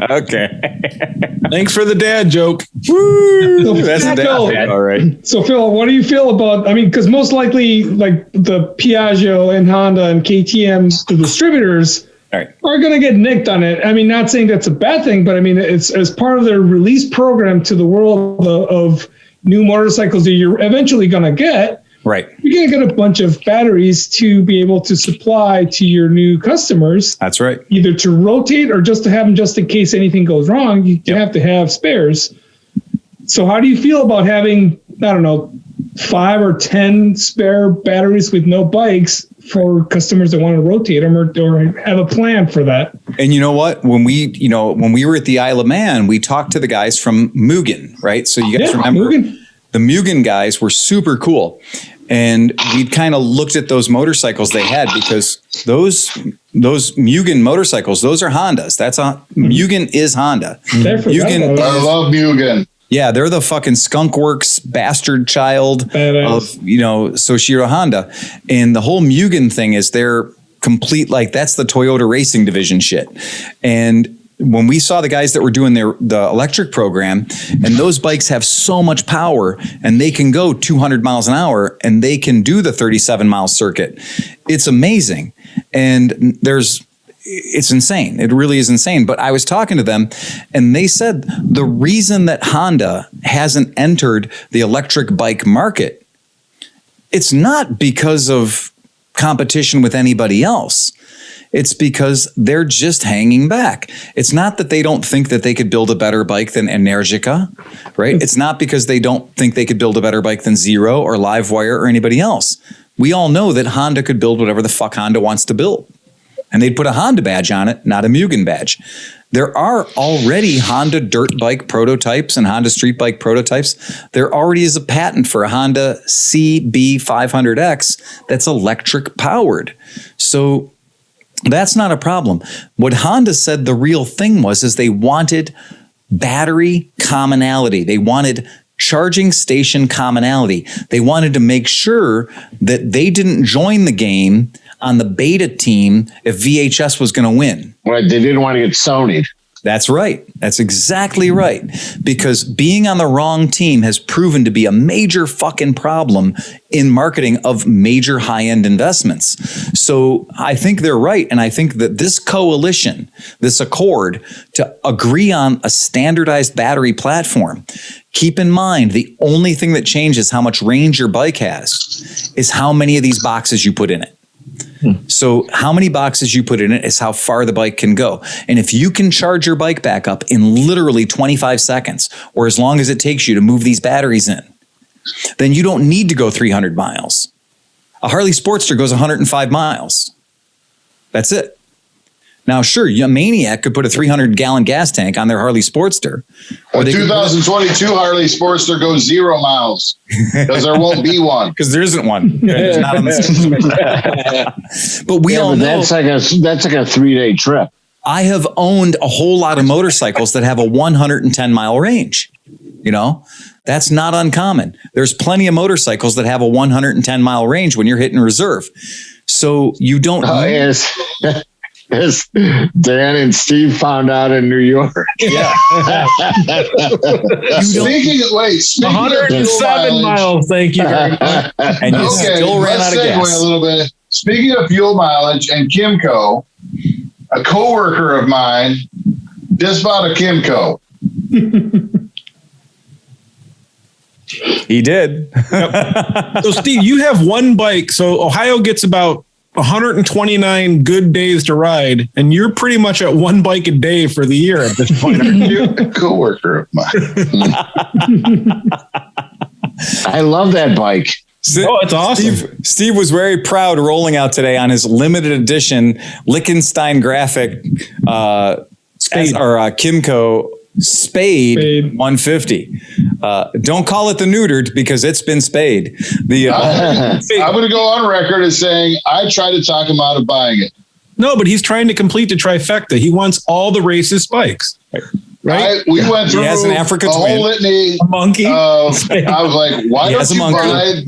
Okay. Thanks for the dad joke. So, That's a dad. All right. So Phil, what do you feel about, because most likely like the Piaggio and Honda and KTM, the distributors, are going to get nicked on it. I mean, not saying that's a bad thing, but I mean, it's as part of their release program to the world of new motorcycles that you're eventually going to get. Right. You're going to get a bunch of batteries to be able to supply to your new customers. That's right. Either to rotate or just to have them just in case anything goes wrong. You have to have spares. So how do you feel about having, I don't know, 5 or 10 spare batteries with no bikes for customers that want to rotate them or have a plan for that? And you know what? When we were at the Isle of Man, we talked to the guys from Mugen, right? So you guys remember Mugen? The Mugen guys were super cool. And we'd kind of looked at those motorcycles they had because those Mugen motorcycles, those are Hondas. Mugen is Honda. Mugen, I love Mugen. Yeah, they're the fucking skunk works bastard child of, Soichiro Honda. And the whole Mugen thing is they're complete, like that's the Toyota racing division shit. And when we saw the guys that were doing the electric program, and those bikes have so much power and they can go 200 miles an hour and they can do the 37-mile circuit. It's amazing. And it's insane. It really is insane. But I was talking to them and they said the reason that Honda hasn't entered the electric bike market, it's not because of competition with anybody else. It's because they're just hanging back. It's not that they don't think that they could build a better bike than Energica, right? It's not because they don't think they could build a better bike than Zero or Livewire or anybody else. We all know that Honda could build whatever the fuck Honda wants to build. And they'd put a Honda badge on it, not a Mugen badge. There are already Honda dirt bike prototypes and Honda street bike prototypes. There already is a patent for a Honda CB500X that's electric powered. So that's not a problem. What Honda said the real thing is they wanted battery commonality. They wanted charging station commonality. They wanted to make sure that they didn't join the game on the beta team if VHS was going to win. Right. They didn't want to get Sony'd. That's right. That's exactly right. Because being on the wrong team has proven to be a major fucking problem in marketing of major high-end investments. So I think they're right. And I think that this coalition, this accord to agree on a standardized battery platform, keep in mind, the only thing that changes how much range your bike has is how many of these boxes you put in it. So how many boxes you put in it is how far the bike can go. And if you can charge your bike back up in literally 25 seconds, or as long as it takes you to move these batteries in, then you don't need to go 300 miles. A Harley Sportster goes 105 miles. That's it. Now, sure, a Maniac could put a 300-gallon gas tank on their Harley Sportster. Or 2022 Harley Sportster goes 0 miles because there won't be one. Because there isn't one. There's not on the But we all know that's like a 3-day trip. I have owned a whole lot of motorcycles that have a 110-mile range. That's not uncommon. There's plenty of motorcycles that have a 110-mile range when you're hitting reserve. So you don't. As Dan and Steve found out in New York. Yeah. Speaking 107 miles. Thank you very much. And you still ran out of gas. A little bit. Speaking of fuel mileage and Kimco, a coworker of mine just bought a Kimco. He did. So Steve, you have one bike. So Ohio gets about 129 good days to ride, and you're pretty much at one bike a day for the year at this point, aren't you? A coworker of mine. I love that bike. It's awesome. Steve was very proud rolling out today on his limited edition Lichtenstein graphic Kimco Spade 150. Don't call it the neutered because it's been spayed. I'm going to go on record as saying I tried to talk him out of buying it. No, but he's trying to complete the trifecta. He wants all the races spikes. Right? We went through an Africa a whole litany. A monkey. I was like, why don't you buy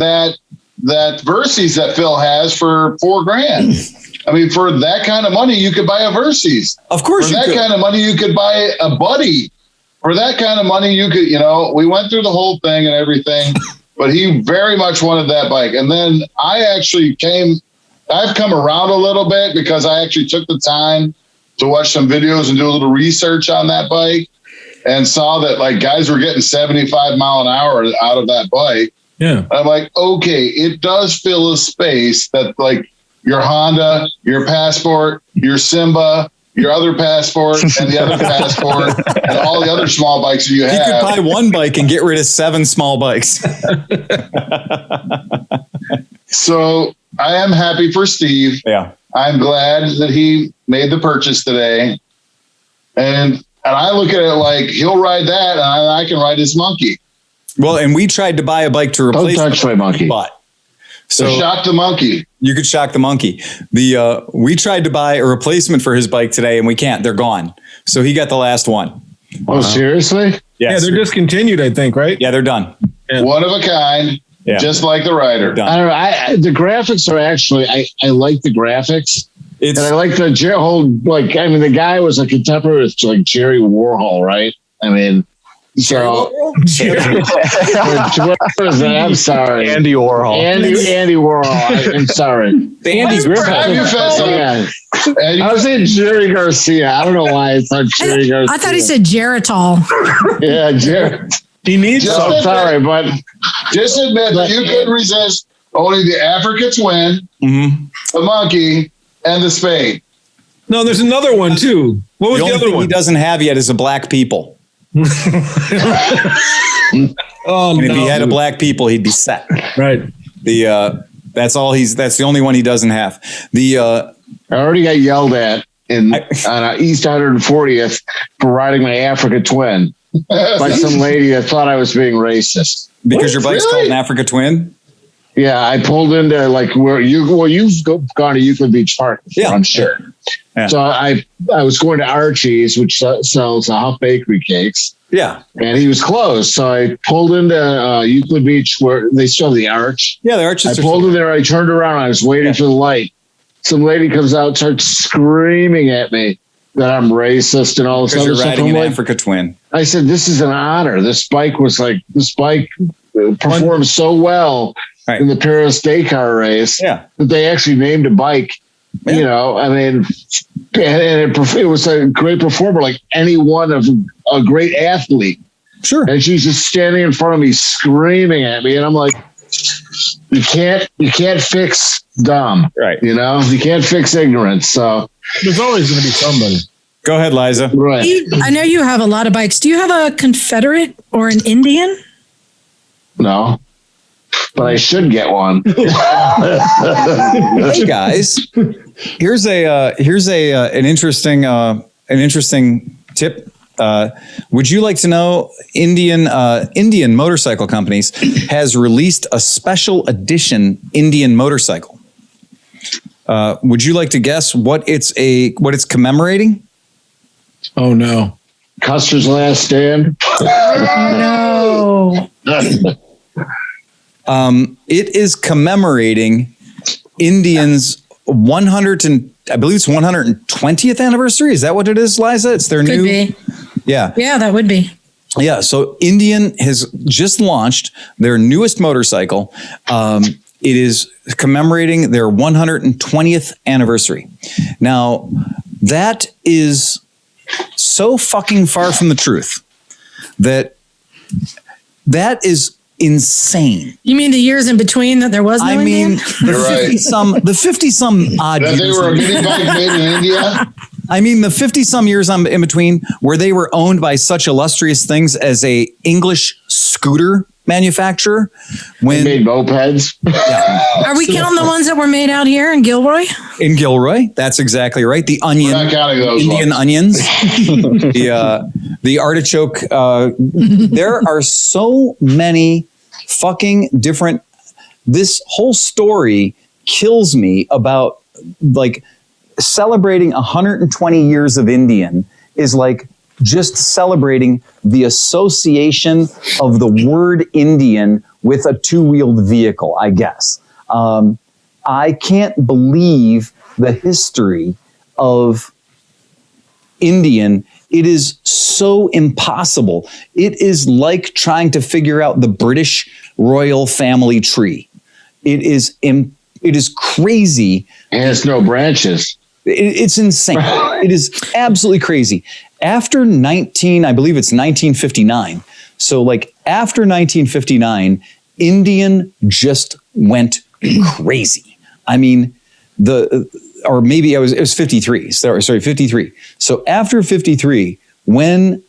that Versys that Phil has for $4,000? I mean, for that kind of money, you could buy a Versys. Of course you could. For that kind of money, you could buy a Buddy. For that kind of money, you could, we went through the whole thing and everything, but he very much wanted that bike. And then I actually came I've come around a little bit because I actually took the time to watch some videos and do a little research on that bike and saw that like guys were getting 75 mile an hour out of that bike. Yeah. I'm like, okay, it does fill a space that like your Honda, your Passport, your Simba, your other Passport, and the other Passport, and all the other small bikes that you have. You could buy one bike and get rid of 7 small bikes. So I am happy for Steve. Yeah. I'm glad that he made the purchase today. And I look at it like he'll ride that and I can ride his monkey. Well, and we tried to buy a bike to replace Don't touch my monkey. But So shock the monkey. You could shock the monkey. We tried to buy a replacement for his bike today and we can't. They're gone. So he got the last one. Oh, seriously? Yes. Yeah, they're discontinued, I think, right? Yeah, they're done. Yeah. One of a kind. Yeah. Just like the rider. Done. I don't know. The graphics are actually, I like the graphics. It's And I like the whole, like, I mean, the guy was a contemporary with like Jerry Warhol, right? I mean, so. What is that? I'm sorry. Andy Warhol. Andy Warhol. I'm sorry. Andy Griffith. Have you fessed Yeah. And I was saying Jerry Garcia. I don't know why I thought Jerry Garcia. I thought he said Geritol. Yeah, Jerry. He needs Just I'm sorry, but Just admit that you could resist only the African twin, the monkey, and the spade. No, there's another one too. What was the the, only other thing one? he doesn't have yet is a black people. Oh, And if he no. had a black people, he'd be set. Right. That's the only one he doesn't have. I already got yelled at on East 140th for riding my Africa twin by some lady that thought I was being racist. Because your bike's Really? called an Africa Twin? Yeah, I pulled into like where you've gone to Euclid Beach Park before, Yeah. I'm sure. Yeah. So I was going to Archie's, which sells Huff Bakery cakes, Yeah. and he was closed. So I pulled into Euclid Beach where they still have the arch. Yeah, the arches I are pulled in there. I turned around. I was waiting for the light. Some lady comes out, starts screaming at me that I'm racist and all this because other you're stuff. riding I'm an like, Africa Twin. I said, this is an honor. This bike performed so well Right. in the Paris Dakar race Yeah. that they actually named a bike. Yeah. You know, I mean, and it was a great performer, like any one of a great athlete. Sure. And she's just standing in front of me, screaming at me, and I'm like, you can't fix dumb, Right. you know, you can't fix ignorance. So There's always going to be somebody. Go ahead, Liza. right. I know you have a lot of bikes. Do you have a Confederate or an Indian? No, but I should get one. Hey guys, here's an interesting tip. Would you like to know Indian motorcycle companies has released a special edition Indian motorcycle? Would you like to guess what it's commemorating? Oh no. Custer's Last Stand. No. It is commemorating Indians' 120th anniversary. Is that what it is, Liza? It's their Could new. be. Yeah. Yeah, that would be. Yeah. So Indian has just launched their newest motorcycle. It is commemorating their 120th anniversary. Now, that is so fucking far from the truth that is insane. You mean the years in between that there was no I mean, Indian? the 50 some odd That they years. were a mini bike made in India. I mean, the 50 some years in between where they were owned by such illustrious things as a English scooter manufacturer. They When made mopeds. Are we counting the ones that were made out here in Gilroy? in Gilroy, that's exactly right. The onion, We're not counting those Indian ones. onions, the artichoke. There are so many fucking different. This whole story kills me about like celebrating 120 years of Indian is like just celebrating the association of the word Indian with a two-wheeled vehicle, I guess. I can't believe the history of Indian. It is so impossible. It is like trying to figure out the British royal family tree. It is It is crazy. And it's no branches. It's insane. It is absolutely crazy. After I believe it's 1959. So like after 1959, Indian just went crazy. I mean, or maybe it was 53. Sorry, 53. So after 53, when,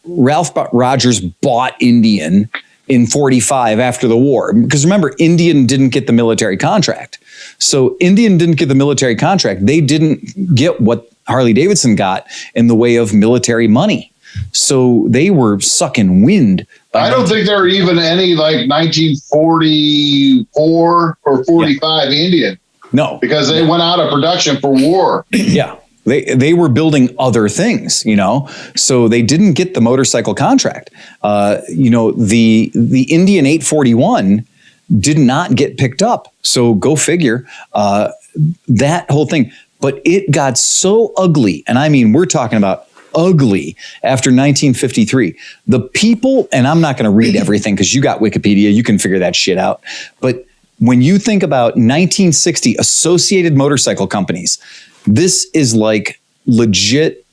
Ralph Rogers bought Indian in 45 after the war, because remember, Indian didn't get the military contract. So Indian didn't get the military contract. They didn't get what Harley Davidson got in the way of military money. So they were sucking wind. I don't think there are even any like 1944 or 45 Indian. No, because they went out of production for war. Yeah. They were building other things, so they didn't get the motorcycle contract. The Indian 841 did not get picked up. So go figure that whole thing. But it got so ugly. And I mean, we're talking about ugly after 1953. The people, and I'm not going to read everything because you got Wikipedia, you can figure that shit out. But when you think about 1960 Associated Motorcycle Companies, this is like legit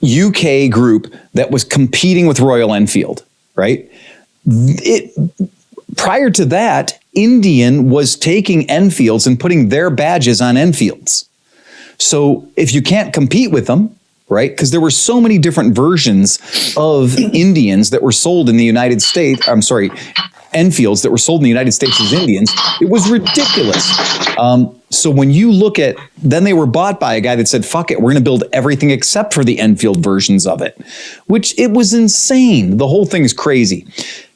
UK group that was competing with Royal Enfield, right? Prior to that, Indian was taking Enfields and putting their badges on Enfields. So if you can't compete with them, right? Because there were so many different versions of Indians that were sold in the United States. Enfields that were sold in the United States as Indians. It was ridiculous. So when you look at, then they were bought by a guy that said, fuck it, we're going to build everything except for the Enfield versions of it, which it was insane. The whole thing is crazy.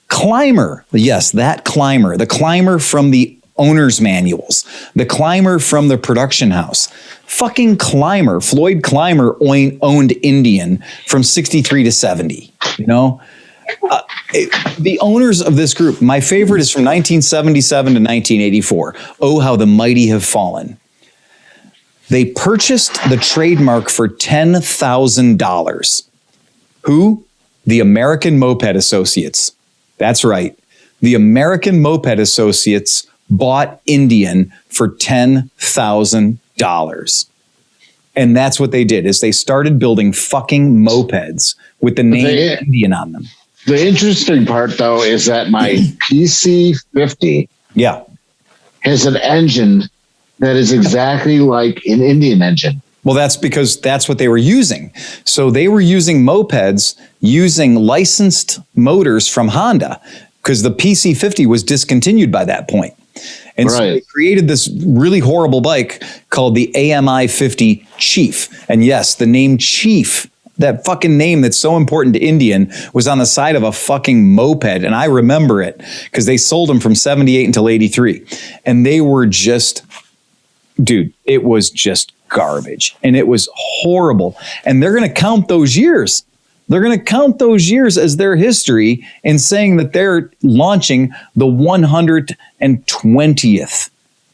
Climber. Yes, that Climber, the Climber from the owner's manuals, the Climber from the production house, fucking Climber, Floyd Climber owned Indian from 63 to 70, the owners of this group, my favorite is from 1977 to 1984. Oh, how the mighty have fallen. They purchased the trademark for $10,000. Who? The American Moped Associates. That's right. The American Moped Associates bought Indian for $10,000. And that's what they did, is they started building fucking mopeds with the name Indian on them. The interesting part, though, is that my PC50 has an engine that is exactly like an Indian engine. Well, that's because that's what they were using. So they were using mopeds using licensed motors from Honda, because the PC50 was discontinued by that point. And so they created this really horrible bike called the AMI 50 Chief. And yes, the name Chief, that fucking name that's so important to Indian, was on the side of a fucking moped. And I remember it because they sold them from 78 until 83. And they were just, dude, it was just garbage. And it was horrible. And they're going to count those years. They're going to count those years as their history in saying that they're launching the 120th.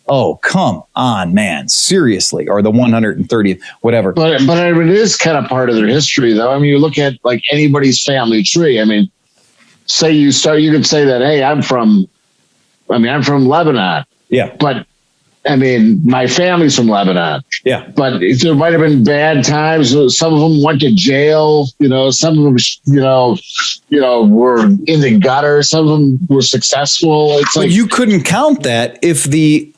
Oh, come on, man. Seriously. Or the 130th, whatever. But I mean, it is kind of part of their history, though. I mean, you look at like anybody's family tree. I mean, you could say that, hey, I'm from Lebanon. Yeah. But I mean, my family's from Lebanon. Yeah. But there might have been bad times. Some of them went to jail. Some of them, were in the gutter. Some of them were successful. It's but you couldn't count that if the,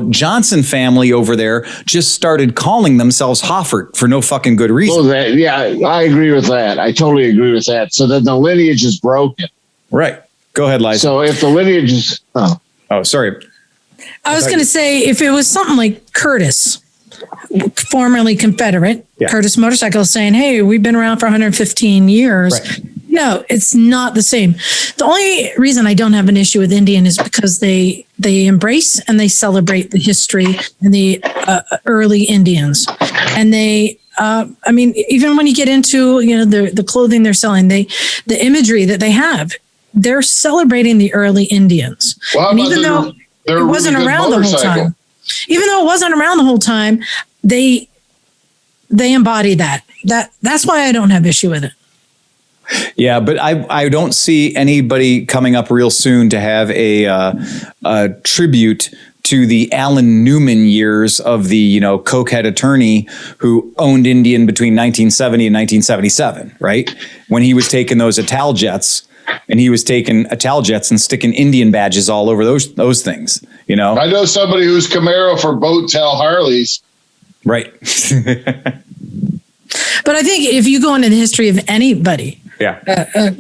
Johnson family over there just started calling themselves Hoffert for no fucking good reason. Well, I agree with that. I totally agree with that. So then the lineage is broken. Right. Go ahead, Liza. So if the lineage is... Oh, sorry. I was going to say, if it was something like Curtis, formerly Confederate, Curtis Motorcycles saying, hey, we've been around for 115 years. Right. No, it's not the same. The only reason I don't have an issue with Indian is because they embrace and they celebrate the history and the early Indians. And they, even when you get into, the clothing they're selling, the imagery that they have, they're celebrating the early Indians. Well, and even though it wasn't around the whole time, they embody that. That's why I don't have issue with it. Yeah, but I don't see anybody coming up real soon to have a tribute to the Alan Newman years of the, cokehead attorney who owned Indian between 1970 and 1977, right? When he was taking those Italjets, and he was taking Italjets and sticking Indian badges all over those things, I know somebody who's Camaro for Boat Tail Harleys. Right. But I think if you go into the history of anybody, Yeah.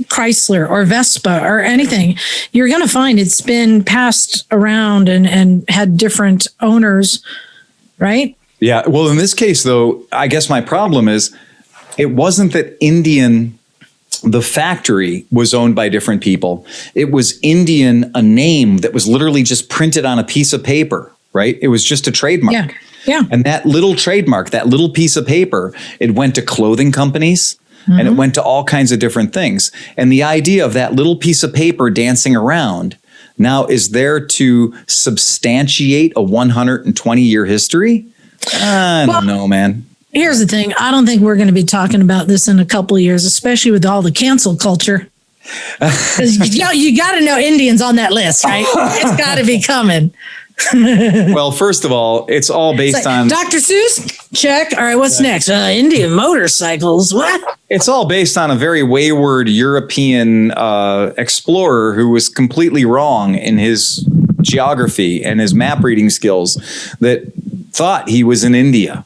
Chrysler or Vespa or anything, you're going to find it's been passed around and had different owners, right? Yeah. Well, in this case, though, I guess my problem is it wasn't that Indian, the factory was owned by different people. It was Indian, a name that was literally just printed on a piece of paper, right? It was just a trademark. Yeah. Yeah. And that little trademark, that little piece of paper, it went to clothing companies. And it went to all kinds of different things. And the idea of that little piece of paper dancing around now is there to substantiate a 120-year histoy? I don't know, man. Here's the thing. I don't think we're going to be talking about this in a couple of years, especially with all the cancel culture. Because you got to know Indians on that list, right? It's got to be coming. Well, first of all, it's all based on Dr. Seuss. Check. All right, what's next? Indian motorcycles. What? It's all based on a very wayward European explorer who was completely wrong in his geography and his map reading skills that thought he was in India.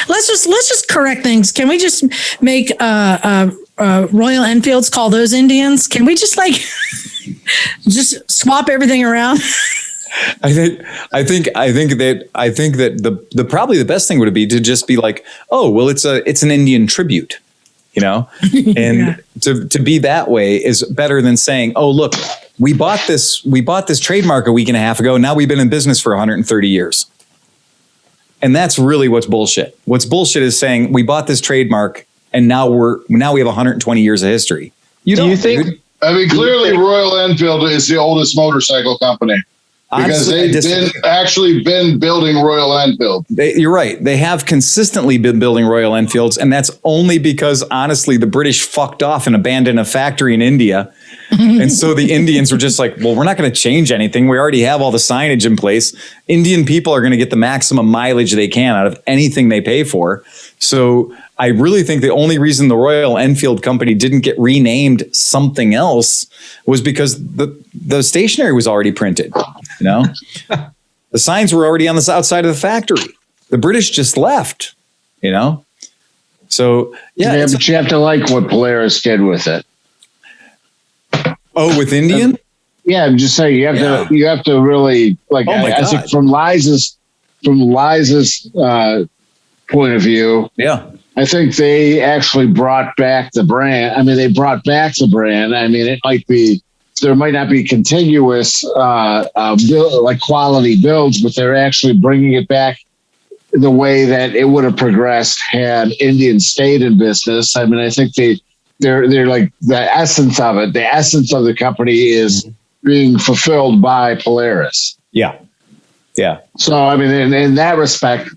Let's just correct things. Can we just make Royal Enfields call those Indians? Can we just just swap everything around? I think that the probably the best thing would be to just be like, oh, well, it's an Indian tribute, and Yeah. to be that way is better than saying, oh, look, we bought this trademark a week and a half ago. Now we've been in business for 130 years. And that's really what's bullshit. What's bullshit is saying we bought this trademark and now we have 120 years of history. Do you think? Dude. I mean, clearly Royal Enfield is the oldest motorcycle company. Because they've been building Royal Enfield. You're right. They have consistently been building Royal Enfields. And that's only because, honestly, the British fucked off and abandoned a factory in India. And so the Indians were just like, well, we're not going to change anything. We already have all the signage in place. Indian people are going to get the maximum mileage they can out of anything they pay for. So I really think the only reason the Royal Enfield company didn't get renamed something else was because the stationery was already printed. The signs were already on the outside of the factory. The British just left, So yeah, but you have to like what Polaris did with it. Oh, with Indian? Yeah, I'm just saying you have to really like. I think from Liza's point of view. Yeah. I think they actually brought back the brand. I mean, they brought back the brand. I mean, there might not be continuous like quality builds, but they're actually bringing it back the way that it would have progressed had Indian stayed in business. I mean, I think they're like the essence of it. The essence of the company is being fulfilled by Polaris. Yeah. Yeah. So, I mean, in that respect,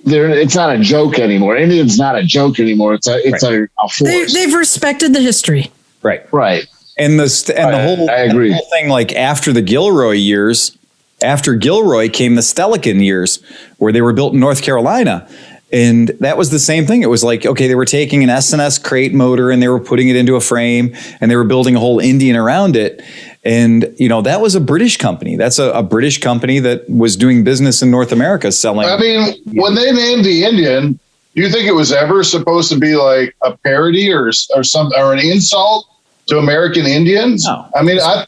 it's not a joke anymore. Indian's not a joke anymore. It's a force. They've respected the history. Right. Right. And I agree. The whole thing, like after the Gilroy years, after Gilroy came the Stelican years where they were built in North Carolina. And that was the same thing. It was like, okay, they were taking an S&S crate motor and they were putting it into a frame and they were building a whole Indian around it. And, that was a British company. That's a British company that was doing business in North America selling. I mean, when they named the Indian, do you think it was ever supposed to be like a parody or an insult to American Indians? No. I mean, I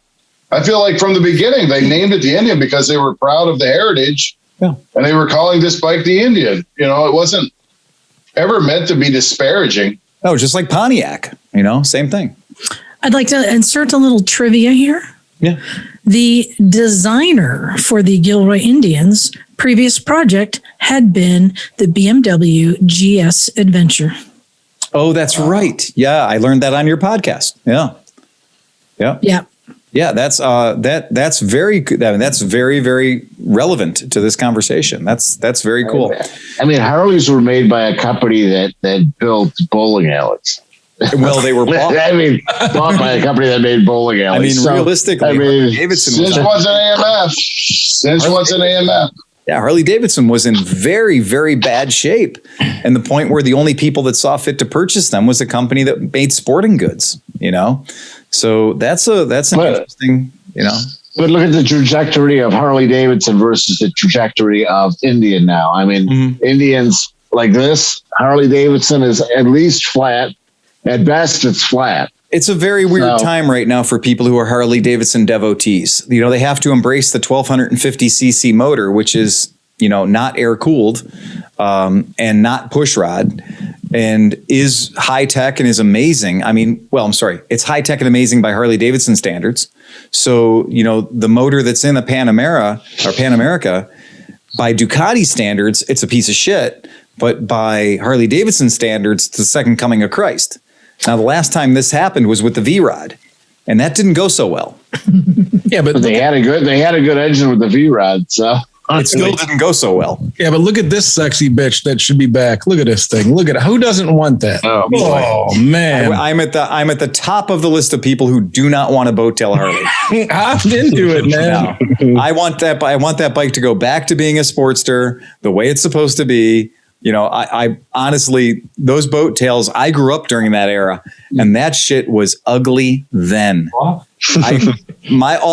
feel like from the beginning, they named it the Indian because they were proud of the heritage. Yeah. And they were calling this bike the Indian. It wasn't ever meant to be disparaging. No, just like Pontiac, same thing. I'd like to insert a little trivia here. Yeah. The designer for the Gilroy Indians' previous project had been the BMW GS Adventure. Oh, that's right. Yeah, I learned that on your podcast. Yeah. Yeah. Yeah. Yeah, that's very good. I mean, that's very, very relevant to this conversation. That's very cool. I mean, Harleys were made by a company that built bowling alleys. Well, they were bought. Bought by a company that made bowling alleys. I mean, realistically, Davidson Cinch was an AMF. Cinch was an AMF. Yeah, Harley Davidson was in very, very bad shape. And the point where the only people that saw fit to purchase them was a company that made sporting goods, you know? So that's an interesting, you know. But look at the trajectory of Harley Davidson versus the trajectory of Indian now. I mean, Indians like this, Harley Davidson is at least flat. At best, it's flat. It's a very weird time right now for people who are Harley Davidson devotees. You know, they have to embrace the 1250cc motor, which is, you know, not air cooled and not push rod, and is high tech and is amazing. I mean, well, I'm sorry, it's high tech and amazing by Harley Davidson standards. So, you know, the motor that's in the Pan America by Ducati standards, it's a piece of shit. But by Harley Davidson standards, it's the second coming of Christ. Now, the last time this happened was with the V-Rod, and that didn't go so well. Yeah, but they had a good engine with the V-Rod, so it still didn't go so well. Yeah, but look at this sexy bitch that should be back. Look at this thing. Look at it. Who doesn't want that? Oh man, I'm at the top of the list of people who do not want a boat tail Harley. I'm into it, man. No. I want that bike to go back to being a Sportster the way it's supposed to be. You know, I honestly, those boat tails, I grew up during that era, and that shit was ugly then. All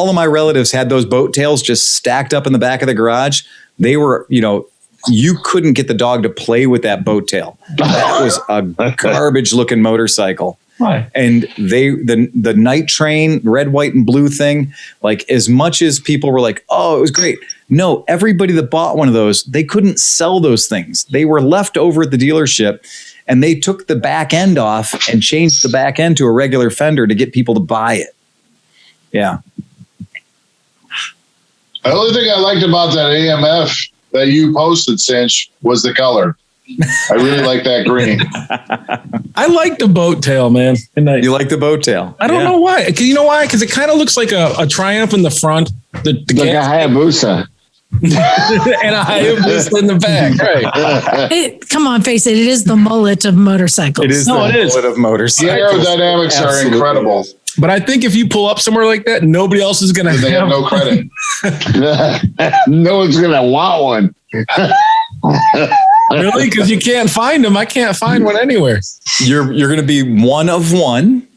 of my relatives had those boat tails just stacked up in the back of the garage. They were, you know, you couldn't get the dog to play with that boat tail. That was a garbage looking motorcycle. Why? And the night train, red, white, and blue thing, like as much as people were like, oh, it was great. No, everybody that bought one of those, they couldn't sell those things. They were left over at the dealership, and they took the back end off and changed the back end to a regular fender to get people to buy it. Yeah. The only thing I liked about that AMF that you posted, Cinch, was the color. I really like that green. I like the boat tail, man. You like the boat tail? I don't know why. You know why? Because it kind of looks like a Triumph in the front. Like a Hayabusa. And a Hayabusa in the back. Right. Come on, face it. It is the mullet of motorcycles. It is the mullet of motorcycles. The aerodynamics are incredible. But I think if you pull up somewhere like that, nobody else is going to They have no credit. No one's going to want one. Really? Because you can't find them. I can't find one anywhere. You're going to be one of one.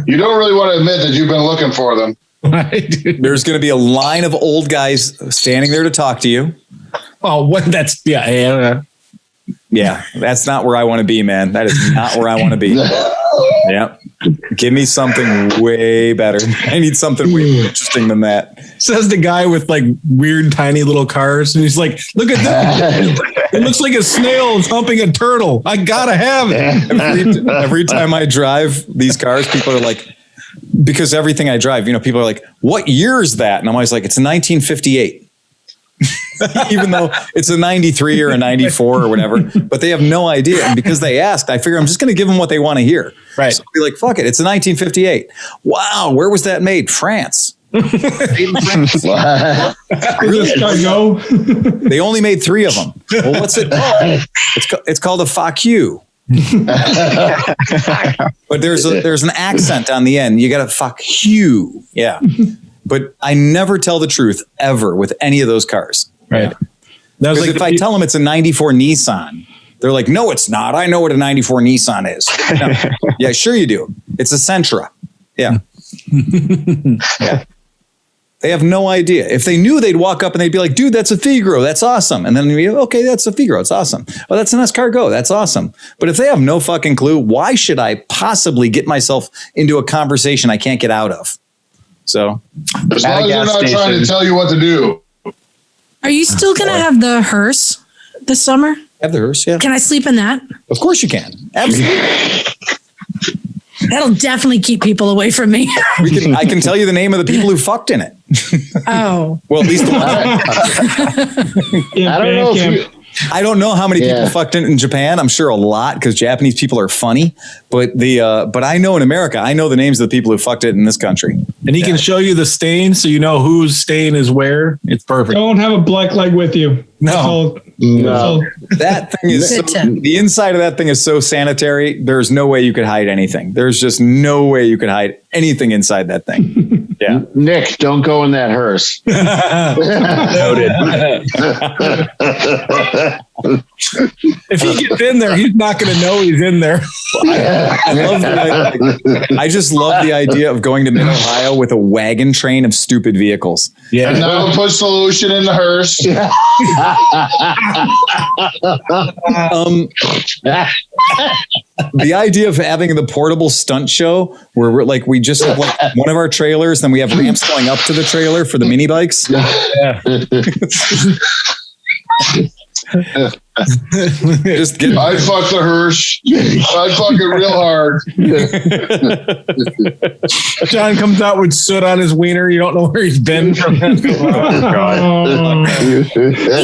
You don't really want to admit that you've been looking for them. Right. There's going to be a line of old guys standing there to talk to you. Oh, what? That's yeah. That's not where I want to be, man. That is not where I want to be. Yeah. Give me something way better. I need something way more interesting than that. Says the guy with like weird tiny little cars. And he's like, look at this. It looks like a snail is humping a turtle. I gotta have it. Every time I drive these cars, people are like, because everything I drive, you know, people are like, what year is that? And I'm always like, it's a 1958. Even though it's a 93 or a 94 or whatever, but they have no idea. And because they asked, I figure I'm just going to give them what they want to hear. Right. So I'll be like, fuck it. It's a 1958. Wow. Where was that made? France. Made in France. They only made 3 of them. Well, what's it called? It's called a fuck you. But there's an accent on the end. You got to fuck you. Yeah. But I never tell the truth ever with any of those cars. Right. Because like if I tell them it's a 94 Nissan, they're like, no, it's not. I know what a 94 Nissan is. No. Yeah, sure you do. It's a Sentra. Yeah. Yeah. They have no idea. If they knew, they'd walk up and they'd be like, dude, that's a Figaro. That's awesome. And then they'd be, okay, that's a Figaro. It's awesome. Oh, that's an Escargot. That's awesome. But if they have no fucking clue, why should I possibly get myself into a conversation I can't get out of? So as long as they're not trying to tell you what to do. Are you still going to have the hearse this summer? Have the hearse, yeah. Can I sleep in that? Of course you can. Absolutely. That'll definitely keep people away from me. I can tell you the name of the people who fucked in it. Oh. Well, at least the one. I don't know if I don't know how many people fucked it in Japan. I'm sure a lot because Japanese people are funny. But but I know in America, I know the names of the people who fucked it in this country. And he can show you the stain so you know whose stain is where. It's perfect. Don't have a black leg with you. No. That thing is the inside of that thing is so sanitary. There's no way you could hide anything. There's just no way you could hide anything inside that thing. Yeah. Nick, don't go in that hearse. If he gets in there, he's not going to know he's in there. I just love the idea of going to Mid-Ohio with a wagon train of stupid vehicles. Yeah. And now we'll put solution in the hearse. The idea of having the portable stunt show where we just have like one of our trailers, then we have ramps going up to the trailer for the mini bikes. Just get. I'd fuck the hearse. I'd fuck it real hard. John comes out with soot on his wiener. You don't know where he's been. You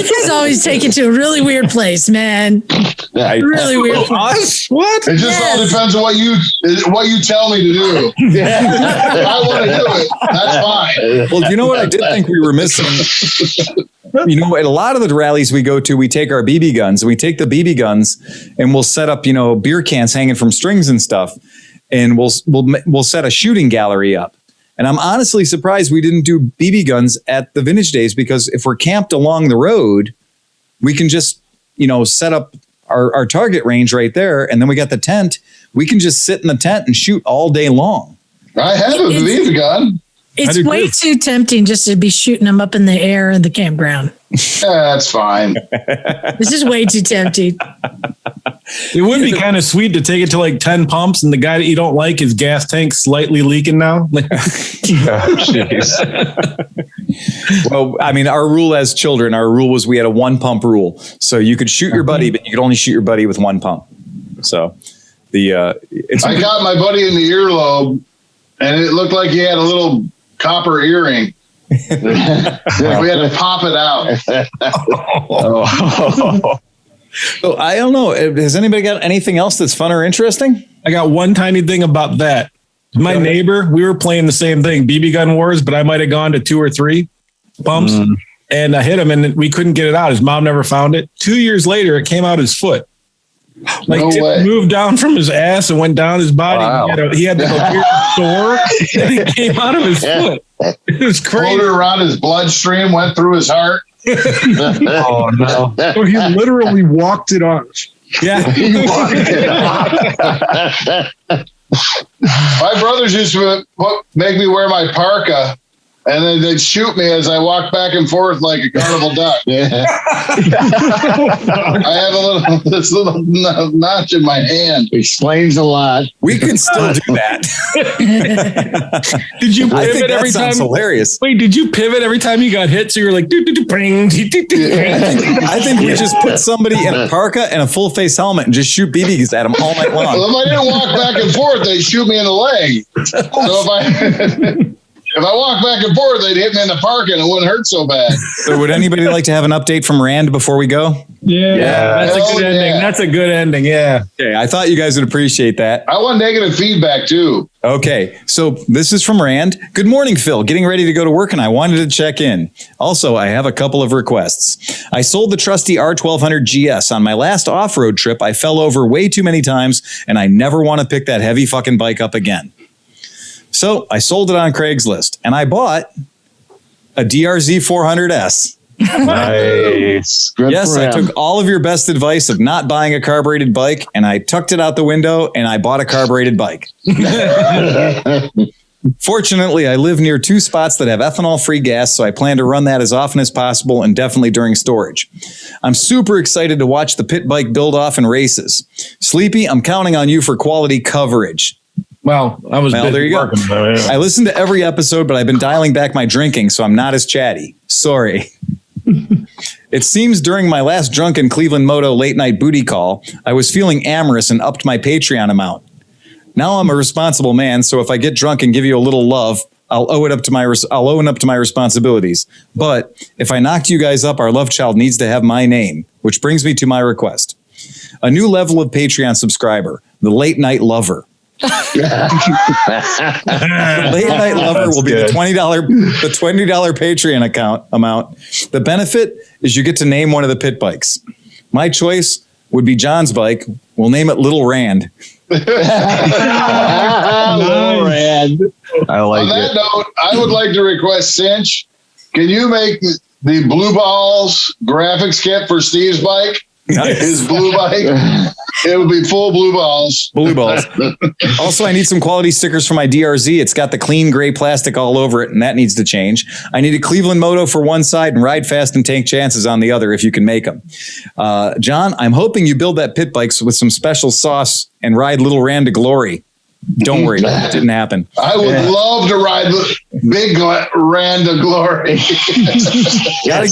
guys always take it to a really weird place, man. Really weird place. What? It just all depends on what you tell me to do. If I want to do it, that's fine. Well, you know what I did think we were missing? You know, at a lot of the rallies we go to, we take our BB guns and we take the BB guns and we'll set up, beer cans hanging from strings and stuff. And we'll set a shooting gallery up. And I'm honestly surprised we didn't do BB guns at the Vintage Days, because if we're camped along the road, we can just, set up our target range right there. And then we got the tent. We can just sit in the tent and shoot all day long. I have a BB gun. It's way too tempting just to be shooting them up in the air in the campground. That's fine. This is way too tempting. It would be kind of sweet to take it to like 10 pumps and the guy that you don't like, his gas tank slightly leaking now. Well, I mean, our rule as children, was we had a 1 pump rule. So you could shoot your buddy, but you could only shoot your buddy with 1 pump. So I got my buddy in the earlobe and it looked like he had a little copper earring. We had to pop it out. So I don't know. Has anybody got anything else that's fun or interesting? I got one tiny thing about that. My neighbor, we were playing the same thing, BB gun wars, but I might have gone to 2 or 3 pumps and I hit him and we couldn't get it out. His mom never found it. 2 years later, it came out his foot. Like it moved down from his ass and went down his body. Wow. He had the weird sore and it came out of his foot. It was crazy. Floated around his bloodstream, went through his heart. Oh no! So he literally walked it off. Yeah. He walked it off. My brothers used to make me wear my parka. And then they'd shoot me as I walked back and forth like a carnival duck. I have this little notch in my hand. Explains a lot. We could still do that. Did you pivot every time? Hilarious. Wait, did you pivot every time you got hit? So you're like, I think we just put somebody in a parka and a full face helmet and just shoot BBs at them all night long. Well, if I didn't walk back and forth, they'd shoot me in the leg. So if I walk back and forth, they'd hit me in the park and it wouldn't hurt so bad. So would anybody like to have an update from Rand before we go? Yeah. That's a good ending. That's a good ending. Yeah. Okay. I thought you guys would appreciate that. I want negative feedback too. Okay. So this is from Rand. Good morning, Phil. Getting ready to go to work and I wanted to check in. Also, I have a couple of requests. I sold the trusty R1200 GS. On my last off-road trip, I fell over way too many times and I never want to pick that heavy fucking bike up again. So I sold it on Craigslist and I bought a DRZ 400S. Nice. Yes, I took all of your best advice of not buying a carbureted bike and I tucked it out the window and I bought a carbureted bike. Fortunately, I live near 2 spots that have ethanol-free gas, so I plan to run that as often as possible and definitely during storage. I'm super excited to watch the pit bike build off in races. Sleepy, I'm counting on you for quality coverage. Well, there you go. I listened to every episode, but I've been dialing back my drinking, so I'm not as chatty. Sorry. It seems during my last drunken Clevelandmoto late night booty call, I was feeling amorous and upped my Patreon amount. Now I'm a responsible man, so if I get drunk and give you a little love, I'll own up to my responsibilities. But if I knocked you guys up, our love child needs to have my name. which brings me to my request. A new level of Patreon subscriber, the Late Night Lover. The Late Night Lover will be the $20 Patreon amount. The benefit is you get to name one of the pit bikes. My choice would be John's bike. We'll name it Little Rand. Little Rand. I like On that it. note, I would like to request Cinch. Can you make the Blue Balls graphics kit for Steve's bike? Nice. His blue bike. It would be full blue balls. Blue balls. Also, I need some quality stickers for my DRZ. It's got the clean gray plastic all over it, and that needs to change. I need a Clevelandmoto for one side and Ride Fast and Tank Chances on the other if you can make them. John, I'm hoping you build that pit bikes with some special sauce and ride Little Rand to glory. Don't worry, it didn't happen. I would love to ride Big Rand to glory. Gotta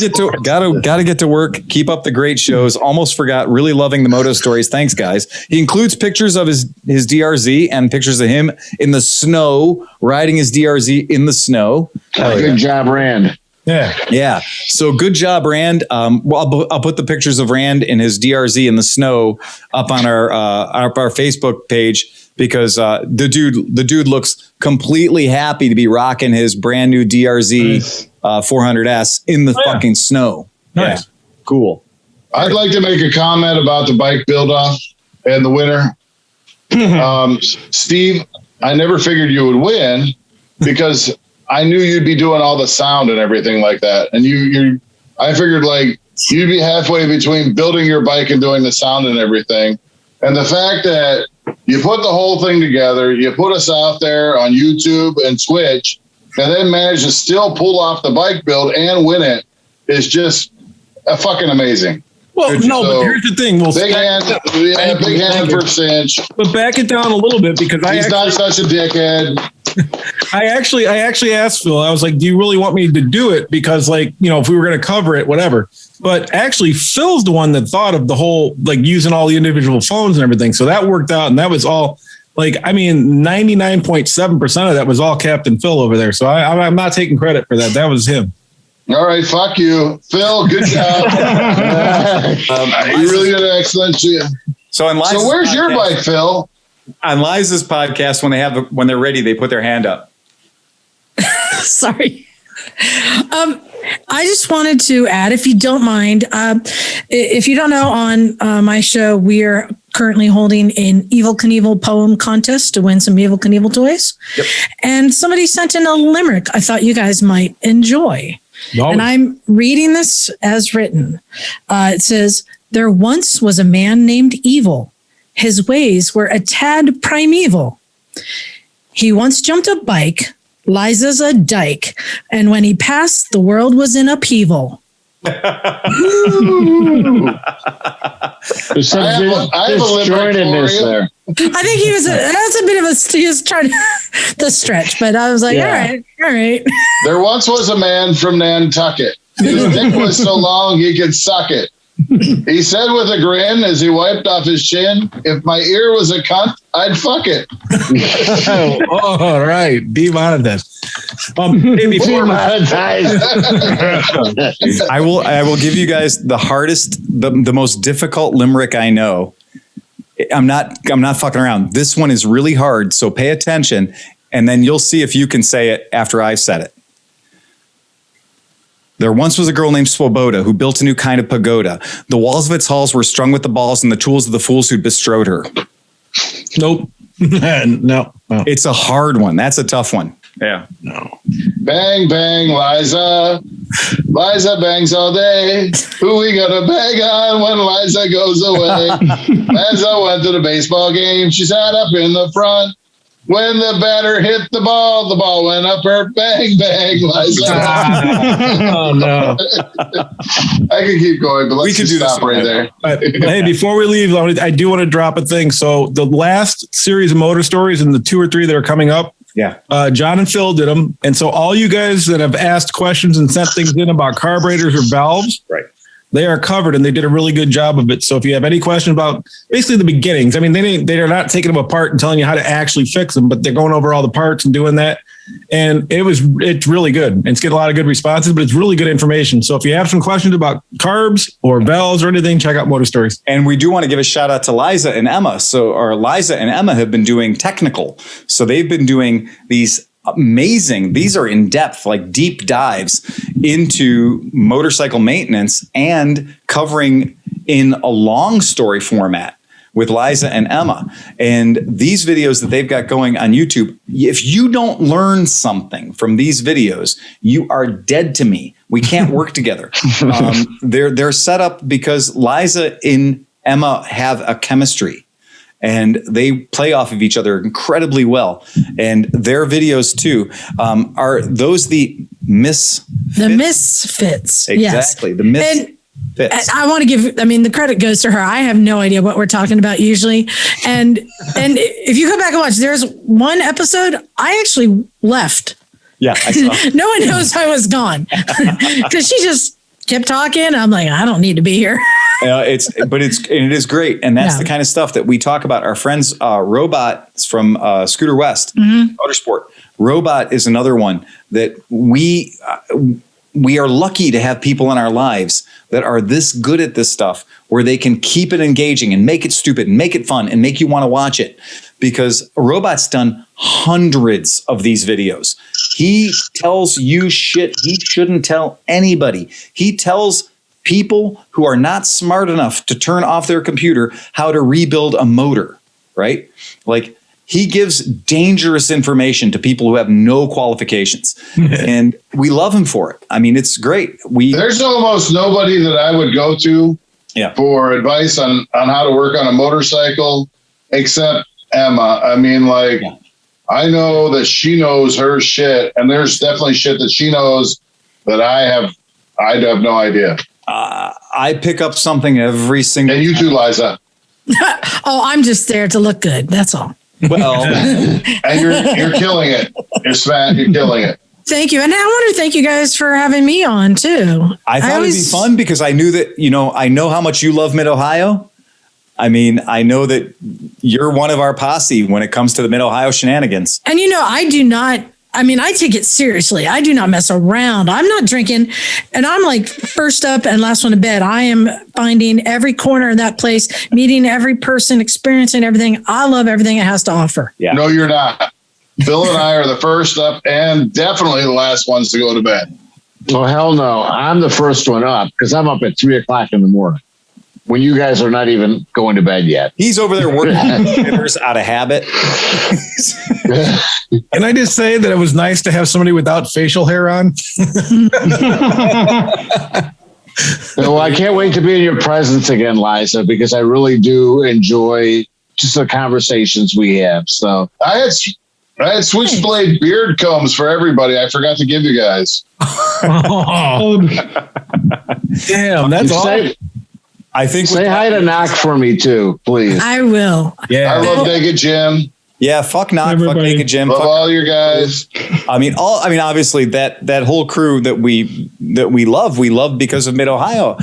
get to work. Keep up the great shows. Almost forgot. Really loving the moto stories. Thanks, guys. He includes pictures of his DRZ and pictures of him in the snow, riding his DRZ in the snow. Good job, Rand. Yeah. So good job, Rand. I'll put the pictures of Rand and his DRZ in the snow up on our Facebook page. Because the dude looks completely happy to be rocking his brand new DRZ 400S in the fucking snow. Nice. Yeah. Cool. I'd like to make a comment about the bike build-off and the winner. Steve, I never figured you would win because I knew you'd be doing all the sound and everything like that. And I figured like you'd be halfway between building your bike and doing the sound and everything. And the fact that you put the whole thing together, you put us out there on YouTube and Twitch, and then manage to still pull off the bike build and win it is just fucking amazing. Well, but here's the thing. Big hand for Cinch. But back it down a little bit because he's not such a dickhead. I actually asked Phil, I was like, do you really want me to do it? Because like, if we were going to cover it, whatever. But actually Phil's the one that thought of the whole, like using all the individual phones and everything. So that worked out. And that was all like, 99.7% of that was all Captain Phil over there. So I'm not taking credit for that. That was him. All right. Fuck you, Phil. Good job. You really did an excellent job. So where's your bike, Phil? On Liza's podcast, when they're ready, they put their hand up. Sorry. I just wanted to add, if you don't mind, if you don't know, on my show, we are currently holding an Evel Knievel poem contest to win some Evel Knievel toys. Yep. And somebody sent in a limerick I thought you guys might enjoy. No. And I'm reading this as written. It says, there once was a man named Evil. His ways were a tad primeval. He once jumped a bike. Liza's a dyke. And when he passed, the world was in upheaval. I have a limerick for you. There. I think that's a bit of he was trying to stretch, but I was like, all right. There once was a man from Nantucket. His dick was so long he could suck it. He said with a grin as he wiped off his chin, if my ear was a cunt, I'd fuck it. All right. Demonetized. I will give you guys the hardest, the most difficult limerick I know. I'm not fucking around. This one is really hard. So pay attention and then you'll see if you can say it after I've said it. There once was a girl named Swoboda who built a new kind of pagoda. The walls of its halls were strung with the balls and the tools of the fools who'd bestrode her. Nope. No. It's a hard one. That's a tough one. Yeah. No. Bang, bang, Liza. Liza bangs all day. Who we gonna bang on when Liza goes away? Liza went to the baseball game. She sat up in the front. When the batter hit the ball went up her. Bang, bang, Liza. Oh, no. I could keep going, but let's just stop right there. Hey, before we leave, I do want to drop a thing. So the last series of motor stories and the 2 or 3 that are coming up, John and Phil did them. And so all you guys that have asked questions and sent things in about carburetors or valves, right? they are covered, and they did a really good job of it. So if you have any question about basically the beginnings, I mean, they're not taking them apart and telling you how to actually fix them, but they're going over all the parts and doing that. And it's really good. And it's getting a lot of good responses, but it's really good information. So if you have some questions about carbs or valves or anything, check out Moto Stories. And we do want to give a shout out to Liza and Emma. Liza and Emma have been doing technical. So they've been doing these amazing, these are in depth, like deep dives into motorcycle maintenance and covering in a long story format with Liza and Emma. And these videos that they've got going on YouTube, if you don't learn something from these videos, you are dead to me. We can't work together. They're set up because Liza and Emma have a chemistry, and they play off of each other incredibly well. And their videos too, are those the Misfits? The Misfits. Exactly. Yes. The Misfits. I want to give, the credit goes to her. I have no idea what we're talking about usually. And if you go back and watch, there's one episode I actually left. Yeah. I saw. No one knows I was gone because she just kept talking. I'm like, I don't need to be here. It is great. And that's the kind of stuff that we talk about. Our friends, Robot from Scooter West Motorsport. Robot is another one that we are lucky to have people in our lives that are this good at this stuff, where they can keep it engaging and make it stupid and make it fun and make you want to watch it, because Robot's done hundreds of these videos. He tells you shit he shouldn't tell anybody. He tells people who are not smart enough to turn off their computer how to rebuild a motor, right? Like, he gives dangerous information to people who have no qualifications, and we love him for it. I mean, it's great. There's almost nobody that I would go to for advice on how to work on a motorcycle except Emma. I mean, like, I know that she knows her shit, and there's definitely shit that she knows that I have no idea. I pick up something every single time. And you too, Liza. Oh, I'm just there to look good. That's all. Well, and you're killing it. You're killing it. Thank you. And I want to thank you guys for having me on too. I thought it'd be fun because I knew that, I know how much you love Mid-Ohio. I mean, I know that you're one of our posse when it comes to the Mid-Ohio shenanigans. And I take it seriously. I do not mess around. I'm not drinking, and I'm like first up and last one to bed. I am finding every corner of that place, meeting every person, experiencing everything. I love everything it has to offer. Yeah. No, you're not. Bill and I are the first up and definitely the last ones to go to bed. Well, hell no. I'm the first one up because I'm up at 3:00 in the morning when you guys are not even going to bed yet. He's over there working out of habit. Can I just say that it was nice to have somebody without facial hair on? Well, I can't wait to be in your presence again, Liza, because I really do enjoy just the conversations we have. So I had switchblade beard combs for everybody. I forgot to give you guys. Damn, that's awesome. I think say hi to Knock for me too, please. I will. Yeah, I love Naked Jim. Yeah, fuck Knock, fuck Naked Jim, love all your guys. Obviously that whole crew that we love because of Mid-Ohio.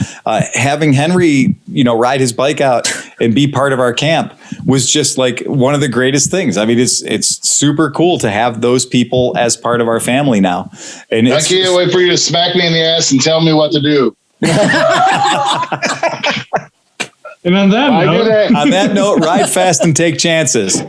Having Henry, ride his bike out and be part of our camp was just like one of the greatest things. I mean, it's super cool to have those people as part of our family now. And I can't wait for you to smack me in the ass and tell me what to do. And on that note, ride fast and take chances.